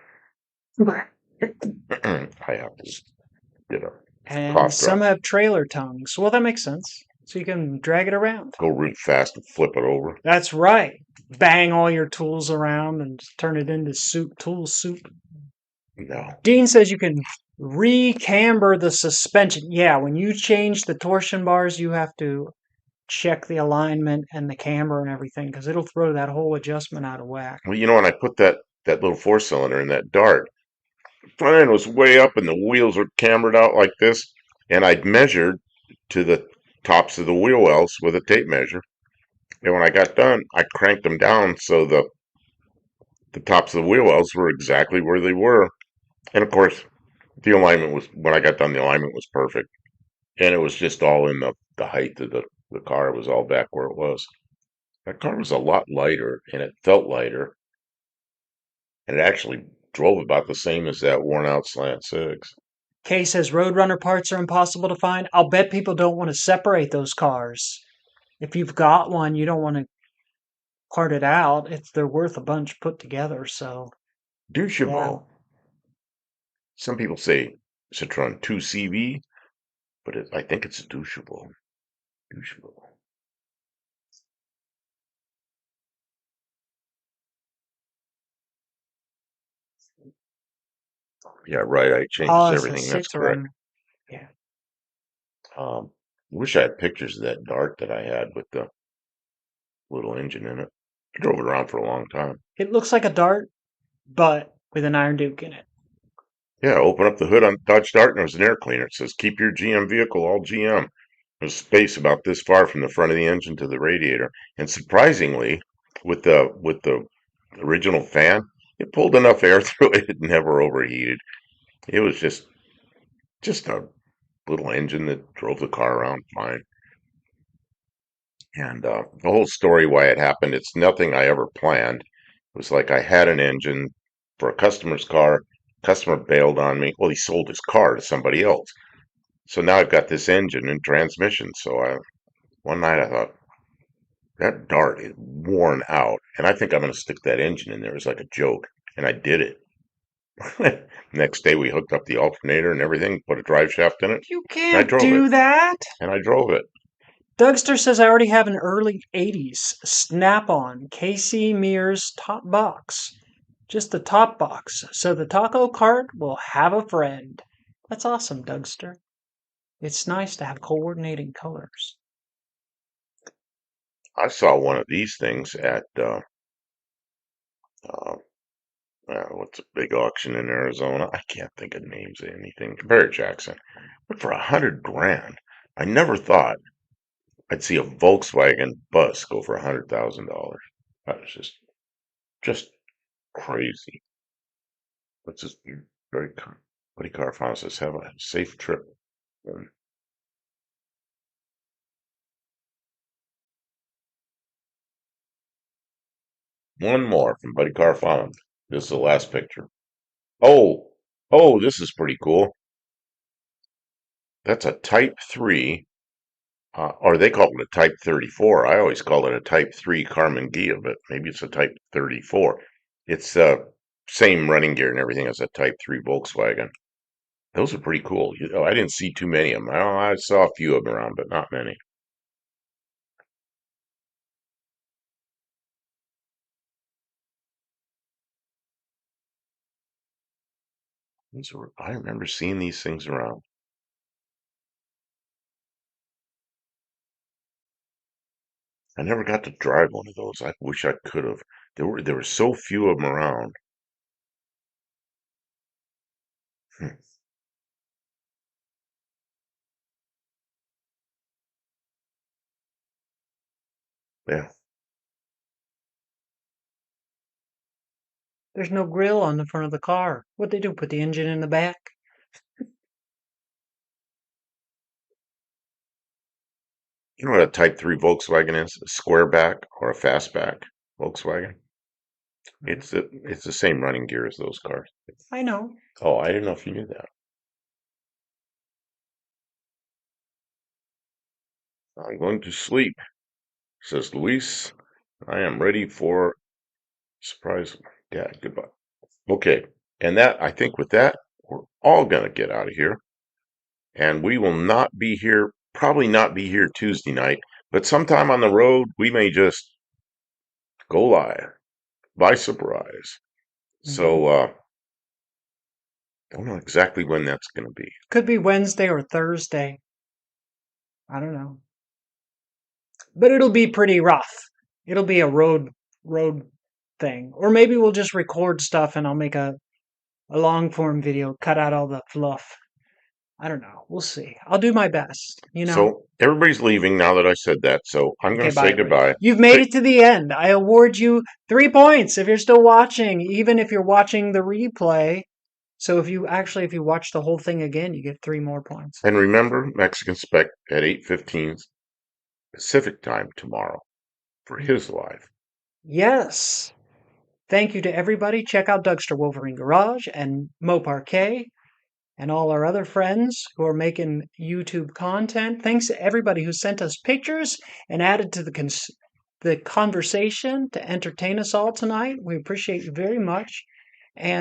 I have to get a And cough some drop. have trailer tongues. Well, that makes sense. So you can drag it around. Go real fast and flip it over. That's right. Bang all your tools around and turn it into tool soup. No. Dean says you can recamber the suspension. Yeah, when you change the torsion bars, you have to check the alignment and the camber and everything because it'll throw that whole adjustment out of whack. Well, when I put that little four cylinder in that Dart, front end was way up and the wheels were cambered out like this, and I'd measured to the tops of the wheel wells with a tape measure. And when I got done, I cranked them down so the tops of the wheel wells were exactly where they were. And of course, the alignment was when I got done, the alignment was perfect, and it was just all in the height of the car. It was all back where it was. That car was a lot lighter, and it felt lighter, and it actually drove about the same as that worn out Slant Six. Kay says Roadrunner parts are impossible to find. I'll bet people don't want to separate those cars. If you've got one, you don't want to part it out. They're worth a bunch put together. So yeah, Douchable. Some people say Citroen 2CV, but I think it's douchable. Douchable. Yeah, right. I changes oh, it's a everything. That's correct. Citroen. Yeah, Wish I had pictures of that Dart that I had with the little engine in it. I drove it around for a long time. it looks like a Dart, but with an Iron Duke in it. Yeah, open up the hood on Dodge Dart and there's an air cleaner. It says, keep your GM vehicle all GM. There's space about this far from the front of the engine to the radiator. And surprisingly, with the original fan, it pulled enough air through it, it never overheated. It was just a little engine that drove the car around fine. And the whole story why it happened, it's nothing I ever planned. It was like I had an engine for a customer's car. Customer bailed on me. Well, he sold his car to somebody else. So now I've got this engine and transmission. So one night I thought, that Dart is worn out. And I think I'm going to stick that engine in there as like a joke. And I did it. Next day we hooked up the alternator and everything, put a drive shaft in it, You and I can't drove it. do that. And I drove it. Dougster says I already have an early 80s Snap-on KC Mears top box. Just the top box. So the taco cart will have a friend. That's awesome, Dougster. It's nice to have coordinating colors. I saw one of these things at uh, what's a big auction in Arizona? I can't think of names of anything. Barrett Jackson. But for 100 grand, I never thought I'd see a Volkswagen bus go for $100,000. That was just crazy. Let's just very buddy car found says have a safe trip. And one more from Buddy Car Found. This is the last picture. Oh, oh, this is pretty cool. That's a Type 3, or they call it a Type 34. I always call it a Type 3 Carmen Ghia, but maybe it's a Type 34. It's same running gear and everything as a Type 3 Volkswagen. Those are pretty cool. I didn't see too many of them. I saw a few of them around, but not many. I remember seeing these things around. I never got to drive one of those. I wish I could have. There were so few of them around. Hmm, yeah. There's no grill on the front of the car. What'd they do? Put the engine in the back? You know what a Type 3 Volkswagen is? A square back or a fastback Volkswagen? It's the same running gear as those cars. I know. Oh, I didn't know if you knew that. I'm going to sleep, says Luis. I am ready for surprise. Yeah, goodbye. Okay, and I think with that, we're all gonna get out of here, and we will not be here. Probably not be here Tuesday night, but sometime on the road, we may just go live by surprise. Hmm. So, I don't know exactly when that's going to be. Could be Wednesday or Thursday. I don't know. But it'll be pretty rough. It'll be a road thing. Or maybe we'll just record stuff and I'll make a long form video, cut out all the fluff. I don't know. We'll see. I'll do my best, you know. So, everybody's leaving now that I said that, so I'm going Okay, to say bye everybody. goodbye. You've made it to the end. I award you 3 points if you're still watching, even if you're watching the replay. So if you watch the whole thing again, you get 3 more points. And remember, Mexican Spec at 8:15 Pacific time tomorrow for his live. Yes. Thank you to everybody. Check out Dougster Wolverine Garage and Mo Parquet and all our other friends who are making YouTube content. Thanks to everybody who sent us pictures and added to the conversation to entertain us all tonight. We appreciate you very much. And